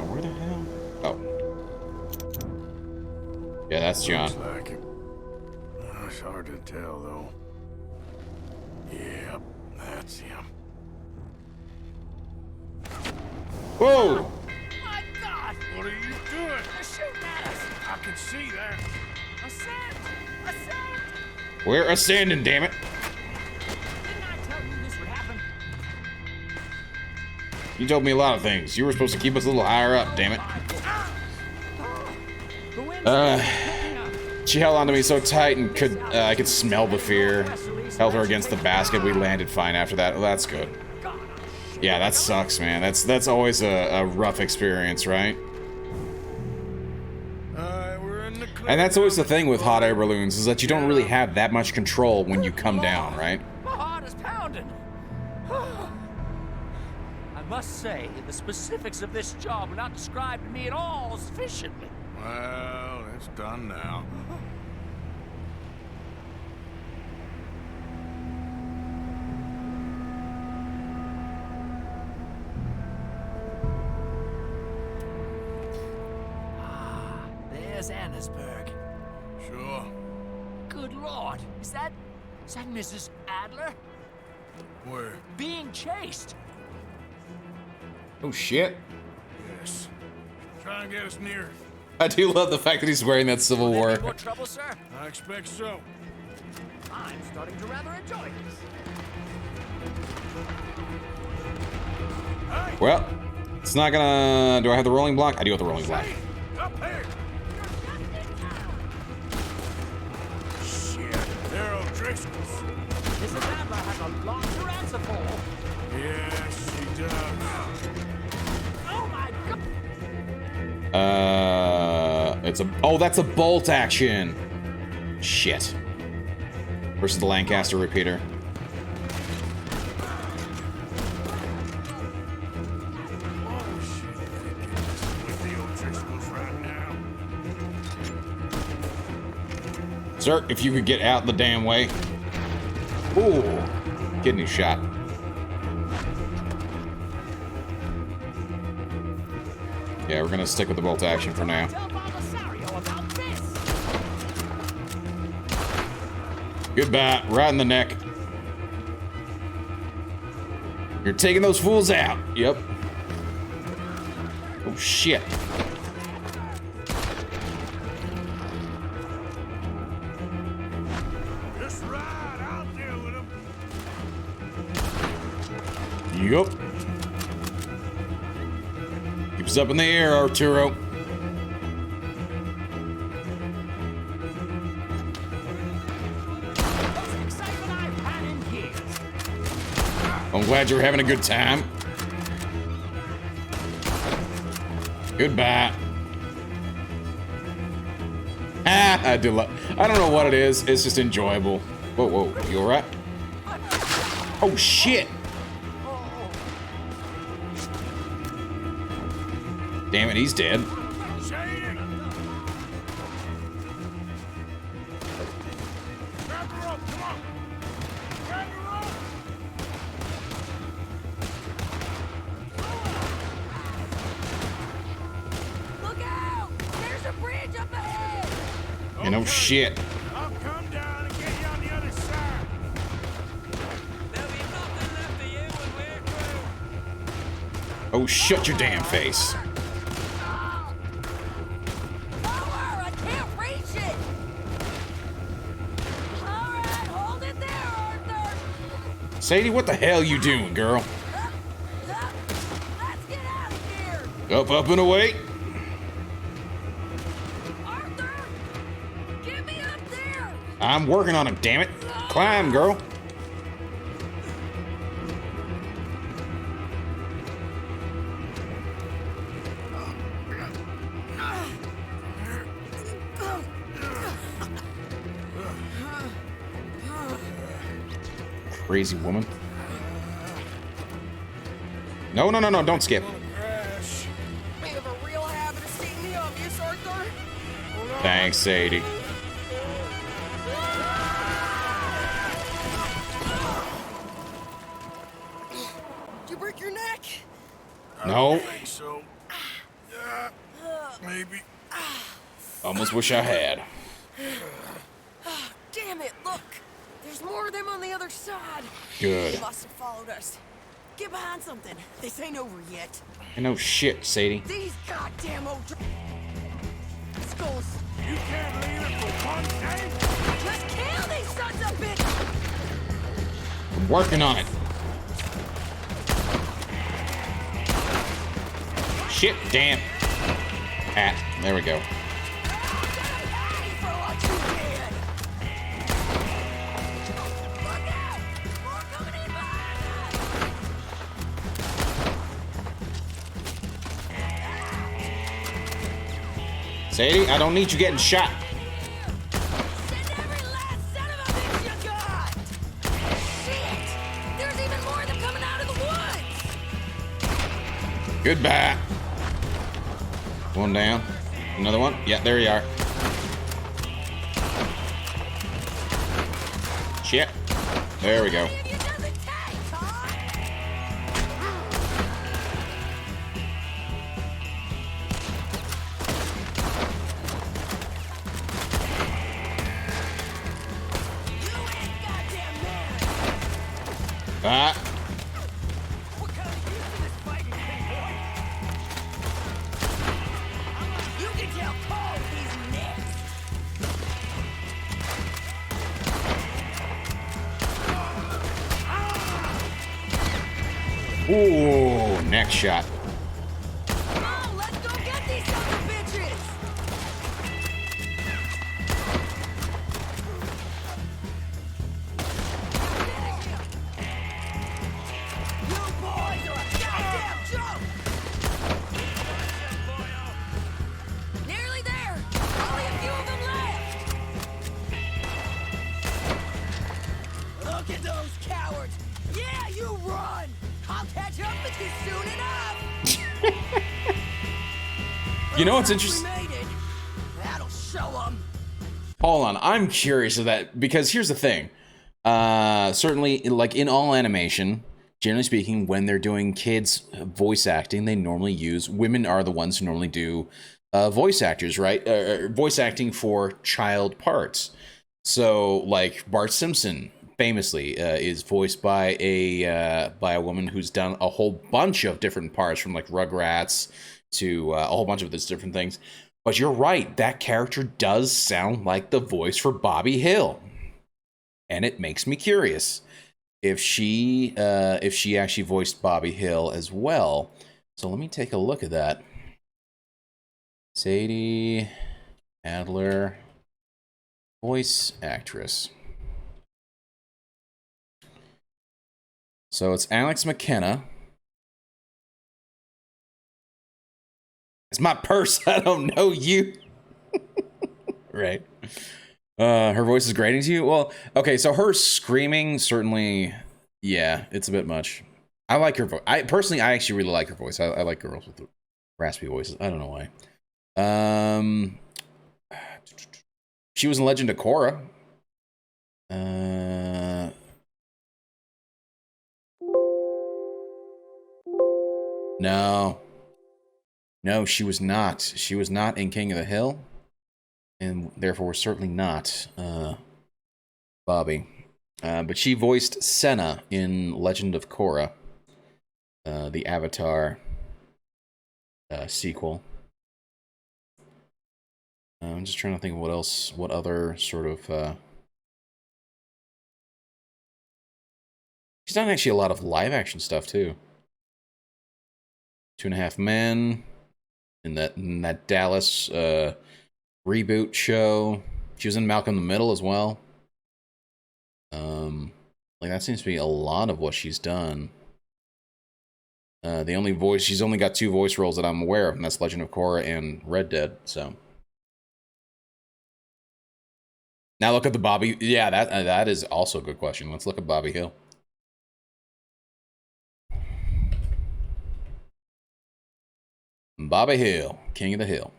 Where the hell? Oh. Yeah, that's John. Looks like it. It's hard to tell, though. Yep, that's him. Whoa! My God! What are you doing? They're shooting at us! I can see that. Ascend! Ascend! We're ascending, damn it. Didn't I tell you this would happen? You told me a lot of things. You were supposed to keep us a little higher up, damn it. The wind's She held onto me so tight and I could smell the fear. Held her against the basket. We landed fine after that. Well, that's good. Yeah, that sucks, man. That's always a rough experience, right? And that's always the thing with hot air balloons, is that you don't really have that much control when you come down, right? My heart is pounding. I must say, the specifics of this job were not described to me at all sufficiently. Well, it's done now. There's Annesburg. Sure. Good Lord, is that Mrs. Adler? Where? Being chased. Oh shit. Yes. Try and get us near. I do love the fact that he's wearing that Civil War. Any more trouble, sir? I expect so. I'm starting to rather enjoy this. Well, it's not gonna... Do I have the rolling block? I do have the rolling block. Up here! Shit, they're O'Driscoll's. Mrs. Adler has a lot to answer for. Yes, she does. Oh my God! It's a... Oh, that's a bolt action. Shit. Versus the Lancaster repeater. Sir, if you could get out the damn way. Ooh, kidney shot. Yeah, we're gonna stick with the bolt action for now. Goodbye, right in the neck. You're taking those fools out. Yep. Oh shit. Yup. Keep us up in the air, Arturo. I'm glad you're having a good time. Goodbye. Ah, I do love. I don't know what it is. It's just enjoyable. Whoa, whoa. You alright? Oh shit. Damn it, he's dead. Look out! There's a bridge up ahead! You know, shit. I'll come down and get you on the other side. There'll be nothing left of you when we're through. Oh, shut your damn face. Lower! I can't reach it! Alright, hold it there, Arthur! Sadie, what the hell you doing, girl? Let's get out of here! Up, up, and away. Arthur! Get me up there! I'm working on it, damn it. Climb, girl. Crazy woman. No, no, no, no, don't skip. We have a real habit of seeing the obvious, Arthur. Thanks, Sadie. Did you break your neck? No. I think so. Maybe. Almost wish I had. Oh, damn it, look! There's more of them on the other side. Good. They must have followed us. Get behind something. This ain't over yet. I know shit, Sadie. These goddamn old skulls. You can't leave it for one day? Just kill these sons of bitches! I'm working on it. Shit, damn. Ah, there we go. Sadie, I don't need you getting shot. Send every last son of a bitch you got! Shit! There's even more of them coming out of the woods! Goodbye. One down. Another one. Yeah, there you are. Shit. There we go. Ah. You can tell Cole he's next. Ooh, next shot. Come on, let's go get these sons of bitches! You boys are a goddamn joke! Nearly there! Only a few of them left! Look at those cowards! Yeah, you run! I'll catch up with you soon enough! You know what's interesting? We made it. That'll show them. Hold on, I'm curious of that because here's the thing. Certainly, like in all animation, generally speaking, when they're doing kids voice acting, they normally use women are the ones who normally do voice actors, right? Voice acting for child parts. So, like Bart Simpson, famously, is voiced by a woman who's done a whole bunch of different parts, from like Rugrats to a whole bunch of those different things. But you're right, that character does sound like the voice for Bobby Hill, and it makes me curious if she actually voiced Bobby Hill as well. So let me take a look at that. Sadie Adler, voice actress. So it's Alex McKenna. It's my purse. I don't know you. Right. Her voice is grating to you? Well, okay, so her screaming, certainly, yeah, it's a bit much. I like her voice. I actually really like her voice. I like girls with the raspy voices. I don't know why. She was in Legend of Korra. No, she was not. She was not in King of the Hill, and therefore certainly not Bobby. But she voiced Senna in Legend of Korra, the Avatar sequel. I'm just trying to think of what other sort of... She's done actually a lot of live-action stuff, too. 2.5 Men, in that Dallas reboot show. She was in Malcolm in the Middle as well. Like, that seems to be a lot of what she's done. She's only got 2 voice roles that I'm aware of, and that's Legend of Korra and Red Dead, so. Now look at the Bobby, yeah, that is also a good question. Let's look at Bobby Hill. Bobby Hill, King of the Hill.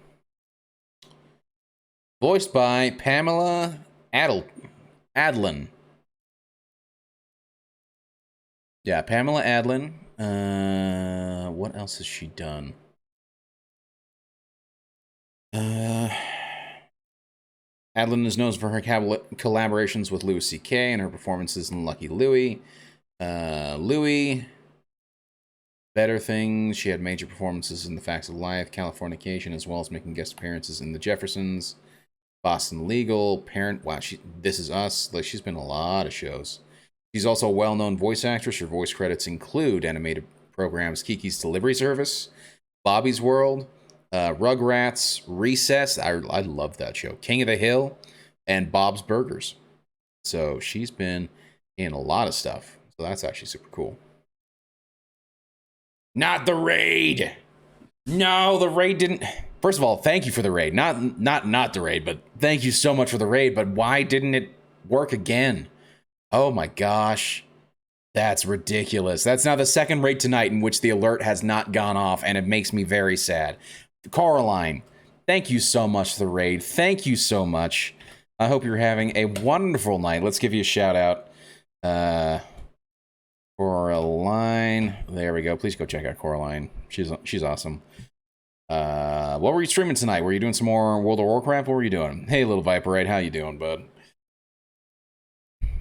Voiced by Pamela Adlon. Yeah, Pamela Adlon. What else has she done? Adeline is known for her collaborations with Louis C.K. and her performances in Lucky Louie. Louie, Better Things. She had major performances in The Facts of Life, Californication, as well as making guest appearances in The Jeffersons, Boston Legal, Parent. Wow, This Is Us. Like, she's been in a lot of shows. She's also a well-known voice actress. Her voice credits include animated programs Kiki's Delivery Service, Bobby's World, Rugrats, Recess. I love that show. King of the Hill, and Bob's Burgers. So she's been in a lot of stuff. So that's actually super cool. Not the raid. No, the raid didn't. First of all, thank you for the raid. Not the raid, but thank you so much for the raid. But why didn't it work again? Oh my gosh. That's ridiculous. That's now the second raid tonight in which the alert has not gone off, and it makes me very sad. Coraline, thank you so much for the raid. Thank you so much. I hope you're having a wonderful night. Let's give you a shout out. Coraline. There we go. Please go check out Coraline. She's awesome. What were you streaming tonight? Were you doing some more World of Warcraft? What were you doing? Hey, little Viperite, how you doing, bud?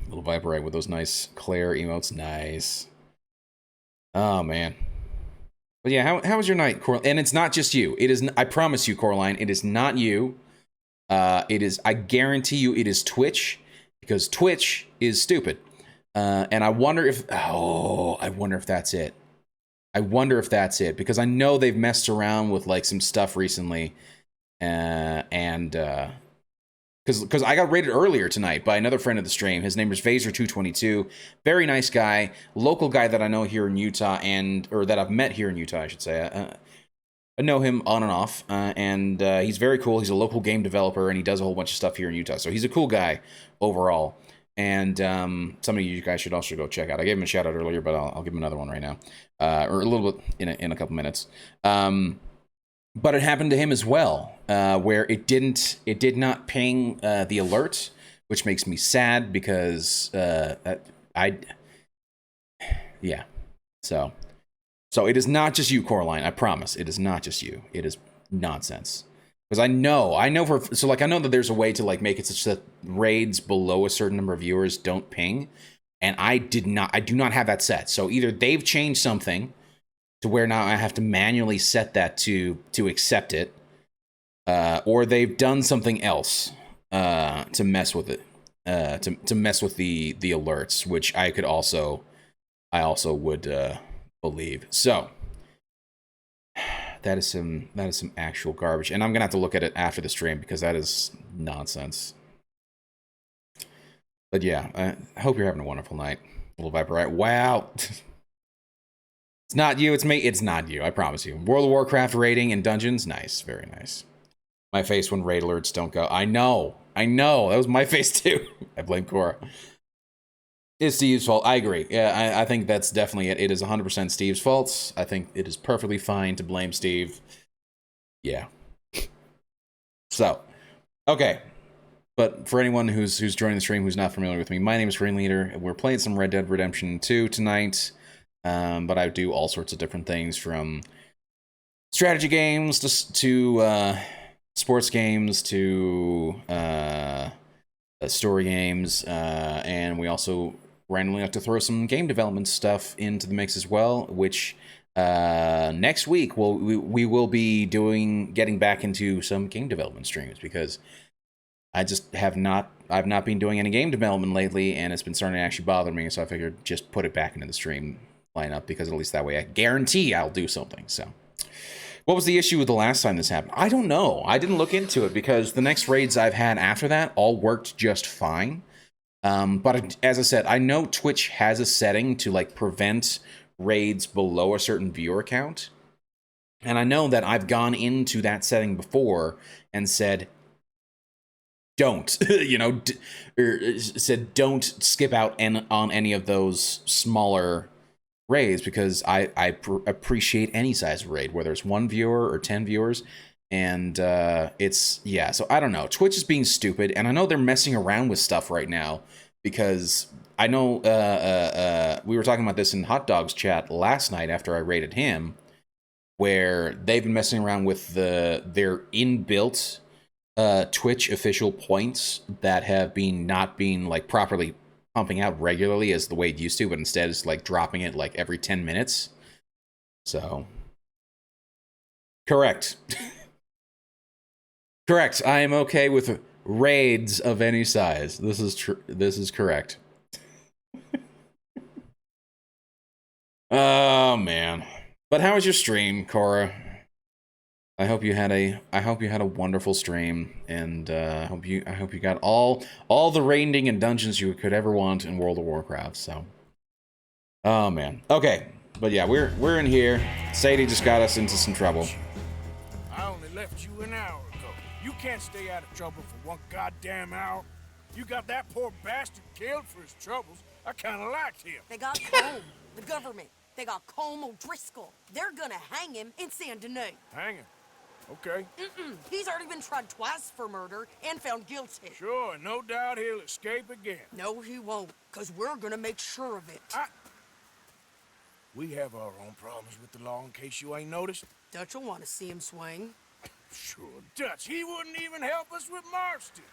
Little Viperite with those nice Claire emotes. Nice. Oh, man. But yeah, how was your night, Coraline? And it's not just you. It is. I promise you, Coraline, it is not you. It is. I guarantee you, it is Twitch, because Twitch is stupid. And I wonder if. Oh, I wonder if that's it. I wonder if that's it, because I know they've messed around with like some stuff recently, because I got raided earlier tonight by another friend of the stream. His name is Vaser222. Very nice guy, local guy that I know here in Utah, or that I've met here in Utah, I should say. I know him on and off, and he's very cool. He's a local game developer, and he does a whole bunch of stuff here in Utah. So he's a cool guy overall. And some of you guys should also go check out. I gave him a shout out earlier, but I'll give him another one right now, or a little bit in a couple minutes. But it happened to him as well, where it did not ping the alert, which makes me sad because yeah. So it is not just you, Coraline. I promise, it is not just you. It is nonsense. Because I know that there's a way to like make it such that raids below a certain number of viewers don't ping, and I do not have that set. So either they've changed something to where now I have to manually set that to accept it, or they've done something else to mess with it, to mess with the alerts, which I also would believe. So that is some actual garbage, and I'm gonna have to look at it after the stream because that is nonsense. But yeah, I hope you're having a wonderful night, little Viper. Right? Wow. It's not you, it's me. It's not you, I promise you. World of Warcraft raiding and dungeons, nice, very nice. My face when raid alerts don't go. I know. That was my face too. I blame Cora. It's Steve's fault. I agree. Yeah, I think that's definitely it. It is 100% Steve's fault. I think it is perfectly fine to blame Steve. Yeah. So, okay. But for anyone who's joining the stream who's not familiar with me, my name is Ringleader. We're playing some Red Dead Redemption 2 tonight. But I do all sorts of different things, from strategy games to sports games to story games, and we also randomly have to throw some game development stuff into the mix as well, which next week we will be getting back into some game development streams, because I've not been doing any game development lately, and it's been starting to actually bother me, so I figured just put it back into the stream lineup, because at least that way I guarantee I'll do something. So what was the issue with the last time this happened? I don't know. I didn't look into it, because the next raids I've had after that all worked just fine. But as I said, I know Twitch has a setting to like prevent raids below a certain viewer count. And I know that I've gone into that setting before and said, don't, said don't skip out on any of those smaller raids, because I appreciate any size raid, whether it's 1 viewer or 10 viewers. And so I don't know. Twitch is being stupid, and I know they're messing around with stuff right now, because I know we were talking about this in Hot Dog's chat last night after I raided him, where they've been messing around with their inbuilt Twitch official points that have been not being like properly pumping out regularly as the way it used to, but instead it's like dropping it like every 10 minutes. So, correct. Correct. I am okay with raids of any size. This is true. This is correct. Oh man. But how was your stream, Cora? I hope you had a wonderful stream, and I hope you got all the raiding and dungeons you could ever want in World of Warcraft. So, oh man. Okay, but yeah, we're in here. Sadie just got us into some trouble. I only left you an hour ago. You can't stay out of trouble for one goddamn hour. You got that poor bastard killed for his troubles. I kind of liked him. They got Colm, the government. They got Colm O'Driscoll. They're gonna hang him in Saint Denis. Hang him. Okay. He's already been tried twice for murder and found guilty. Sure, no doubt he'll escape again. No, he won't, because we're gonna make sure of it. We have our own problems with the law, in case you ain't noticed. Dutch will want to see him swing. Sure, Dutch. He wouldn't even help us with Marston.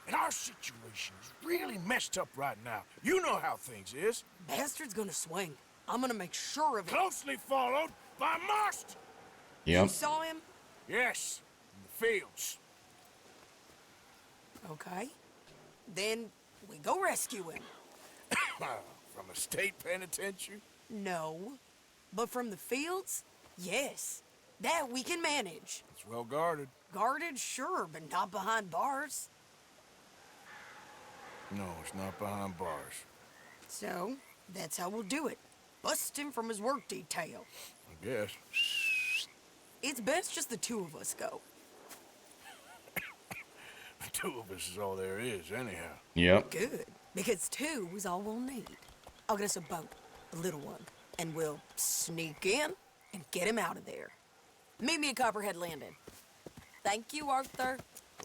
And our situation is really messed up right now. You know how things is. Bastard's gonna swing. I'm gonna make sure of it. Closely followed by Marston. Yep. You saw him? Yes, in the fields. Okay. Then we go rescue him. From a state penitentiary? No. But from the fields? Yes. That we can manage. It's well guarded. Guarded, sure, but not behind bars. No, it's not behind bars. So, that's how we'll do it. Bust him from his work detail. I guess. It's best just the two of us go. The two of us is all there is, anyhow. Yep. Good, because two is all we'll need. I'll get us a boat, a little one, and we'll sneak in and get him out of there. Meet me at Copperhead Landing. Thank you, Arthur.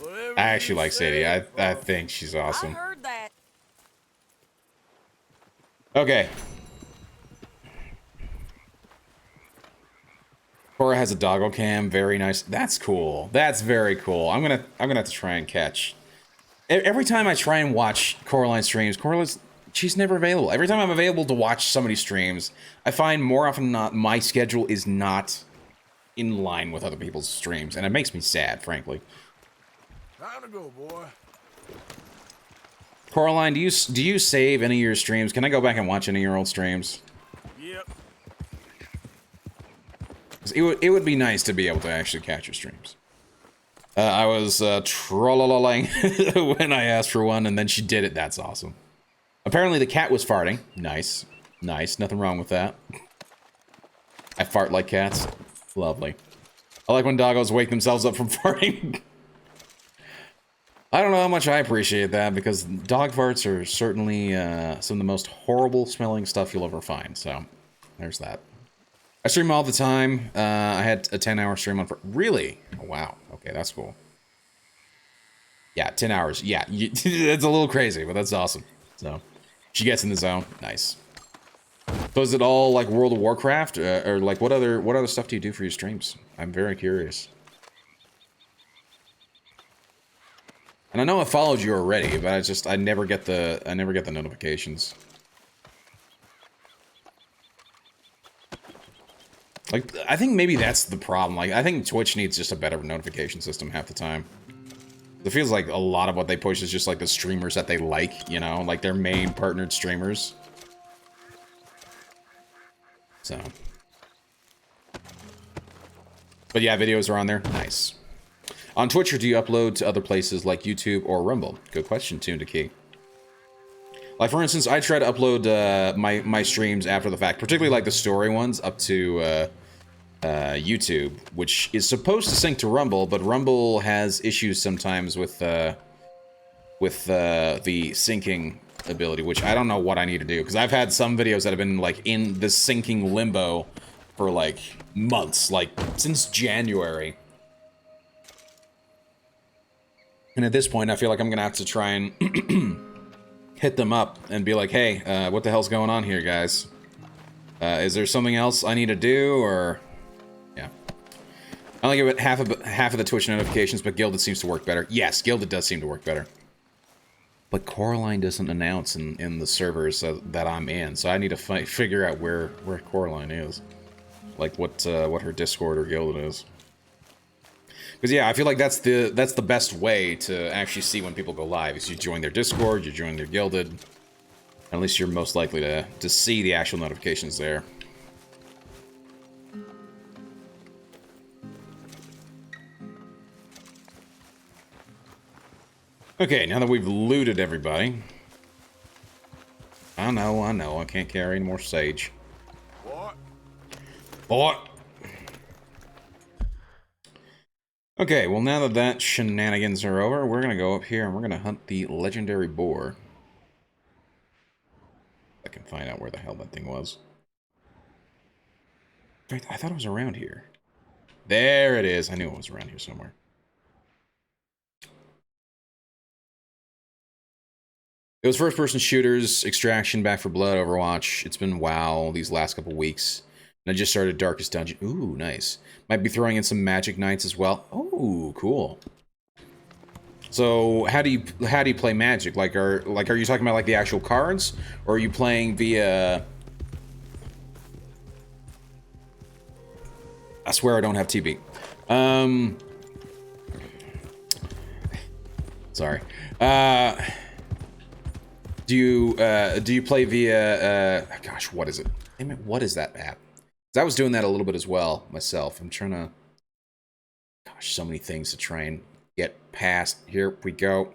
I actually like Sadie. I think she's awesome. I heard that. Okay. Cora has a doggo cam. Very nice. That's cool. That's very cool. I'm gonna have to try and catch. Every time I try and watch Coraline streams, she's never available. Every time I'm available to watch somebody's streams, I find more often than not my schedule is not in line with other people's streams, and it makes me sad, frankly. Time to go, boy. Coraline, do you save any of your streams? Can I go back and watch any of your old streams? Yep. It would be nice to be able to actually catch your streams. I was trollolaling when I asked for one, and then she did it. That's awesome. Apparently the cat was farting. Nice. Nice. Nothing wrong with that. I fart like cats. Lovely. I like when doggos wake themselves up from farting. I don't know how much I appreciate that, because dog farts are certainly some of the most horrible smelling stuff you'll ever find. So, there's that. I stream all the time. I had a 10-hour stream on... Really? Oh, wow. Okay, that's cool. Yeah, 10 hours. Yeah, it's a little crazy, but that's awesome. So, she gets in the zone. Nice. So is it all like World of Warcraft, or like what other stuff do you do for your streams? I'm very curious. And I know I followed you already, but I never get the notifications. Like, I think maybe that's the problem. Like, I think Twitch needs just a better notification system half the time. It feels like a lot of what they push is just like the streamers that they like, you know, like their main partnered streamers. So. But yeah, videos are on there. Nice. On Twitch, or do you upload to other places like YouTube or Rumble? Good question, Tune to Key. Like, for instance, I try to upload my streams after the fact, particularly like the story ones, up to YouTube, which is supposed to sync to Rumble, but Rumble has issues sometimes with the syncing ability, which I don't know what I need to do, because I've had some videos that have been like in the syncing limbo for like months, like since January. And at this point, I feel like I'm gonna have to try and hit them up and be like, hey, what the hell's going on here, guys? Is there something else I need to do, or... Yeah. I only get half of the Twitch notifications, but Gilded seems to work better. Yes, Gilded does seem to work better. But Coraline doesn't announce in the servers that I'm in, so I need to figure out where Coraline is, like what her Discord or Gilded is. Because yeah, I feel like that's the best way to actually see when people go live. Is you join their Discord, you join their Gilded. At least you're most likely to see the actual notifications there. Okay, now that we've looted everybody. I know, I can't carry any more sage. What? Okay, well now that shenanigans are over, we're gonna go up here and we're gonna hunt the legendary boar. I can find out where the hell that thing was. I thought it was around here. There it is. I knew it was around here somewhere. It was first-person shooters, Extraction, Back 4 Blood, Overwatch. It's been WoW these last couple weeks. And I just started Darkest Dungeon. Ooh, nice. Might be throwing in some Magic Nights as well. Ooh, cool. So, how do you play Magic? Are you talking about like the actual cards, or are you playing via? I swear I don't have TV. Sorry. Do you play via gosh, what is it? Damn it, what is that app? 'Cause I was doing that a little bit as well myself. I'm trying to, gosh, so many things to try and get past. Here we go.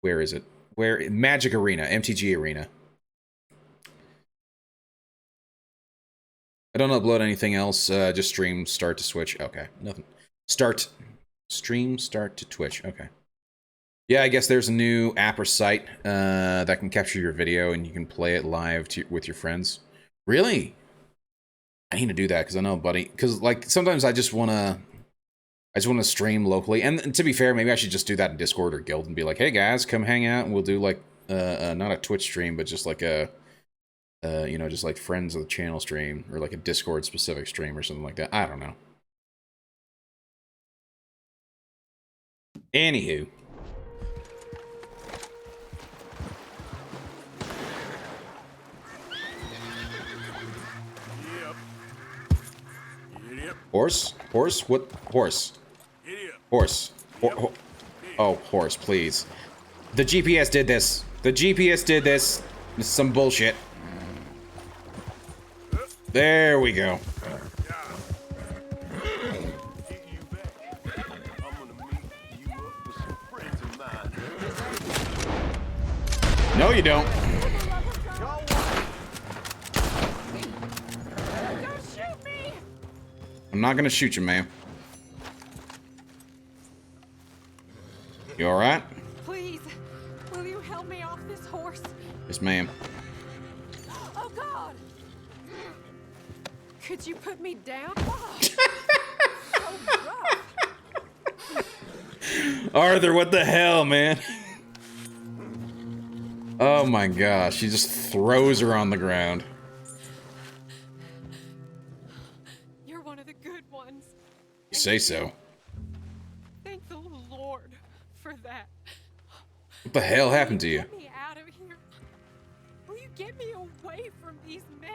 Where is it? Where? Magic Arena, MTG Arena. I don't upload anything else. Just stream start to Switch. Okay, nothing. Stream start to Twitch. Okay. Yeah, I guess there's a new app or site that can capture your video and you can play it live with your friends. Really? I need to do that because I know, buddy. Because like sometimes I just wanna stream locally. And to be fair, maybe I should just do that in Discord or Guild and be like, hey guys, come hang out and we'll do like not a Twitch stream, but just like a you know, just like friends of the channel stream or like a Discord specific stream or something like that. I don't know. Anywho. Horse? Horse? What? Horse. Horse. Oh, horse, please. The GPS did this. The GPS did this. This is some bullshit. There we go. No, you don't. I'm not gonna shoot you, ma'am. You alright? Please, will you help me off this horse? Yes, ma'am. Oh, God! Could you put me down? Arthur, what the hell, man? Oh my gosh, he just throws her on the ground. You're one of the good ones. You say so. Thank the Lord for that. What the hell happened to you? Get me out of here. Will you get me away from these men?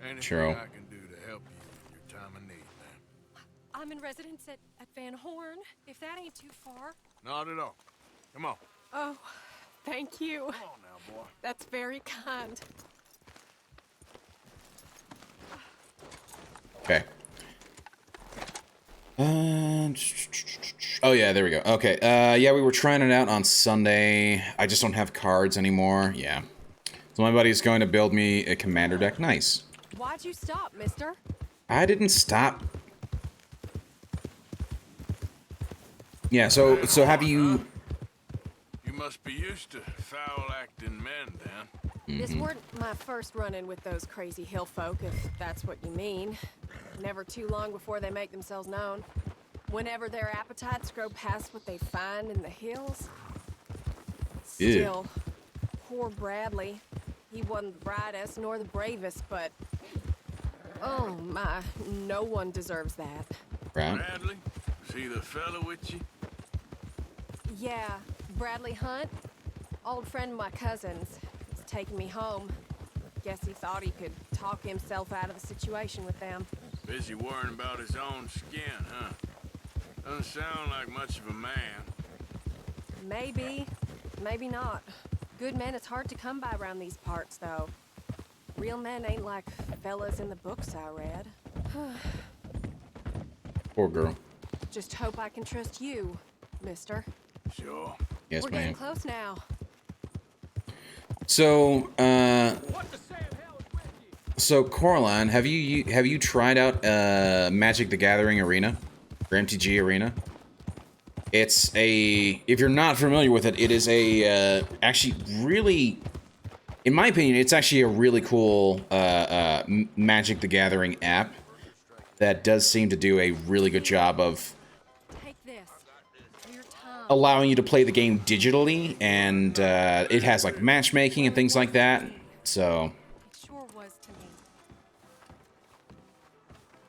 Anything Sure. I can do to help you in your time of need, man. I'm in residence at Van Horn, if that ain't too far. Not at all. Come on. Oh, thank you. Come on now, boy. That's very kind. Okay. Oh yeah, there we go. Okay. Yeah, we were trying it out on Sunday. I just don't have cards anymore. Yeah. So my buddy's going to build me a commander deck. Nice. Why'd you stop, mister? I didn't stop. Yeah, so have you... You must be used to foul-acting men, then. This weren't my first run-in with those crazy hill folk, if that's what you mean. Never too long before they make themselves known. Whenever their appetites grow past what they find in the hills. Ew. Still, poor Bradley. He wasn't the brightest nor the bravest, but Oh my, no one deserves that. Right. Bradley? Is he the fella with you? Yeah, Bradley Hunt, old friend of my cousin's. He's taking me home. Guess he thought he could talk himself out of the situation with them. Busy worrying about his own skin, huh? Doesn't sound like much of a man. Maybe, maybe not. Good men is hard to come by around these parts, though. Real men ain't like fellas in the books I read. Poor girl. Just hope I can trust you, mister. Sure. Yes, We're ma'am. getting close now. So, Coraline, have you tried out Magic the Gathering Arena or MTG Arena? It's if you're not familiar with it, it is actually really, in my opinion, it's actually a really cool Magic the Gathering app that does seem to do a really good job of allowing you to play the game digitally, and it has like matchmaking and things like that. So Sure was to me.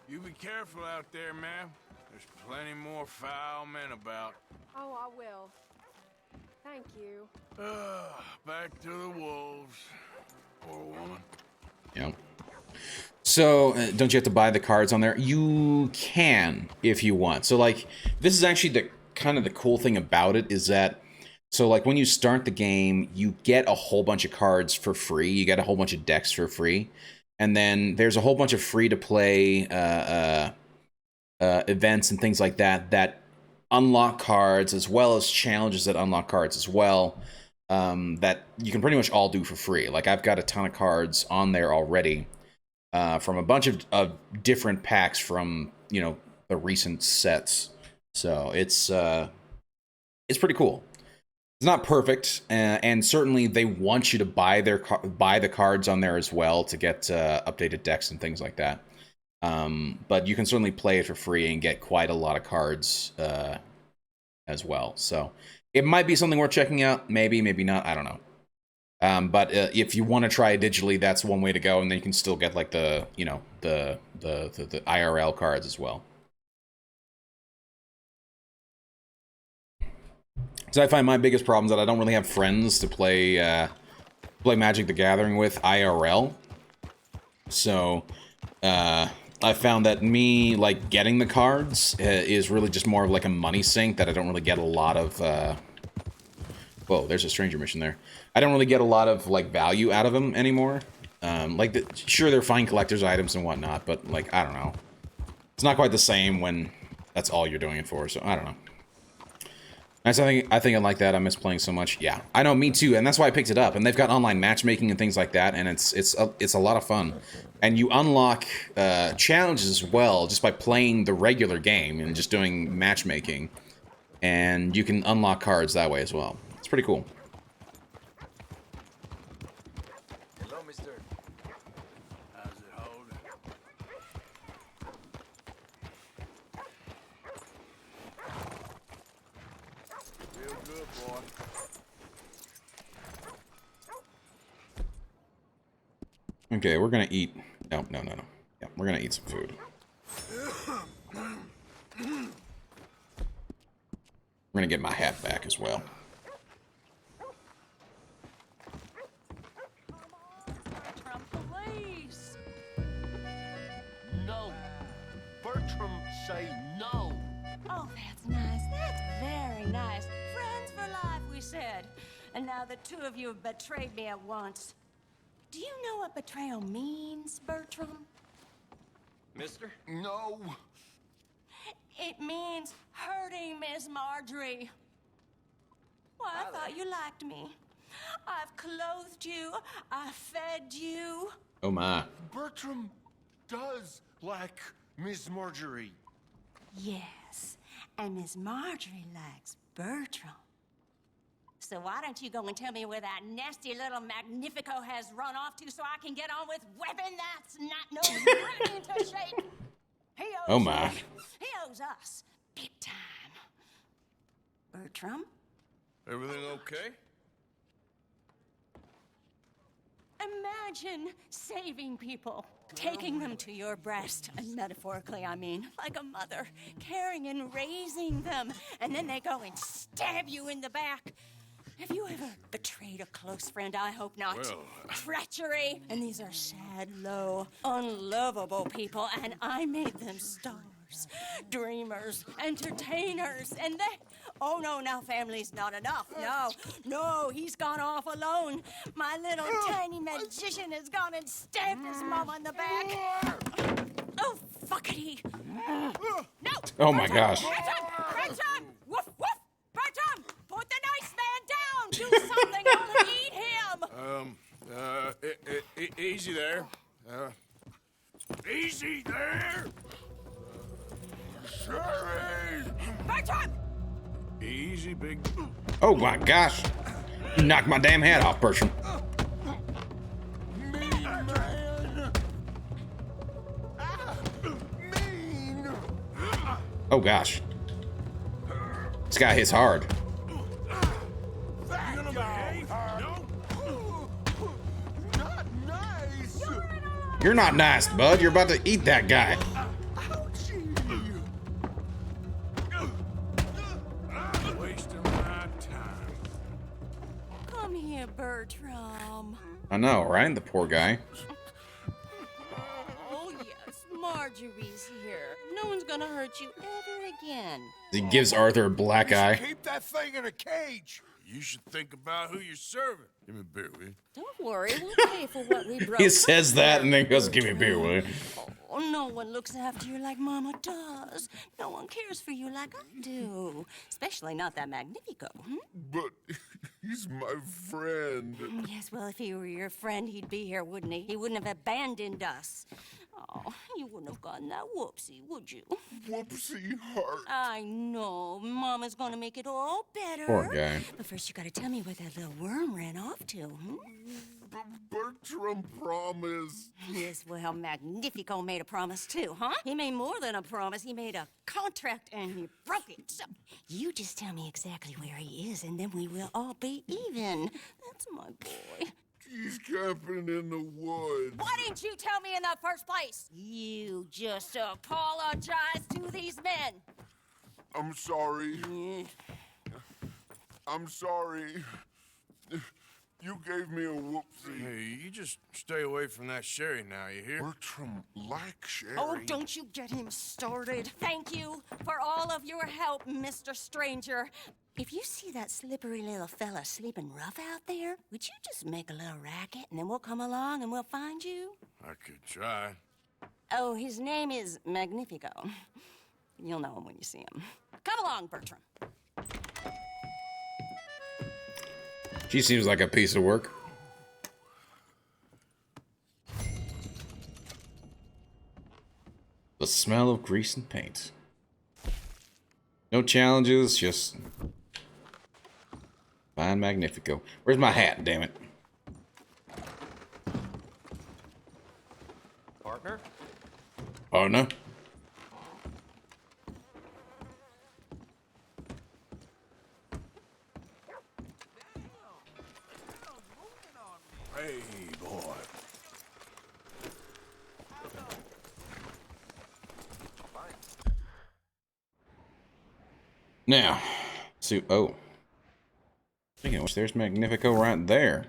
You be careful out there, ma'am. There's plenty more foul men about. Oh, I will. Thank you. Back to the wolves. Poor woman. yeah. So don't you have to buy the cards on there? You can if you want. So like this is actually the kind of the cool thing about it is that, so like when you start the game, you get a whole bunch of cards for free. You get a whole bunch of decks for free. And then there's a whole bunch of free to play events and things like that that unlock cards, as well as challenges that unlock cards as well, that you can pretty much all do for free. Like I've got a ton of cards on there already from a bunch of different packs from, you know, the recent sets. So it's pretty cool. It's not perfect, and certainly they want you to buy the cards on there as well to get updated decks and things like that. But you can certainly play it for free and get quite a lot of cards as well. So it might be something worth checking out. Maybe, maybe not. I don't know. But if you want to try it digitally, that's one way to go, and then you can still get like the IRL cards as well. So I find my biggest problem is that I don't really have friends to play Magic the Gathering with IRL. So I found that me like getting the cards is really just more of like a money sink that I don't really get a lot of. Whoa, there's a stranger mission there. I don't really get a lot of like value out of them anymore. Sure, they're fine collector's items and whatnot, but like I don't know, it's not quite the same when that's all you're doing it for. So I don't know. I think I like that. I miss playing so much. Yeah, I know, me too, and that's why I picked it up. And they've got online matchmaking and things like that, and it's a lot of fun. And you unlock challenges as well just by playing the regular game and just doing matchmaking, and you can unlock cards that way as well. It's pretty cool. Hello, mister. How's it holding? Real good, boy. Okay, we're gonna eat. No. Yeah, we're gonna eat some food. We're gonna get my hat back as well. Bertram, please. No. Bertram, say no. Oh, that's nice. That's very nice. Friends for life, we said. And now the two of you have betrayed me at once. Do you know what betrayal means, Bertram? Mister? No. It means hurting Miss Marjorie. Well, I thought you liked me. I've clothed you. I've fed you. Oh my. Bertram does like Miss Marjorie. Yes, and Miss Marjorie likes Bertram. So why don't you go and tell me where that nasty little Magnifico has run off to so I can get on with weapon that's not known running into shape? He owes Oh my. us. He owes us big time. Bertram? Everything okay? Imagine saving people. taking them to your breast, and metaphorically, I mean, like a mother, caring and raising them, and then they go and stab you in the back. Have you ever betrayed a close friend? I hope not. Well, Treachery. And these are sad, low, unlovable people, and I made them stars, dreamers, entertainers, and they... Oh, no, now family's not enough. No, he's gone off alone. My little tiny magician has gone and stabbed his mama in the back. Oh, fuckity. No! Oh my gosh. Bertram! Woof, woof! Bertram! Put the nice man down! Do something! I'll eat him! Easy there. Easy there! Sorry! Bertram! Easy, big... Oh my gosh. You knocked my damn head off, Bertram. Mean man! Mean! Oh gosh. This guy hits hard. That guy! No! Not nice! You're not nice, bud. You're about to eat that guy. Wasting my time. Come here, Bertram. I know, right? The poor guy. Oh, yes, Marjorie's here. No one's gonna hurt you ever again. He gives Arthur a black eye. Keep that thing in a cage. You should think about who you're serving. Give me a beer, will you? Don't worry, we'll pay for what we broke. He says that and then goes, give me a beer, will you? Oh, no one looks after you like Mama does. No one cares for you like I do. Especially not that Magnifico. But he's my friend. Yes, well, if he were your friend, he'd be here, wouldn't he? He wouldn't have abandoned us. Oh, you wouldn't have gotten that whoopsie, would you? Whoopsie heart. I know. Mama's gonna make it all better. Poor guy. But first, you gotta tell me where that little worm ran off to, Bertram promised. Yes, well, Magnifico made a promise too, huh? He made more than a promise. He made a contract and he broke it. So, you just tell me exactly where he is and then we will all be even. That's my boy. He's camping in the woods. Why didn't you tell me in the first place? You just apologize to these men. I'm sorry. I'm sorry. You gave me a whoopsie. Hey, you just stay away from that sherry now, you hear? Bertram likes sherry. Oh, don't you get him started. Thank you for all of your help, Mr. Stranger. If you see that slippery little fella sleeping rough out there, would you just make a little racket and then we'll come along and we'll find you? I could try. Oh, his name is Magnifico. You'll know him when you see him. Come along, Bertram. She seems like a piece of work. The smell of grease and paint. No challenges, just find Magnifico. Where's my hat, damn it? Partner? Oh no. Hey, boy. Now, so speaking of which, there's Magnifico right there.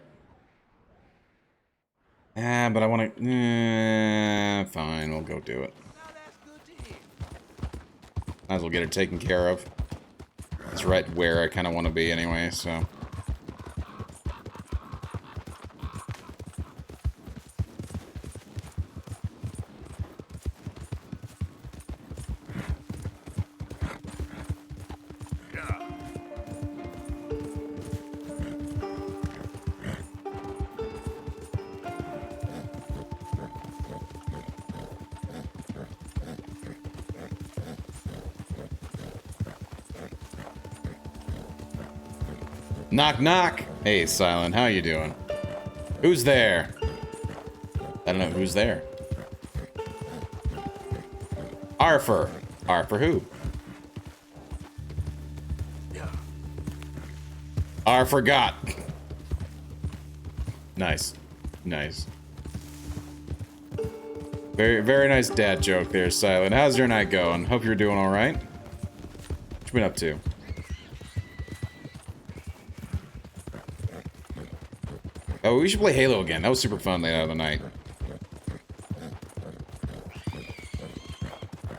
Ah, but I want to. Fine, we'll go do it. Might as well get it taken care of. It's right where I kind of want to be anyway, so. Knock, knock. Hey, Silent, how you doing? Who's there? I don't know who's there. Arthur. Arthur who? I forgot. Nice. Nice. Very, very nice dad joke there, Silent. How's your night going? Hope you're doing all right. What you been up to? Oh, we should play Halo again. That was super fun the other night.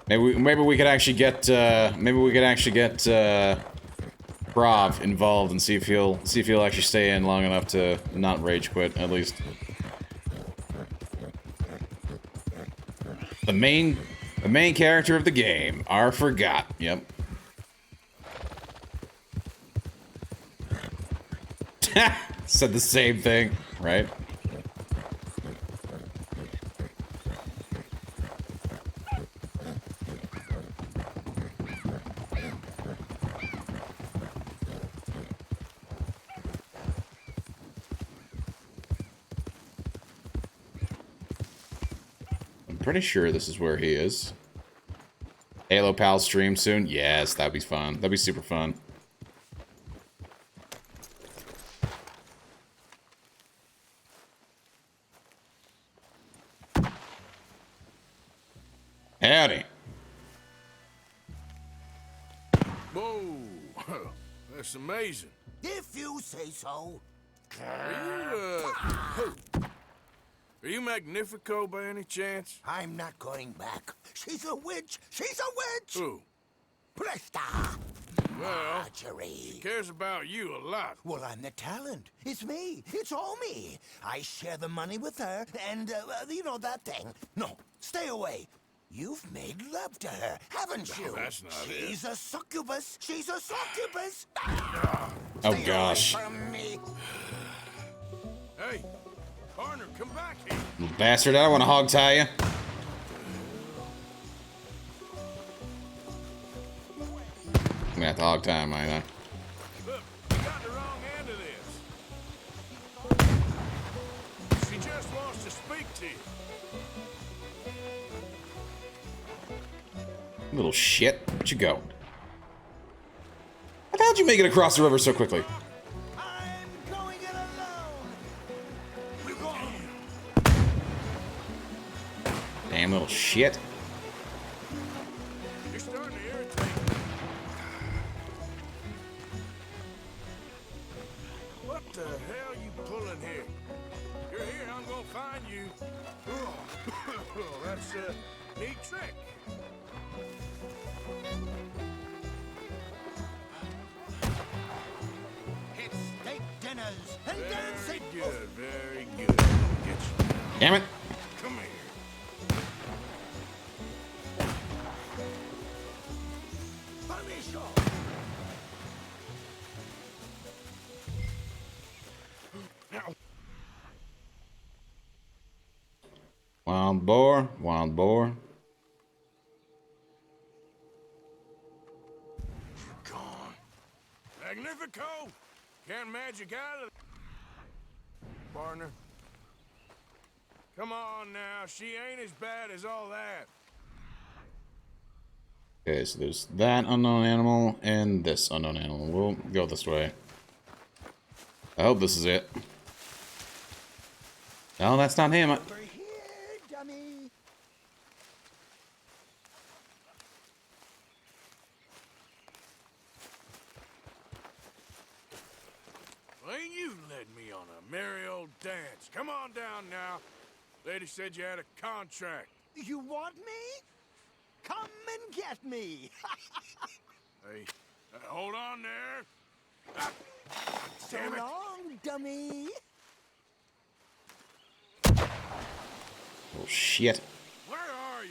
Maybe we could actually get Prav involved and see if he'll actually stay in long enough to not rage quit at least. The main character of the game, are forgot. Yep. Said the same thing, right? I'm pretty sure this is where he is. Halo Pal stream soon? Yes, that'd be fun. That'd be super fun. Howdy. Whoa, that's amazing. If you say so. Are you Magnifico by any chance? I'm not going back. She's a witch. She's a witch. Who? Presta. Well, Marjorie. she cares about you a lot. Well, I'm the talent. It's me. It's all me. I share the money with her, and, you know, that thing. No, stay away. You've made love to her, haven't you? No, that's not She's a succubus. She's a succubus. Oh gosh. From me. Hey, partner, come back here. You bastard, I don't want to hog tie you. I'm gonna have to hog tie him, ain't I? Look, you got the wrong end of this. She just wants to speak to you. Little shit. Where'd you go? How the hell did you make it across the river so quickly? I'm going it alone. We're going. Damn little shit. You're starting to irritate me. What the hell are you pulling here? You're here, I'm gonna find you. Oh, that's a neat trick. It's steak dinners and dancing. Very good, very good. Get you. Damn it. Come here. Punish all. Wild boar, wild boar. Gone. Magnifico! Can't magic out of partner. Come on now, she ain't as bad as all that. Okay, so there's that unknown animal and this unknown animal. We'll go this way. I hope this is it. No, that's not him. Over here, dummy. Well, ain't you led me on a merry old dance. Come on down now. Lady said you had a contract. You want me? Come and get me. Hey, hold on there. Ah, So damn it. long, dummy. Oh shit. Where are you?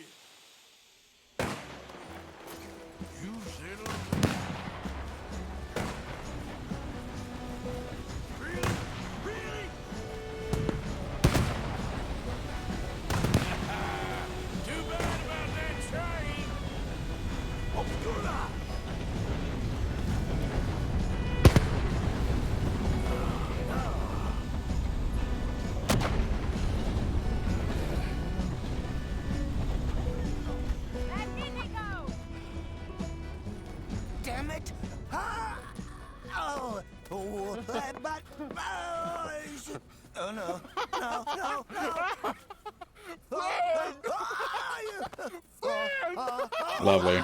You little... Really? Really? Too bad about that train. Oh, do that. Damn it. Ah! Oh, oh, but, oh no, no, no, no. Lovely.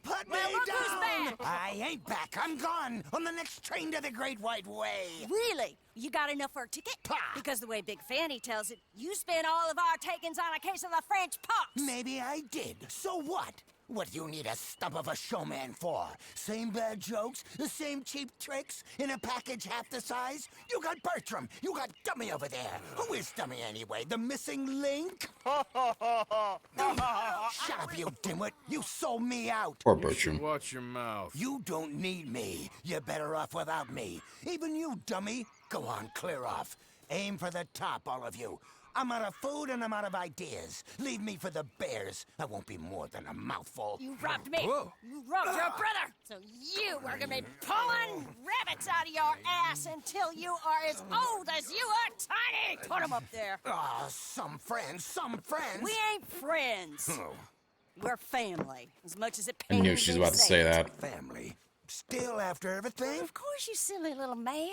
Put me down! I ain't back. I'm gone on the next train to the Great White Way. Really? You got enough for a ticket? Because the way Big Fanny tells it, you spent all of our takings on a case of the French pox. Maybe I did. So what? What do you need a stump of a showman for? Same bad jokes, the same cheap tricks, in a package half the size? You got Bertram, you got Dummy over there. Who is Dummy anyway? The missing link? Shut up, you dimwit. You sold me out. Poor Bertram. Watch your mouth. You don't need me. You're better off without me. Even you, dummy. Go on, clear off. Aim for the top, all of you. I'm out of food and I'm out of ideas. Leave me for the bears. I won't be more than a mouthful. You robbed me. Whoa. You robbed your brother. So you are gonna be pulling rabbits out of your ass until you are as old as you are tiny. Put them up there. Ah, some friends, some friends. We ain't friends. Oh, We're family. As much as it I pains knew me she was about to say it. that. family. Still after everything? Of course, you silly little man.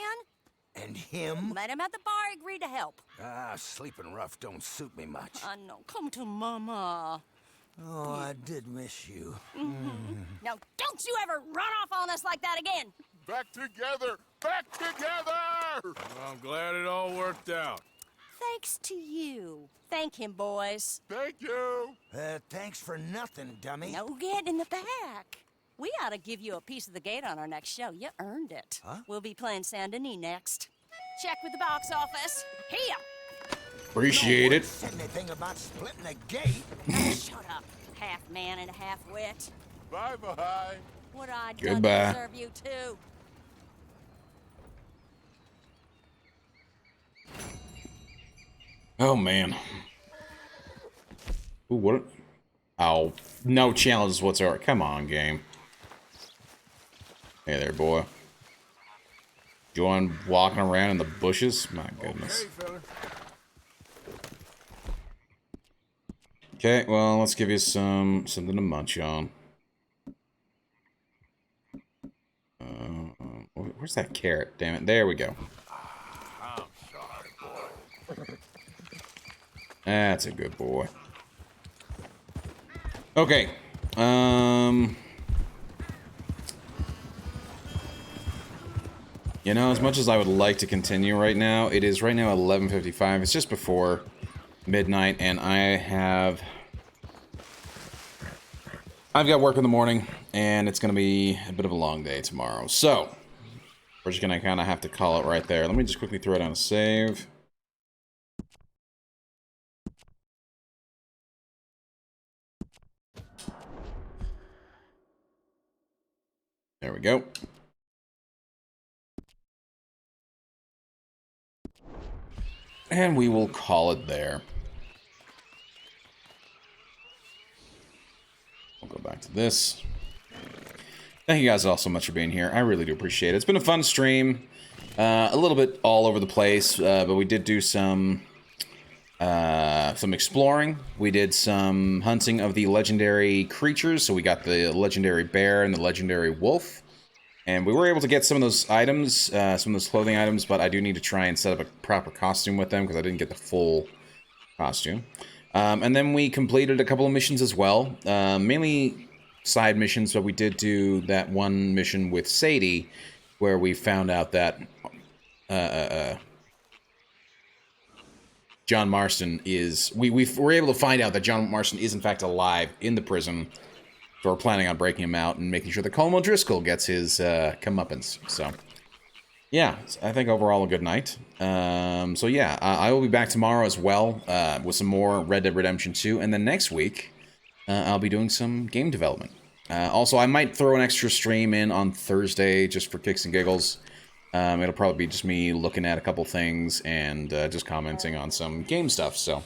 And him? Met him at the bar, agreed to help. Ah, sleeping rough don't suit me much. I know. Come to Mama. Oh, I did miss you. Now, don't you ever run off on us like that again. Back together! Back together! Well, I'm glad it all worked out. Thanks to you. Thank him, boys. Thank you! Thanks for nothing, dummy. No get in the back. We ought to give you a piece of the gate on our next show. You earned it. Huh? We'll be playing Saint Denis next. Check with the box office. Here. Appreciate it. Said anything about splitting the gate. Shut up. Half man and half wit. Bye-bye. What I done Goodbye. deserve you too. Oh, man. Ooh, what? Oh, no challenges whatsoever. Come on, game. Hey there, boy. Join walking around in the bushes? My goodness. Okay, fella. Okay, well, let's give you something to munch on. Where's that carrot? Damn it. There we go. I'm sorry, boy. That's a good boy. Okay. You know, as much as I would like to continue right now, it is right now 11:55. It's just before midnight, and I've got work in the morning, and it's going to be a bit of a long day tomorrow. So, we're just going to kind of have to call it right there. Let me just quickly throw down a save. There we go. And we will call it there. We'll go back to this. Thank you guys all so much for being here. I really do appreciate it. It's been a fun stream. A little bit all over the place, but we did do some exploring. We did some hunting of the legendary creatures. So we got the legendary bear and the legendary wolf. And we were able to get some of those items, some of those clothing items, but I do need to try and set up a proper costume with them because I didn't get the full costume. And then we completed a couple of missions as well, mainly side missions, but we did do that one mission with Sadie where we found out that John Marston is... We were able to find out that John Marston is in fact alive in the prison. So we're planning on breaking him out and making sure that Colm O'Driscoll gets his comeuppance. So, yeah, I think overall a good night. So yeah, I will be back tomorrow as well with some more Red Dead Redemption 2. And then next week, I'll be doing some game development. Also, I might throw an extra stream in on Thursday just for kicks and giggles. It'll probably be just me looking at a couple things and just commenting on some game stuff. So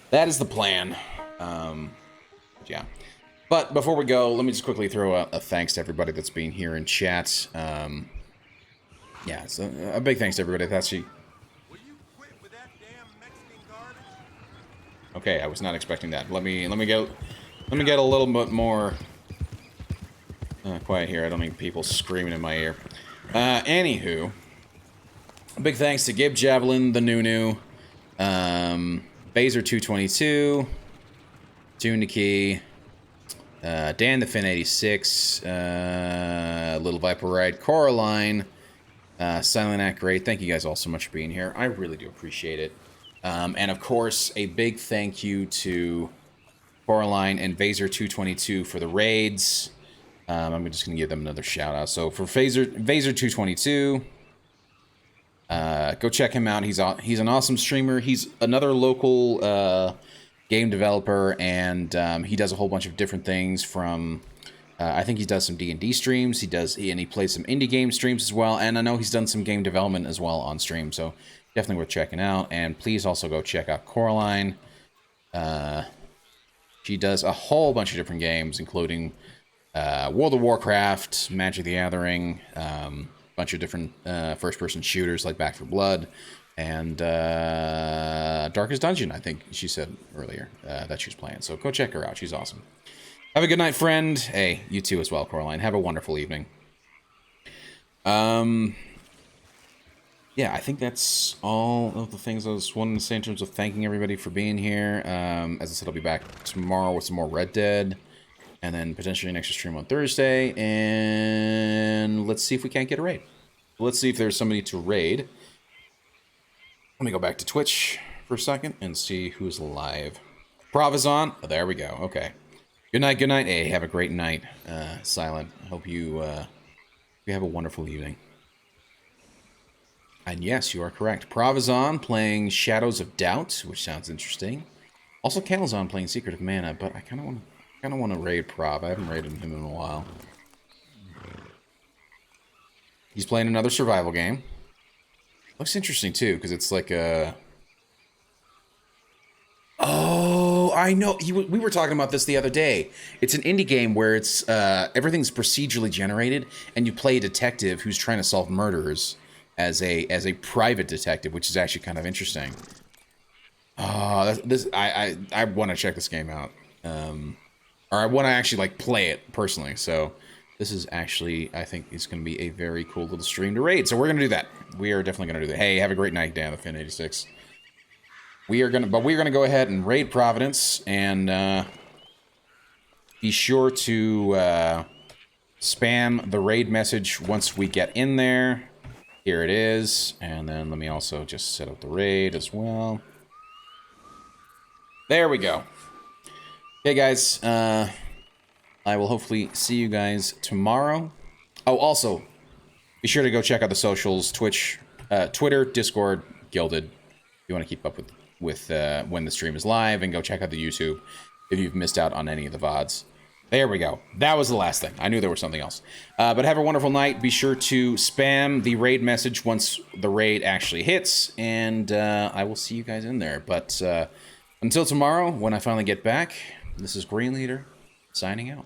that is the plan. Yeah. But before we go, let me just quickly throw a thanks to everybody that's been here in chat. Yeah, so a big thanks to everybody. That's you. Okay, I was not expecting that. Let me get a little bit more quiet here. I don't need people screaming in my ear. Anywho, a big thanks to Gib Javelin, the Nunu, Phaser 222, Tunikey, Dan the Fin 86, Little Viper Ride, Coraline, Silent Act Great. Thank you guys all so much for being here. I really do appreciate it. And of course, a big thank you to Coraline and Phaser 222 for the raids. I'm just going to give them another shout out. So for Phaser 222, go check him out. He's an awesome streamer. He's another local game developer, and he does a whole bunch of different things. From I think he does some D&D streams. He plays some indie game streams as well. And I know he's done some game development as well on stream. So definitely worth checking out. And please also go check out Coraline. She does a whole bunch of different games, including World of Warcraft, Magic the Gathering, bunch of different first-person shooters like Back 4 Blood, and Darkest Dungeon, I think she said earlier that she was playing. So go check her out. She's awesome. Have a good night, friend. Hey, you too as well, Coraline. Have a wonderful evening. Yeah, I think that's all of the things I was wanting to say in terms of thanking everybody for being here. As I said, I'll be back tomorrow with some more Red Dead. And then potentially an extra stream on Thursday. And let's see if we can't get a raid. Let's see if there's somebody to raid. Let me go back to Twitch for a second and see who's live. Provizon. Oh, there we go. Okay. Good night, good night. Hey, have a great night, Silent. I hope you have a wonderful evening. And yes, you are correct. Provizon playing Shadows of Doubt, which sounds interesting. Also, Calzon playing Secret of Mana, but I kind of want to raid Prov. I haven't raided him in a while. He's playing another survival game. Looks interesting too, because it's like a... Oh, I know. We were talking about this the other day. It's an indie game where it's everything's procedurally generated, and you play a detective who's trying to solve murders as a private detective, which is actually kind of interesting. I want to check this game out. Or I want to actually like play it personally. So this is actually, I think, is going to be a very cool little stream to raid. So we're going to do that. We are definitely going to do that. Hey, have a great night, Dan the Fin 86. We're going to go ahead and raid Providence, and be sure to spam the raid message once we get in there. Here it is. And then let me also just set up the raid as well. There we go. Okay, guys, I will hopefully see you guys tomorrow. Oh, also, be sure to go check out the socials, Twitch, Twitter, Discord, Gilded, if you want to keep up with when the stream is live, and go check out the YouTube if you've missed out on any of the VODs. There we go. That was the last thing. I knew there was something else. But have a wonderful night. Be sure to spam the raid message once the raid actually hits, and I will see you guys in there. But until tomorrow, when I finally get back, this is Green Leader, signing out.